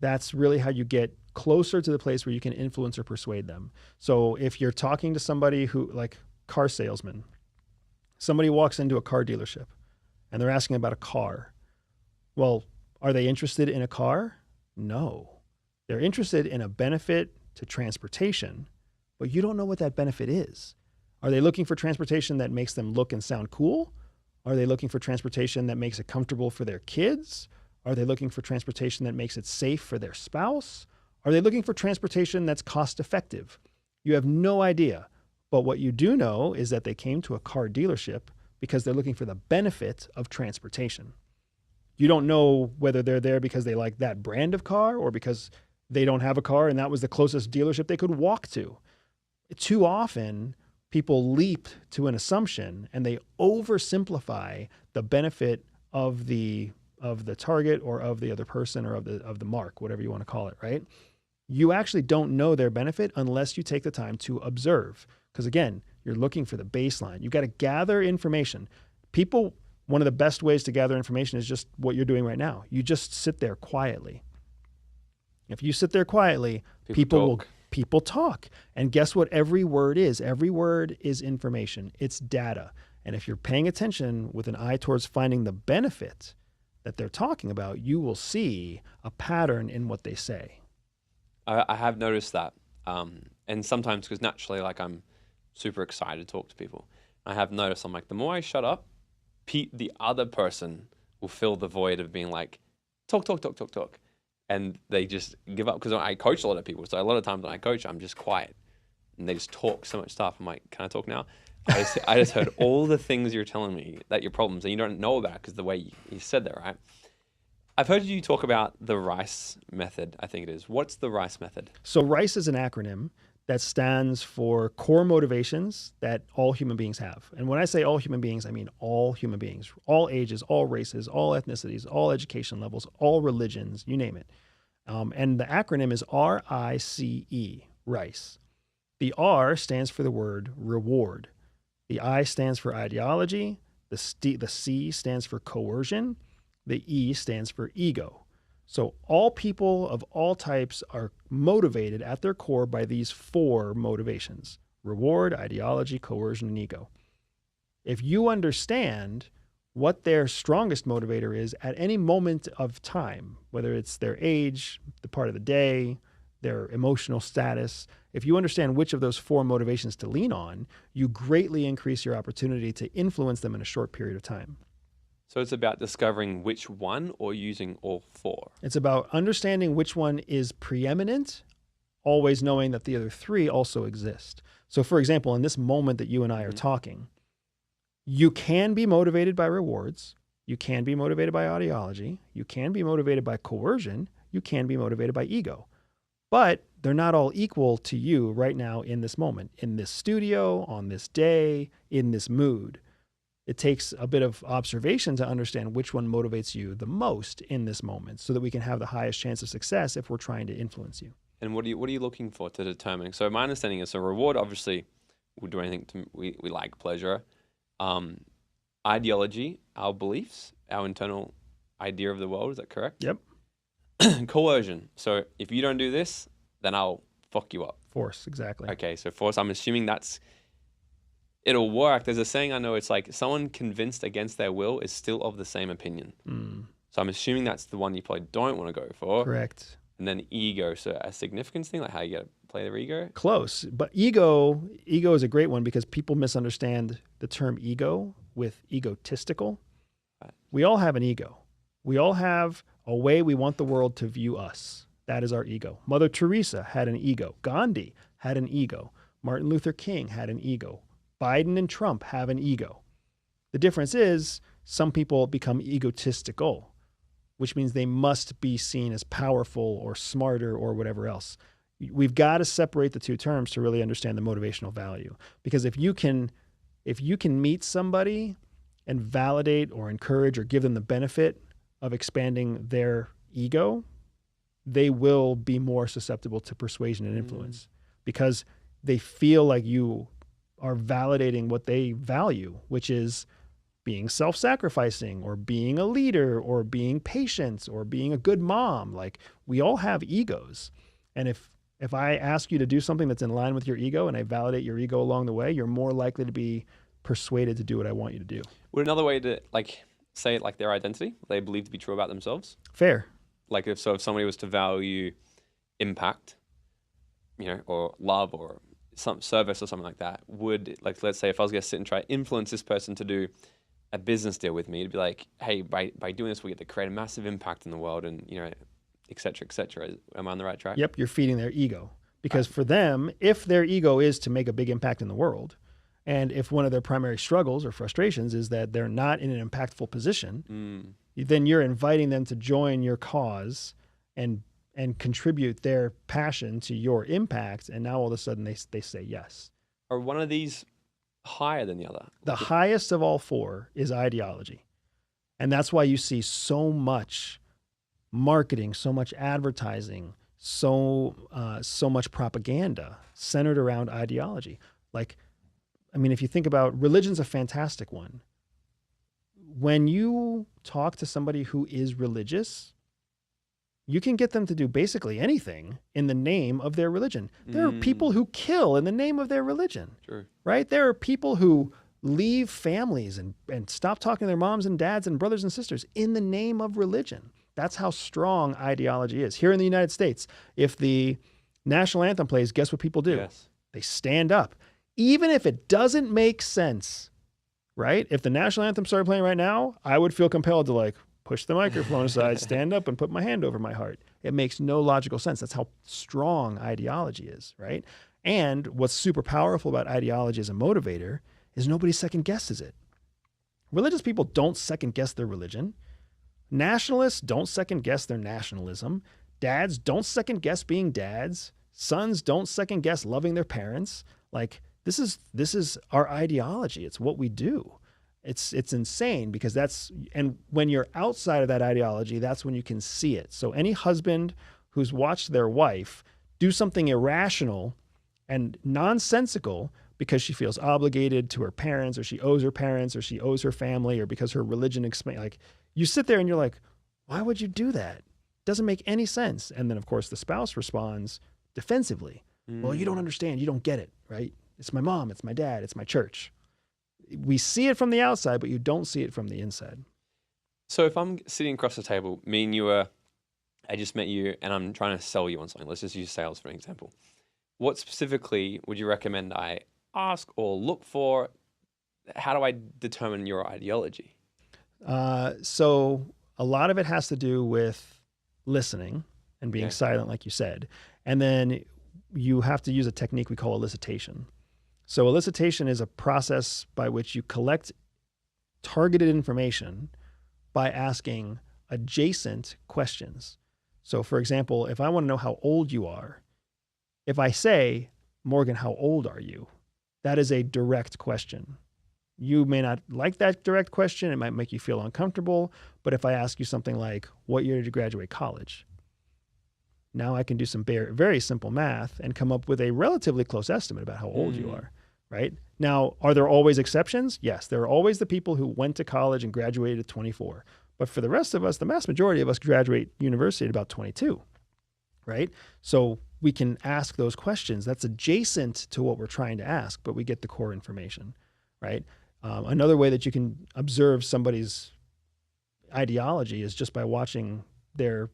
that's really how you get closer to the place where you can influence or persuade them. So if you're talking to somebody who, like car salesman, somebody walks into a car dealership and they're asking about a car. Well, are they interested in a car? No. They're interested in a benefit to transportation, but you don't know what that benefit is. Are they looking for transportation that makes them look and sound cool? Are they looking for transportation that makes it comfortable for their kids? Are they looking for transportation that makes it safe for their spouse? Are they looking for transportation that's cost effective? You have no idea. But what you do know is that they came to a car dealership because they're looking for the benefit of transportation. You don't know whether they're there because they like that brand of car or because they don't have a car and that was the closest dealership they could walk to. Too often, people leap to an assumption and they oversimplify the benefit of the target or of the other person or of the mark, whatever you want to call it, right? You actually don't know their benefit unless you take the time to observe. Because again, you're looking for the baseline. You've got to gather information. People, one of the best ways to gather information is just what you're doing right now. You just sit there quietly. If you sit there quietly, people talk. And guess what every word is? Every word is information. It's data. And if you're paying attention with an eye towards finding the benefit that they're talking about, you will see a pattern in what they say. I have noticed that. And sometimes, because naturally, like I'm super excited to talk to people. I have noticed, I'm like, the more I shut up, the other person will fill the void of being like, talk. And they just give up. Because I coach a lot of people. So a lot of times when I coach, I'm just quiet. And they just talk so much stuff. I'm like, can I talk now? I just heard all the things you're telling me that your problems and you don't know about because the way you said that, right? I've heard you talk about the RICE method, I think it is. What's the RICE method? So RICE is an acronym that stands for core motivations that all human beings have. And when I say all human beings, I mean all human beings, all ages, all races, all ethnicities, all education levels, all religions, you name it. And the acronym is RICE, RICE. The R stands for the word reward. The I stands for ideology. The C stands for coercion. The E stands for ego. So all people of all types are motivated at their core by these 4 motivations: reward, ideology, coercion, and ego. If you understand what their strongest motivator is at any moment of time, whether it's their age, the part of the day, their emotional status, if you understand which of those 4 motivations to lean on, you greatly increase your opportunity to influence them in a short period of time. So it's about discovering which one or using all 4. It's about understanding which one is preeminent, always knowing that the other 3 also exist. So for example, in this moment that you and I are talking, you can be motivated by rewards, you can be motivated by ideology, you can be motivated by coercion, you can be motivated by ego. But they're not all equal to you right now in this moment, in this studio, on this day, in this mood. It takes a bit of observation to understand which one motivates you the most in this moment so that we can have the highest chance of success if we're trying to influence you. And what are you looking for to determine? So my understanding is, so reward, obviously, we'll do anything to, we like pleasure. Ideology, our beliefs, our internal idea of the world, is that correct? Yep. Coercion. So if you don't do this, then I'll fuck you up. Force, exactly. Okay, so force, I'm assuming it'll work. There's a saying I know, it's like someone convinced against their will is still of the same opinion. So I'm assuming that's the one you probably don't want to go for. Correct. And then ego, so a significance thing, like how you got to play their ego. Close, but ego is a great one because people misunderstand the term ego with egotistical. We all have an ego. We all have a way we want the world to view us. That is our ego. Mother Teresa had an ego. Gandhi had an ego. Martin Luther King had an ego. Biden and Trump have an ego. The difference is some people become egotistical, which means they must be seen as powerful or smarter or whatever else. We've got to separate the 2 terms to really understand the motivational value. Because if you can meet somebody and validate or encourage or give them the benefit of expanding their ego, they will be more susceptible to persuasion and influence because they feel like you are validating what they value, which is being self-sacrificing or being a leader or being patient or being a good mom. Like, we all have egos. And if I ask you to do something that's in line with your ego and I validate your ego along the way, you're more likely to be persuaded to do what I want you to do. Would another way to say it like their identity, what they believe to be true about themselves? Fair. Like if somebody was to value impact, or love or some service or something like that, would, like, let's say if I was going to sit and try to influence this person to do a business deal with me, it'd be like, hey, by doing this, we get to create a massive impact in the world and, et cetera, et cetera. Am I on the right track? Yep, you're feeding their ego. Because for them, if their ego is to make a big impact in the world, and if one of their primary struggles or frustrations is that they're not in an impactful position, then you're inviting them to join your cause and contribute their passion to your impact. And now all of a sudden they say yes. Are one of these higher than the other? The highest of all 4 is ideology. And that's why you see so much marketing, so much advertising, so much propaganda centered around ideology. Like, I mean, if you think about religion's a fantastic one. When you talk to somebody who is religious, you can get them to do basically anything in the name of their religion. There are people who kill in the name of their religion, right? There are people who leave families and stop talking to their moms and dads and brothers and sisters in the name of religion. That's how strong ideology is. Here in the United States, if the national anthem plays, guess what people do? Yes. They stand up. Even if it doesn't make sense, right? If the national anthem started playing right now, I would feel compelled to push the microphone aside, stand up and put my hand over my heart. It makes no logical sense. That's how strong ideology is, right? And what's super powerful about ideology as a motivator is nobody second guesses it. Religious people don't second guess their religion. Nationalists don't second guess their nationalism. Dads don't second guess being dads. Sons, don't second guess loving their parents. Like, this is our ideology. It's what we do. It's insane because and when you're outside of that ideology, that's when you can see it. So any husband who's watched their wife do something irrational and nonsensical because she feels obligated to her parents, or she owes her parents, or she owes her family, or because her religion like, you sit there and you're like, why would you do that? Doesn't make any sense. And then of course the spouse responds defensively. Well, you don't understand. You don't get it, right? It's my mom, it's my dad, it's my church. We see it from the outside, but you don't see it from the inside. So if I'm sitting across the table, me and you I just met you and I'm trying to sell you on something. Let's just use sales for an example. What specifically would you recommend I ask or look for? How do I determine your ideology? So a lot of it has to do with listening and being silent, like you said. And then you have to use a technique we call elicitation. So elicitation is a process by which you collect targeted information by asking adjacent questions. So for example, if I want to know how old you are, if I say, Morgan, how old are you? That is a direct question. You may not like that direct question. It might make you feel uncomfortable. But if I ask you something like, what year did you graduate college? Now I can do some very simple math and come up with a relatively close estimate about how old you are, right? Now, are there always exceptions? Yes, there are always the people who went to college and graduated at 24. But for the rest of us, the vast majority of us graduate university at about 22, right? So we can ask those questions. That's adjacent to what we're trying to ask, but we get the core information, right? Another way that you can observe somebody's ideology is just by watching their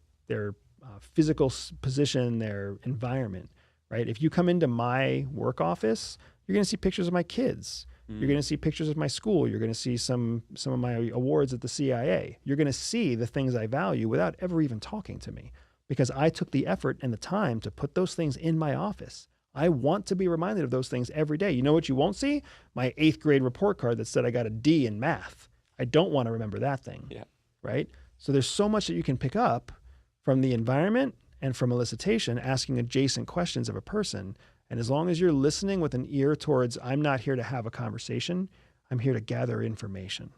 physical position, their environment, right? If you come into my work office, you're going to see pictures of my kids. You're going to see pictures of my school. You're going to see some of my awards at the CIA. You're going to see the things I value without ever even talking to me, because I took the effort and the time to put those things in my office. I want to be reminded of those things every day. You know what you won't see? My 8th grade report card that said I got a D in math. I don't want to remember that thing, right? So there's so much that you can pick up from the environment and from elicitation, asking adjacent questions of a person. And as long as you're listening with an ear towards, I'm not here to have a conversation, I'm here to gather information,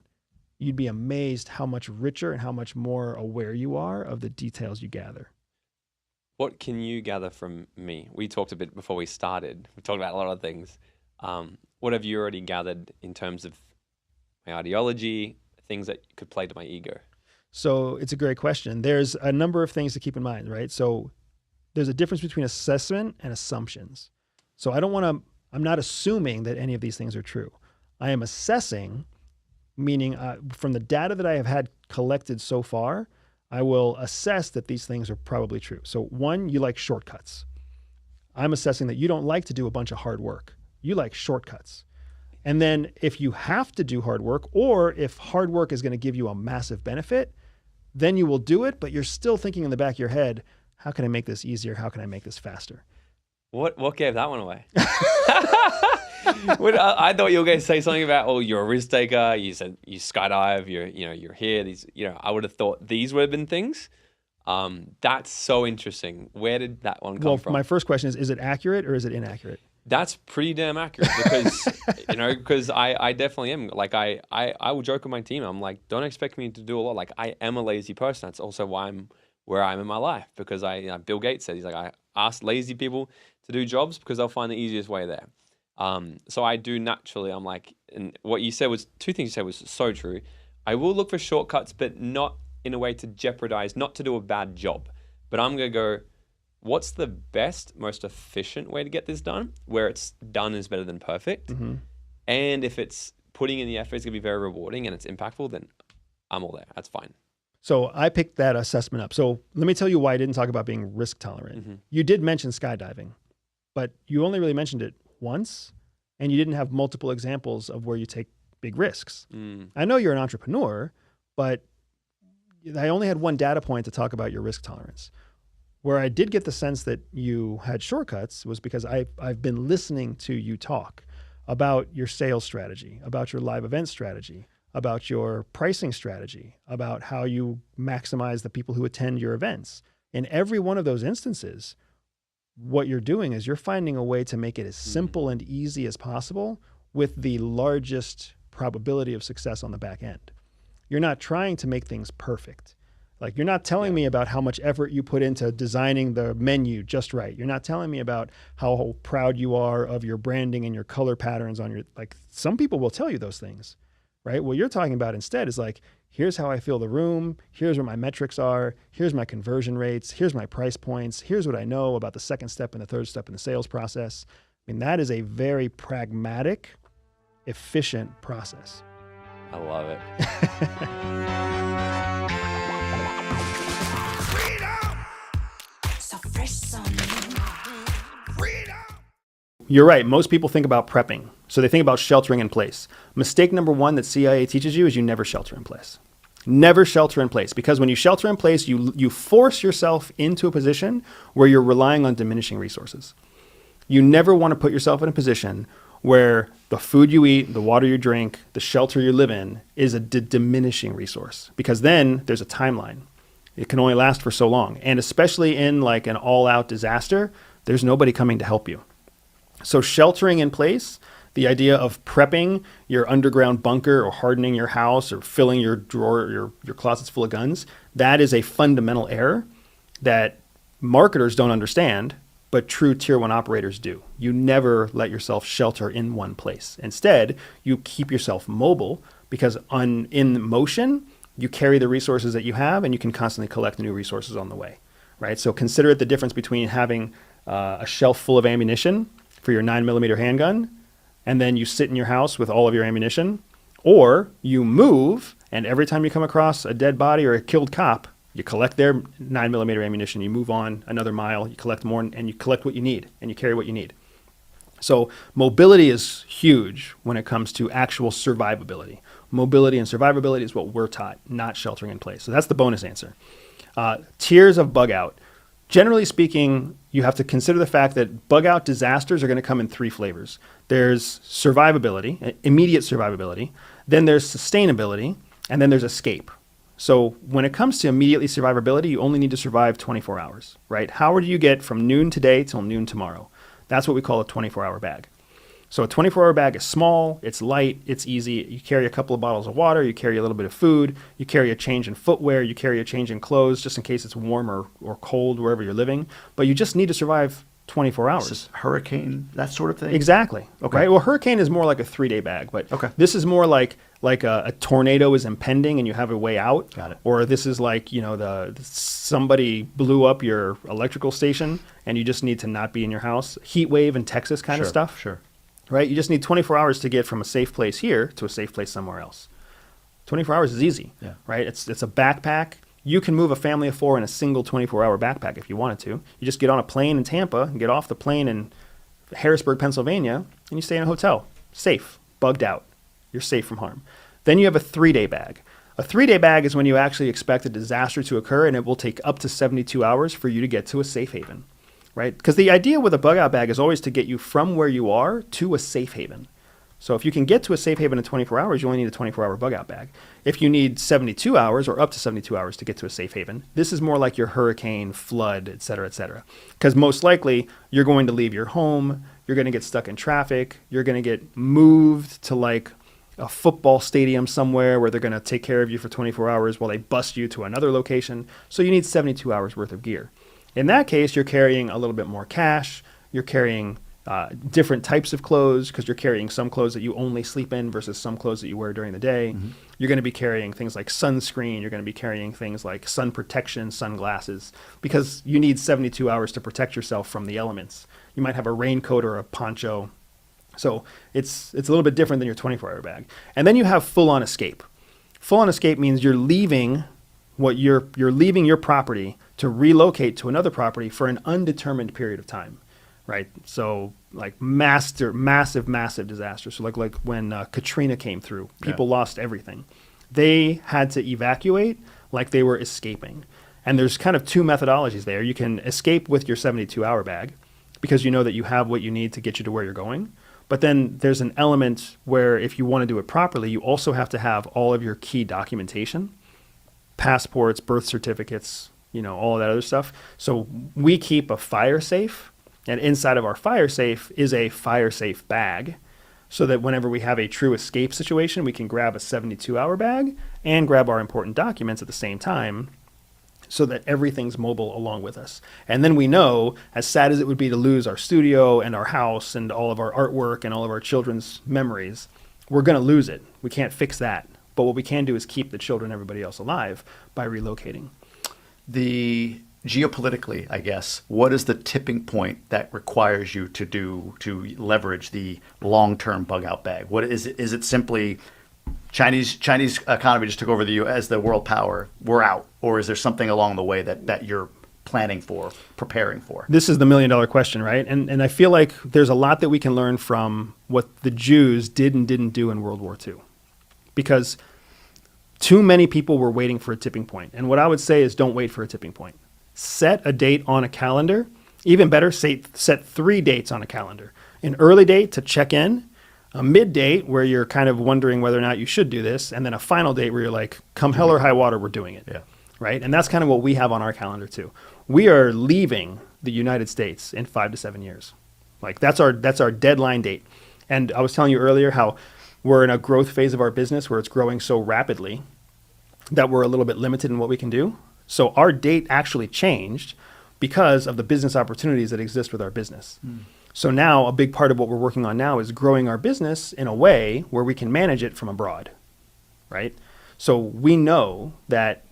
you'd be amazed how much richer and how much more aware you are of the details you gather. What can you gather from me? We talked a bit before we started. We talked about a lot of things. What have you already gathered in terms of my ideology, things that could play to my ego? So it's a great question. There's a number of things to keep in mind, right? So there's a difference between assessment and assumptions. So I'm not assuming that any of these things are true. I am assessing, meaning from the data that I have had collected so far, I will assess that these things are probably true. So one, you like shortcuts. I'm assessing that you don't like to do a bunch of hard work. You like shortcuts. And then if you have to do hard work, or if hard work is going to give you a massive benefit, then you will do it, but you're still thinking in the back of your head, how can I make this easier? How can I make this faster? What gave that one away? I thought you were going to say something about, you're a risk taker. You said you skydive. You're here. These, I would have thought these would have been things. That's so interesting. Where did that one come from? My first question is it accurate or is it inaccurate? That's pretty damn accurate because, because I definitely am. Like I will joke with my team. I'm like, don't expect me to do a lot. Like I am a lazy person. That's also why I'm where I am in my life, because Bill Gates said, he's like, I ask lazy people to do jobs because they'll find the easiest way there. So I do naturally, I'm like, and what you said was, two things you said was so true. I will look for shortcuts, but not in a way to jeopardize, not to do a bad job. But I'm going to go, what's the best, most efficient way to get this done? Where it's done is better than perfect. Mm-hmm. And if it's putting in the effort, it's going to be very rewarding and it's impactful, then I'm all there. That's fine. So I picked that assessment up. So let me tell you why I didn't talk about being risk tolerant. Mm-hmm. You did mention skydiving, but you only really mentioned it once, and you didn't have multiple examples of where you take big risks. I know you're an entrepreneur, but I only had one data point to talk about your risk tolerance. Where I did get the sense that you had shortcuts was because I've been listening to you talk about your sales strategy, about your live event strategy, about your pricing strategy, about how you maximize the people who attend your events. In every one of those instances, what you're doing is you're finding a way to make it as simple and easy as possible with the largest probability of success on the back end. You're not trying to make things perfect. Like, you're not telling me about how much effort you put into designing the menu just right. You're not telling me about how proud you are of your branding and your color patterns on your, like, some people will tell you those things, right? What you're talking about instead is like, here's how I feel the room. Here's where my metrics are. Here's my conversion rates. Here's my price points. Here's what I know about the second step and the third step in the sales process. I mean, that is a very pragmatic, efficient process. I love it. You're right. Most people think about prepping. So they think about sheltering in place. Mistake number one that CIA teaches you is you never shelter in place. Never shelter in place. Because when you shelter in place, you force yourself into a position where you're relying on diminishing resources. You never want to put yourself in a position where the food you eat, the water you drink, the shelter you live in is a diminishing resource. Because then there's a timeline. It can only last for so long. And especially in like an all-out disaster, there's nobody coming to help you. So sheltering in place, the idea of prepping your underground bunker or hardening your house or filling your drawer, your closets full of guns, that is a fundamental error that marketers don't understand, but true tier one operators do. You never let yourself shelter in one place. Instead, you keep yourself mobile because in motion, you carry the resources that you have and you can constantly collect new resources on the way, right? So consider it the difference between having a shelf full of ammunition for your 9mm handgun, and then you sit in your house with all of your ammunition, or you move, and every time you come across a dead body or a killed cop, you collect their 9mm ammunition, you move on another mile, you collect more, and you collect what you need, and you carry what you need. So mobility is huge when it comes to actual survivability. Mobility and survivability is what we're taught, not sheltering in place. So that's the bonus answer. Tiers of bug out. Generally speaking, you have to consider the fact that bug out disasters are going to come in three flavors. There's survivability, immediate survivability, then there's sustainability, and then there's escape. So when it comes to immediately survivability, you only need to survive 24 hours, right? How do you get from noon today till noon tomorrow? That's what we call a 24-hour bag. So a 24-hour bag is small, it's light, it's easy. You carry a couple of bottles of water, you carry a little bit of food, you carry a change in footwear, you carry a change in clothes just in case it's warm or cold wherever you're living. But you just need to survive 24 hours. This is hurricane, that sort of thing? Exactly. Okay. Right? Well, hurricane is more like a 3-day bag, but this is more like a tornado is impending and you have a way out. Got it. Or this is like, somebody blew up your electrical station and you just need to not be in your house. Heat wave in Texas kind of stuff. Sure. Right? You just need 24 hours to get from a safe place here to a safe place somewhere else. 24 hours is easy, right? It's a backpack. You can move a family of 4 in a single 24-hour backpack if you wanted to. You just get on a plane in Tampa and get off the plane in Harrisburg, Pennsylvania, and you stay in a hotel. Safe, bugged out. You're safe from harm. Then you have a 3-day bag. A 3-day bag is when you actually expect a disaster to occur, and it will take up to 72 hours for you to get to a safe haven. Right? Because the idea with a bug out bag is always to get you from where you are to a safe haven. So if you can get to a safe haven in 24 hours, you only need a 24-hour bug out bag. If you need 72 hours or up to 72 hours to get to a safe haven, this is more like your hurricane, flood, et cetera, et cetera. Because most likely you're going to leave your home, you're going to get stuck in traffic, you're going to get moved to like a football stadium somewhere where they're going to take care of you for 24 hours while they bus you to another location. So you need 72 hours worth of gear. In that case, you're carrying a little bit more cash. You're carrying different types of clothes because you're carrying some clothes that you only sleep in versus some clothes that you wear during the day. Mm-hmm. You're going to be carrying things like sunscreen. You're going to be carrying things like sun protection, sunglasses, because you need 72 hours to protect yourself from the elements. You might have a raincoat or a poncho. So it's a little bit different than your 24-hour bag. And then you have full-on escape. Full-on escape means you're leaving you're leaving your property to relocate to another property for an undetermined period of time, right? So like massive disaster. So like when Katrina came through, people lost everything. They had to evacuate like they were escaping. And there's kind of two methodologies there. You can escape with your 72-hour bag because you know that you have what you need to get you to where you're going. But then there's an element where if you want to do it properly, you also have to have all of your key documentation, passports, birth certificates, all of that other stuff. So we keep a fire safe And inside of our fire safe is a fire safe bag, so that whenever we have a true escape situation, we can grab a 72-hour bag and grab our important documents at the same time, so that everything's mobile along with us. And then we know, as sad as it would be to lose our studio and our house and all of our artwork and all of our children's memories, we're going to lose it. We can't fix that. But what we can do is keep the children and everybody else alive by relocating. Geopolitically, I guess, what is the tipping point that requires you to leverage the long-term bug out bag? What is it? Is it simply Chinese economy just took over the U.S. as the world power, we're out? Or is there something along the way that you're planning for, preparing for? This is the million-dollar question, right? And I feel like there's a lot that we can learn from what the Jews did and didn't do in World War II. Because too many people were waiting for a tipping point. And what I would say is, don't wait for a tipping point. Set a date on a calendar. Even better, set 3 dates on a calendar. An early date to check in, a mid date where you're kind of wondering whether or not you should do this, and then a final date where you're like, come hell or high water, we're doing it. Yeah. Right? And that's kind of what we have on our calendar too. We are leaving the United States in 5 to 7 years. Like that's our deadline date. And I was telling you earlier how we're in a growth phase of our business where it's growing so rapidly that we're a little bit limited in what we can do. So our date actually changed because of the business opportunities that exist with our business. So now a big part of what we're working on now is growing our business in a way where we can manage it from abroad, right? So we know that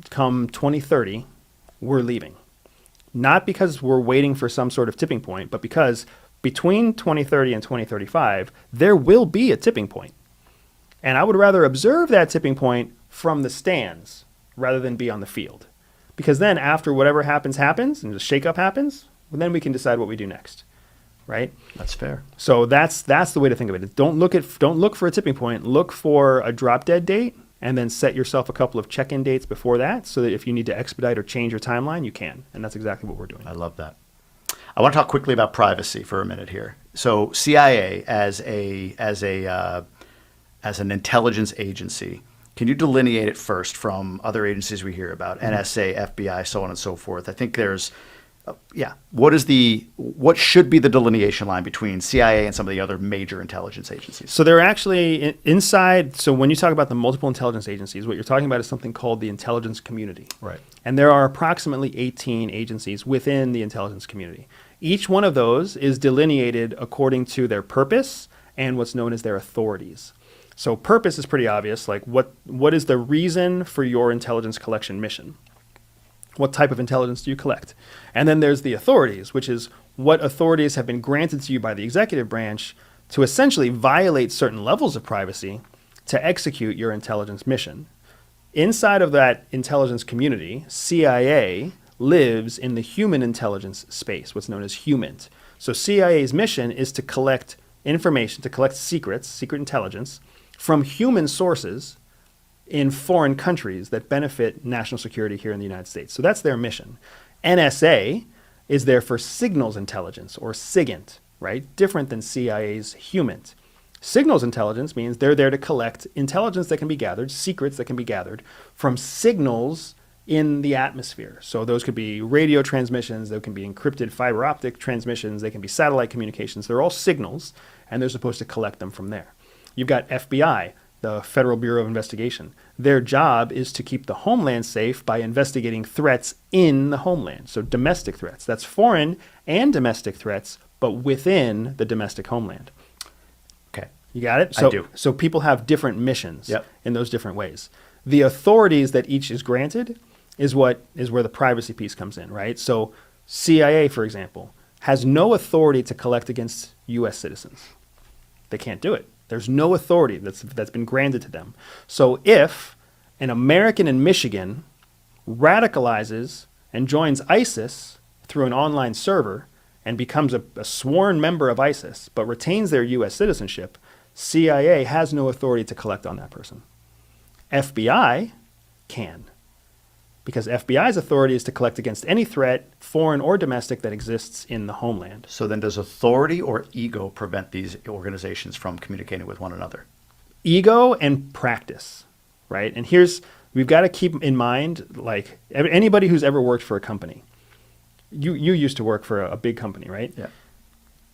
come 2030, we're leaving. Not because we're waiting for some sort of tipping point, but because between 2030 and 2035, there will be a tipping point. And I would rather observe that tipping point from the stands rather than be on the field. Because then after whatever happens and the shakeup happens, well, then we can decide what we do next, right? That's fair. So that's the way to think of it. Don't look for a tipping point. Look for a drop dead date, and then set yourself a couple of check-in dates before that, so that if you need to expedite or change your timeline, you can. And that's exactly what we're doing. I love that. I want to talk quickly about privacy for a minute here. So CIA as an intelligence agency, can you delineate it first from other agencies we hear about, NSA, FBI, so on and so forth? I think there's, what should be the delineation line between CIA and some of the other major intelligence agencies? So they're actually inside. So when you talk about the multiple intelligence agencies, what you're talking about is something called the intelligence community. Right. And there are approximately 18 agencies within the intelligence community. Each one of those is delineated according to their purpose and what's known as their authorities. So purpose is pretty obvious, like what is the reason for your intelligence collection mission? What type of intelligence do you collect? And then there's the authorities, which is what authorities have been granted to you by the executive branch to essentially violate certain levels of privacy to execute your intelligence mission. Inside of that intelligence community, CIA lives in the human intelligence space, what's known as HUMINT. So CIA's mission is to collect information, to collect secret intelligence from human sources in foreign countries that benefit national security here in the United States. So that's their mission. NSA is there for signals intelligence, or SIGINT, right? Different than CIA's HUMINT. Signals intelligence means they're there to collect intelligence that can be gathered, secrets that can be gathered from signals in the atmosphere. So those could be radio transmissions, they can be encrypted fiber optic transmissions, they can be satellite communications. They're all signals, and they're supposed to collect them from there. You've got FBI, the Federal Bureau of Investigation. Their job is to keep the homeland safe by investigating threats in the homeland. So domestic threats. That's foreign and domestic threats, but within the domestic homeland. Okay. You got it? I do. So people have different missions in those different ways. The authorities that each is granted is where the privacy piece comes in, right? So CIA, for example, has no authority to collect against U.S. citizens. They can't do it. There's no authority that's been granted to them. So if an American in Michigan radicalizes and joins ISIS through an online server and becomes a sworn member of ISIS, but retains their U.S. citizenship, CIA has no authority to collect on that person. FBI can, because FBI's authority is to collect against any threat, foreign or domestic, that exists in the homeland. So then does authority or ego prevent these organizations from communicating with one another? Ego and practice, right? And we've got to keep in mind, like anybody who's ever worked for a company, you used to work for a big company, right? Yeah.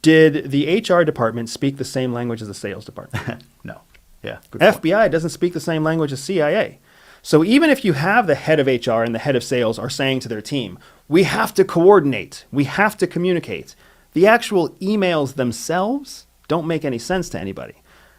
Did the HR department speak the same language as the sales department? No. Yeah. Good point. FBI doesn't speak the same language as CIA. So even if you have the head of HR and the head of sales are saying to their team, we have to coordinate, we have to communicate, the actual emails themselves don't make any sense to anybody.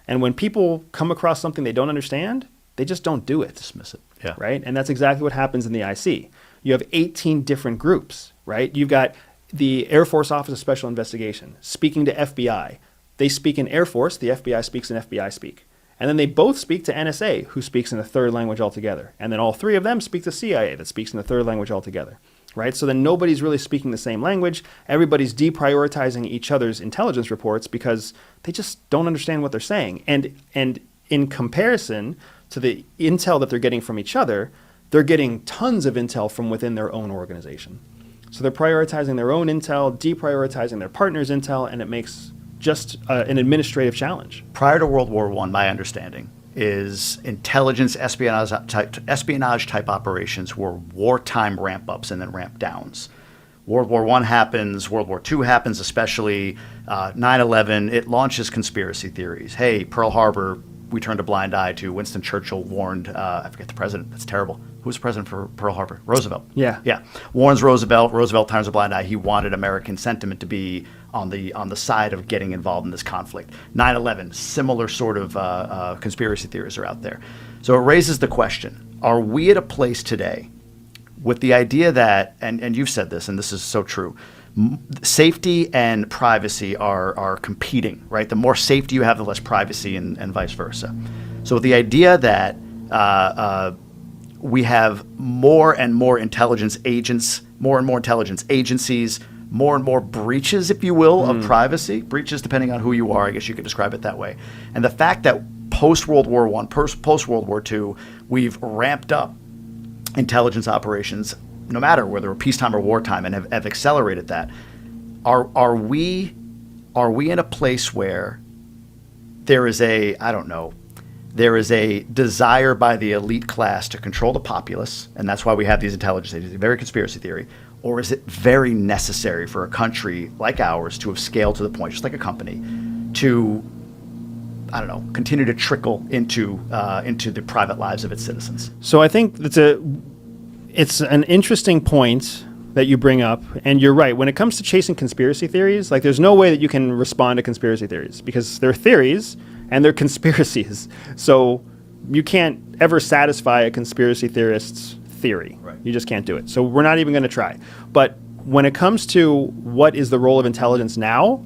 And when people come across something they don't understand, they just don't do it. Dismiss it. Yeah. Right? And that's exactly what happens in the IC. You have 18 different groups, right? You've got the Air Force Office of Special Investigation speaking to FBI. They speak in Air Force, the FBI speaks in FBI speak. And then they both speak to NSA, who speaks in a third language altogether. And then all three of them speak to CIA, that speaks in a third language altogether. Right? So then nobody's really speaking the same language. Everybody's deprioritizing each other's intelligence reports because they just don't understand what they're saying. And in comparison to the intel that they're getting from each other, they're getting tons of intel from within their own organization. So they're prioritizing their own intel, deprioritizing their partner's intel, and it makes just an administrative challenge. Prior to World War I, my understanding is intelligence espionage type operations were wartime ramp ups and then ramp downs. World War I happens, World War II happens, especially 9/11. It launches conspiracy theories. Hey, Pearl Harbor, we turned a blind eye to. Winston Churchill warned, I forget the president, that's terrible. Who was the president for Pearl Harbor? Roosevelt. Yeah. Yeah. Warns Roosevelt. Roosevelt turns a blind eye. He wanted American sentiment to be on the side of getting involved in this conflict. 9/11, similar sort of conspiracy theories are out there. So it raises the question, are we at a place today with the idea that, and you've said this, and this is so true, safety and privacy are competing, right? The more safety you have, the less privacy, and vice versa. So the idea that we have more and more intelligence agents, more and more intelligence agencies, more and more breaches, if you will, of privacy, breaches depending on who you are, I guess you could describe it that way. And the fact that post-World War I, post-World War II, we've ramped up intelligence operations, no matter whether we're peacetime or wartime, and have accelerated that. Are we in a place where there is there is a desire by the elite class to control the populace, and that's why we have these intelligence agencies, very conspiracy theory, or is it very necessary for a country like ours to have scaled to the point, just like a company, to, continue to trickle into the private lives of its citizens? So I think it's an interesting point that you bring up, and you're right. When it comes to chasing conspiracy theories, like there's no way that you can respond to conspiracy theories because they're theories and they're conspiracies. So you can't ever satisfy a conspiracy theorist's theory. Right. You just can't do it. So we're not even going to try. But when it comes to what is the role of intelligence now,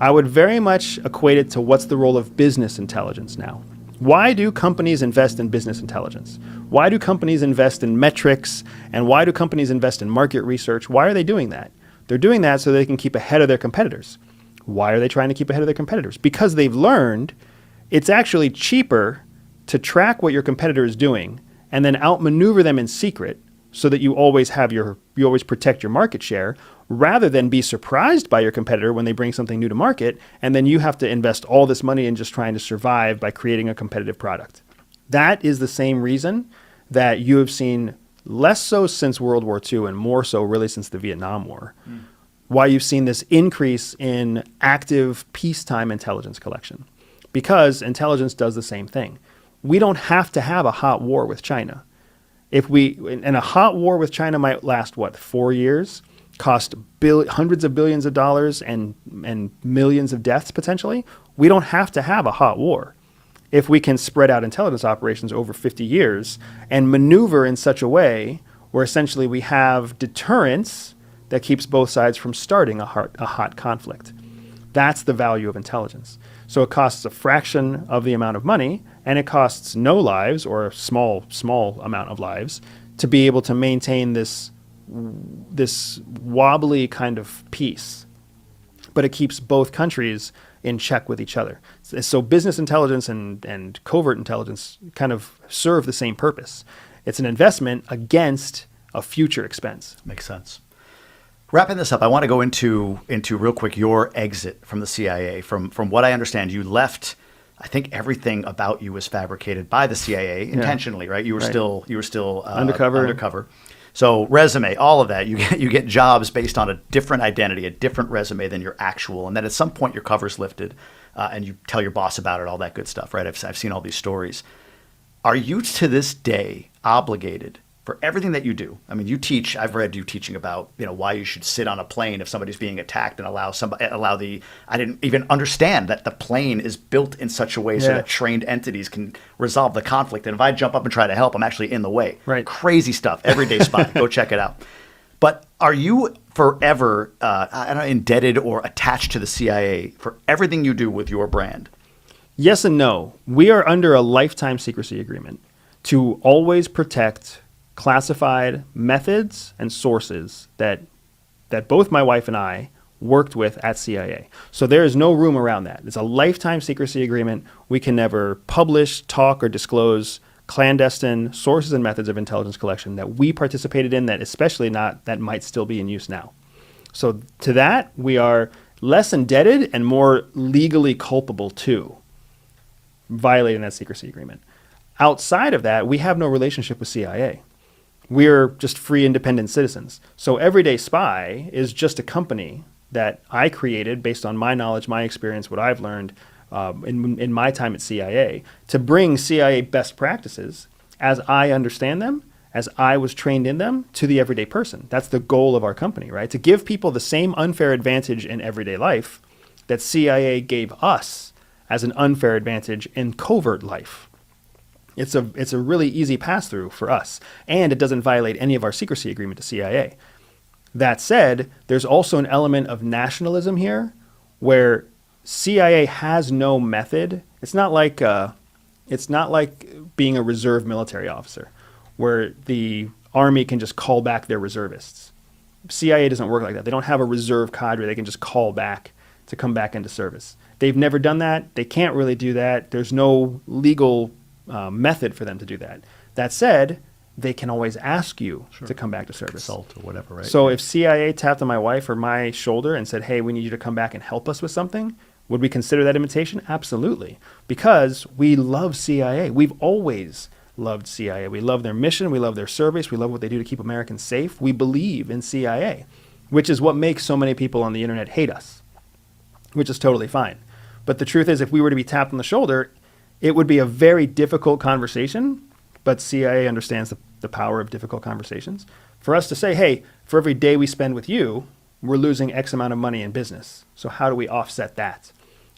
I would very much equate it to what's the role of business intelligence now. Why do companies invest in business intelligence? Why do companies invest in metrics? And why do companies invest in market research? Why are they doing that? They're doing that so they can keep ahead of their competitors. Why are they trying to keep ahead of their competitors? Because they've learned it's actually cheaper to track what your competitor is doing and then outmaneuver them in secret so that you always protect your market share, rather than be surprised by your competitor when they bring something new to market, and then you have to invest all this money in just trying to survive by creating a competitive product. That is the same reason that you have seen, less so since World War II and more so really since the Vietnam War, why you've seen this increase in active peacetime intelligence collection. Because intelligence does the same thing. We don't have to have a hot war with China. And a hot war with China might last, 4 years? Cost hundreds of billions of dollars and millions of deaths potentially. We don't have to have a hot war if we can spread out intelligence operations over 50 years and maneuver in such a way where essentially we have deterrence that keeps both sides from starting a hot conflict. That's the value of intelligence. So it costs a fraction of the amount of money, and it costs no lives or a small amount of lives to be able to maintain this wobbly kind of peace. But it keeps both countries in check with each other. So business intelligence and covert intelligence kind of serve the same purpose. It's an investment against a future expense. Makes sense. Wrapping this up, I want to go into real quick your exit from the CIA. From what I understand, you left. I think everything about you was fabricated by the CIA intentionally, right? You were still undercover. So resume, all of that, you get jobs based on a different identity, a different resume than your actual, and then at some point your cover's lifted, and you tell your boss about it, all that good stuff, right? I've seen all these stories. Are you to this day obligated for everything that you do? I mean, you teach. I've read you teaching about why you should sit on a plane if somebody's being attacked and allow the. I didn't even understand that the plane is built in such a way so that trained entities can resolve the conflict. And if I jump up and try to help, I'm actually in the way. Right. Crazy stuff. Everyday Spy. Go check it out. But are you forever indebted or attached to the CIA for everything you do with your brand? Yes and no. We are under a lifetime secrecy agreement to always protect classified methods and sources that both my wife and I worked with at CIA. So there is no room around that. It's a lifetime secrecy agreement. We can never publish, talk, or disclose clandestine sources and methods of intelligence collection that we participated in, that might still be in use now. So to that, we are less indebted and more legally culpable too, violating that secrecy agreement. Outside of that, we have no relationship with CIA. We're just free, independent citizens. So Everyday Spy is just a company that I created based on my knowledge, my experience, what I've learned in my time at CIA, to bring CIA best practices as I understand them, as I was trained in them, to the everyday person. That's the goal of our company, right? To give people the same unfair advantage in everyday life that CIA gave us as an unfair advantage in covert life. It's a really easy pass-through for us, and it doesn't violate any of our secrecy agreement to CIA. That said, there's also an element of nationalism here where CIA has no method. It's not like being a reserve military officer where the Army can just call back their reservists. CIA doesn't work like that. They don't have a reserve cadre they can just call back to come back into service. They've never done that. They can't really do that. There's no legal method for them to do that. That said, they can always ask you to come back to service. Consult or whatever, right? So if CIA tapped on my wife or my shoulder and said, hey, we need you to come back and help us with something, would we consider that invitation? Absolutely. Because we love CIA. We've always loved CIA. We love their mission. We love their service. We love what they do to keep Americans safe. We believe in CIA, which is what makes so many people on the internet hate us, which is totally fine. But the truth is, if we were to be tapped on the shoulder, it would be a very difficult conversation, but CIA understands the power of difficult conversations. For us to say, hey, for every day we spend with you, we're losing X amount of money in business. So how do we offset that?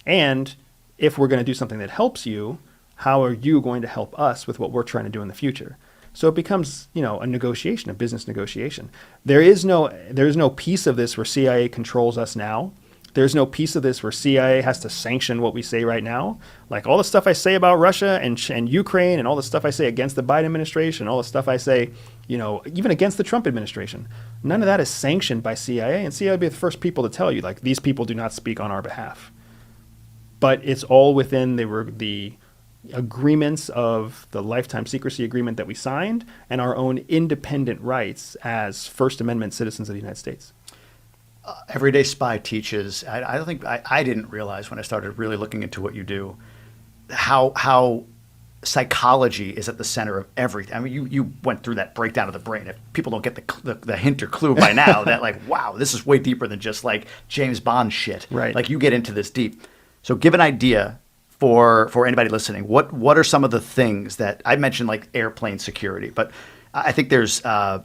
And if we're going to do something that helps you, how are you going to help us with what we're trying to do in the future? So it becomes, a negotiation, a business negotiation. There is no piece of this where CIA controls us now. There's no piece of this where CIA has to sanction what we say right now. Like all the stuff I say about Russia and Ukraine and all the stuff I say against the Biden administration, all the stuff I say, even against the Trump administration, none of that is sanctioned by CIA. And CIA would be the first people to tell you, like, these people do not speak on our behalf. But it's all within the agreements of the lifetime secrecy agreement that we signed and our own independent rights as First Amendment citizens of the United States. Everyday Spy teaches. I didn't realize when I started really looking into what you do, how psychology is at the center of everything. I mean, you went through that breakdown of the brain. If people don't get the hint or clue by now, that like, wow, this is way deeper than just like James Bond shit. Right. Like you get into this deep. So give an idea for anybody listening. What are some of the things that I mentioned, like airplane security, but I think there's I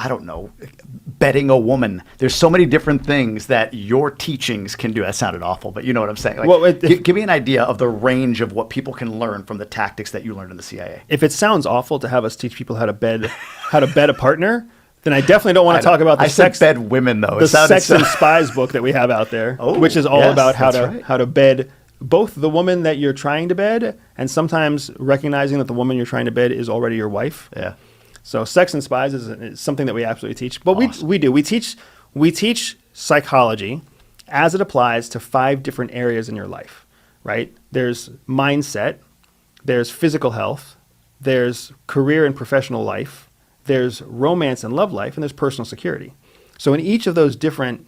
don't know, bedding a woman. There's so many different things that your teachings can do. That sounded awful, but you know what I'm saying. Like, give me an idea of the range of what people can learn from the tactics that you learned in the CIA. If it sounds awful to have us teach people how to bed a partner, then I definitely don't want to talk about the sex. Said bed women though. The Sex and Spies book that we have out there, which is all about how to bed both the woman that you're trying to bed and sometimes recognizing that the woman you're trying to bed is already your wife. Yeah. So Sex and Spies is something that we absolutely teach. But awesome. We teach psychology as it applies to 5 different areas in your life, right? There's mindset, there's physical health, there's career and professional life, there's romance and love life, and there's personal security. So in each of those different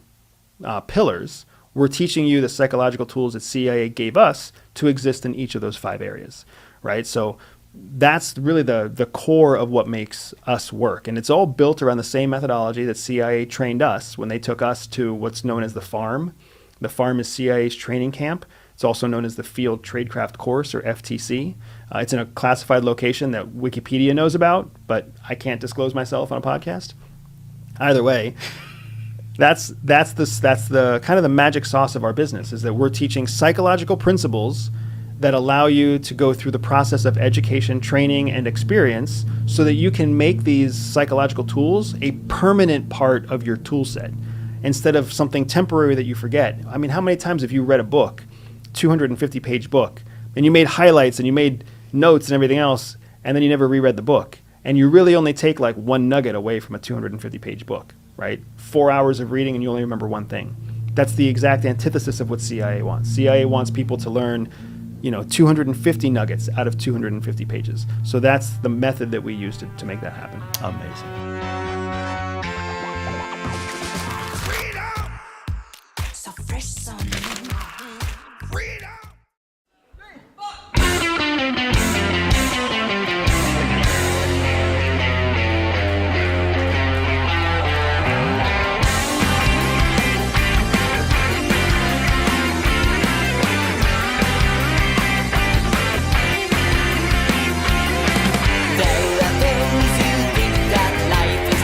pillars, we're teaching you the psychological tools that CIA gave us to exist in each of those 5 areas, right? So that's really the core of what makes us work. And it's all built around the same methodology that CIA trained us when they took us to what's known as the Farm. The Farm is CIA's training camp. It's also known as the Field Tradecraft Course, or FTC. It's in a classified location that Wikipedia knows about, but I can't disclose myself on a podcast. Either way, that's the kind of the magic sauce of our business, is that we're teaching psychological principles that allow you to go through the process of education, training, and experience so that you can make these psychological tools a permanent part of your tool set instead of something temporary that you forget. I mean, how many times have you read a book, 250-page book, and you made highlights and you made notes and everything else, and then you never reread the book? And you really only take like one nugget away from a 250-page book, right? 4 hours of reading and you only remember one thing. That's the exact antithesis of what CIA wants. CIA wants people to learn 250 nuggets out of 250 pages. So that's the method that we use to make that happen. Amazing. So fresh sun. There are those who think that life is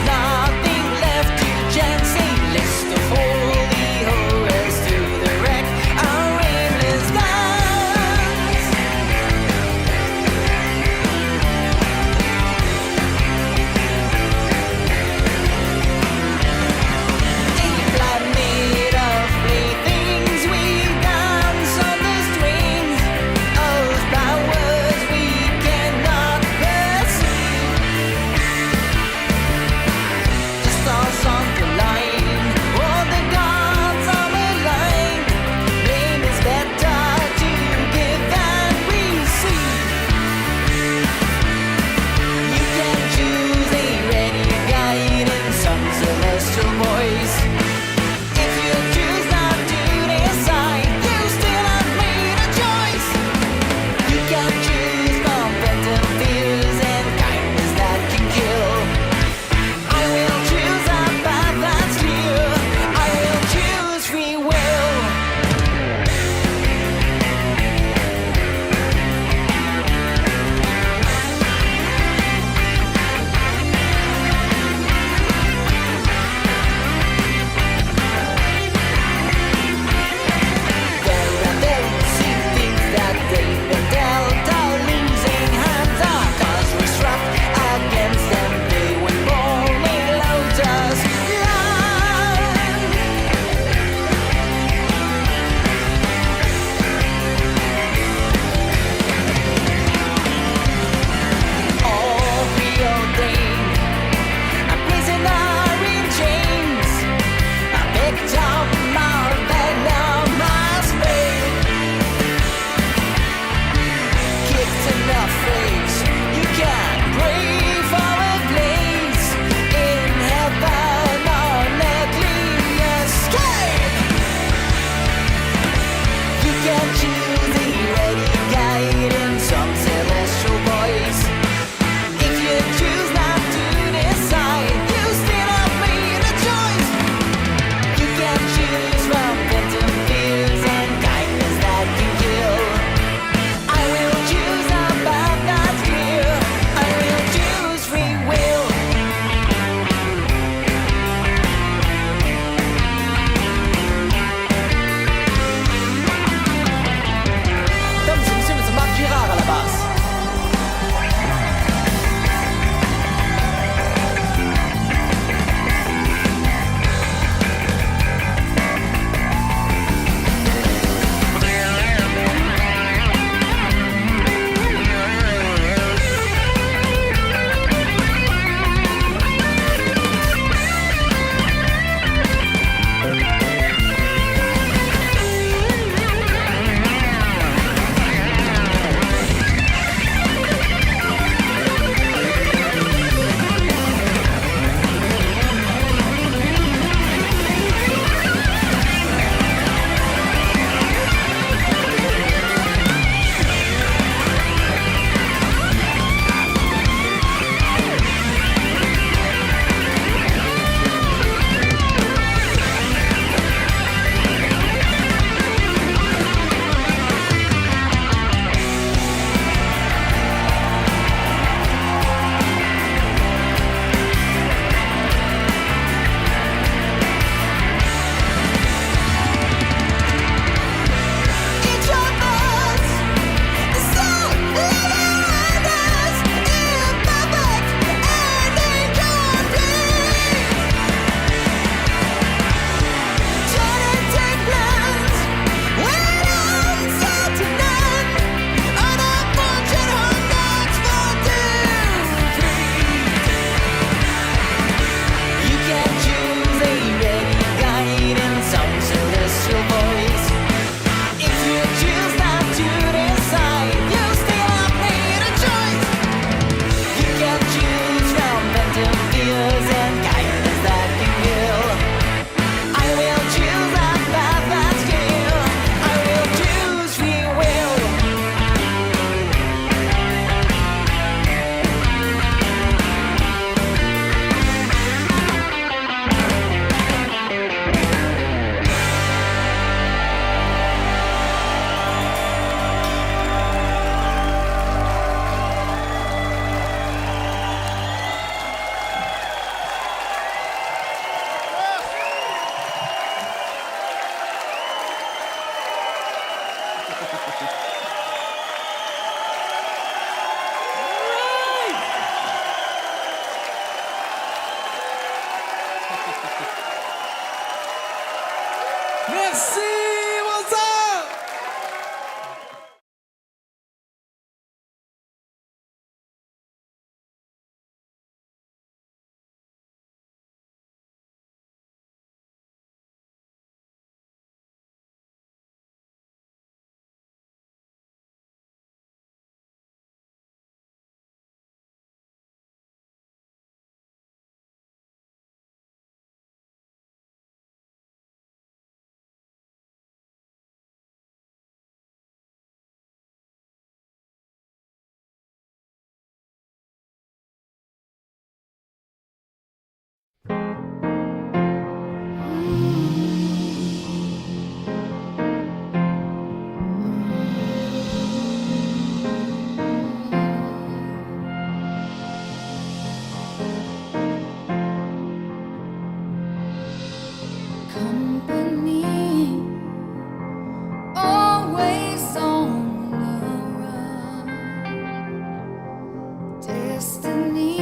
destiny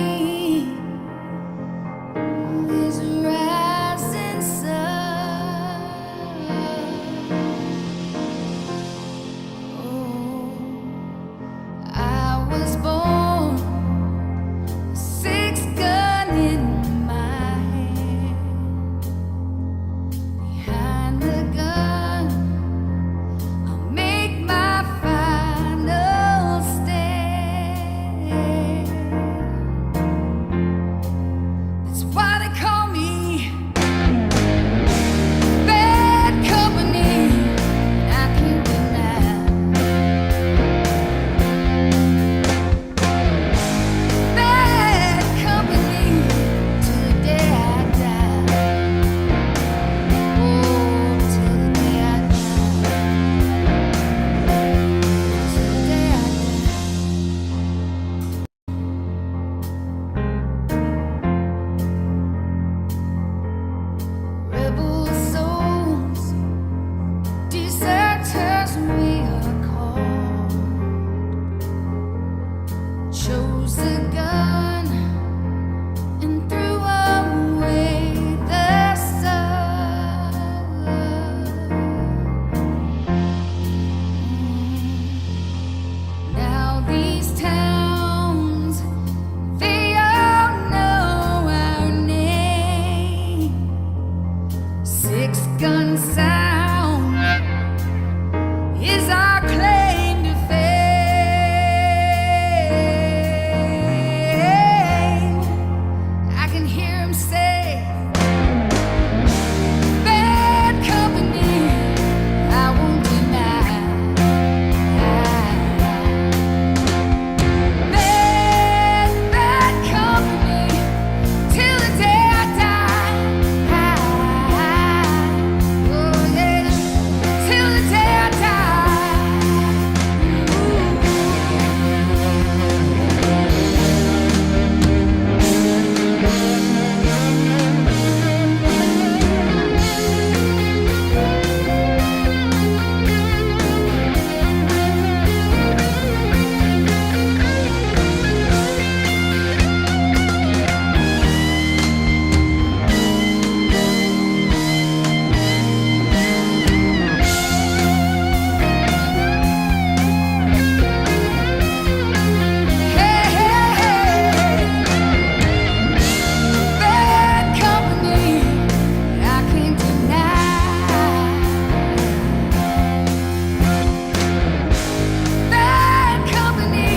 is a rising sun. Oh, I was born, six gun in my hand. Behind the gun, I'll make my final stand. That's why they call me bad company. I can't deny. Bad company till the day I die. Oh, till the day I die. Till the day I die. Rebel souls, deserters we are called. Chose the gun and threw away the sun. Now these towns, they all know our name. Six gun sound is our claim to fame. I can hear him say, bad company, I won't deny. Bad company till the day I die. Oh yeah, till the day I bad company, I can't deny. Bad company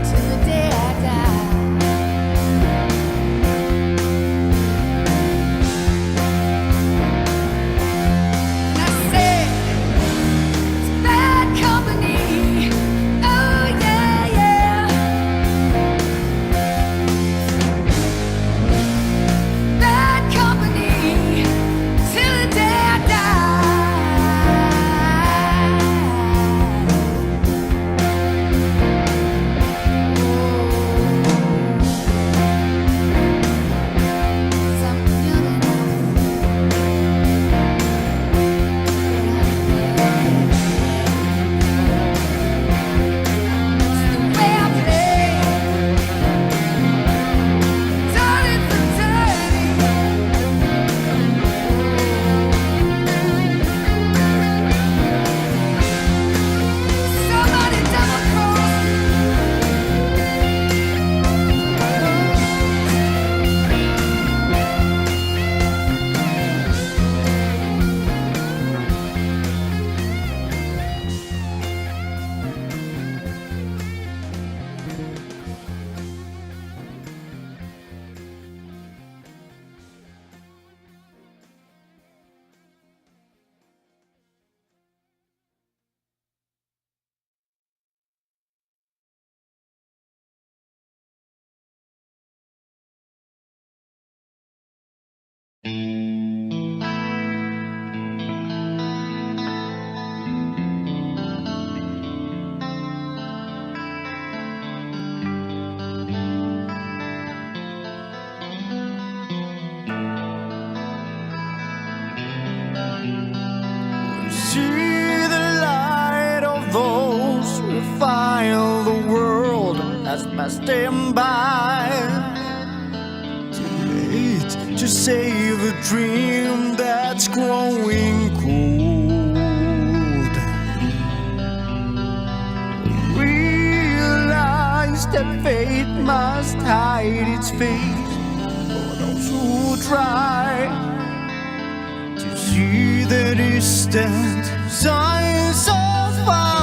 till the day I die. And I said, it's bad company. Oh yeah, yeah. Bad company till the day I somebody double cross. See the light of those who file the world just passing by. Too late to save a dream that's growing cold. Realize that fate must hide its face for those who try to see the distant signs of fire.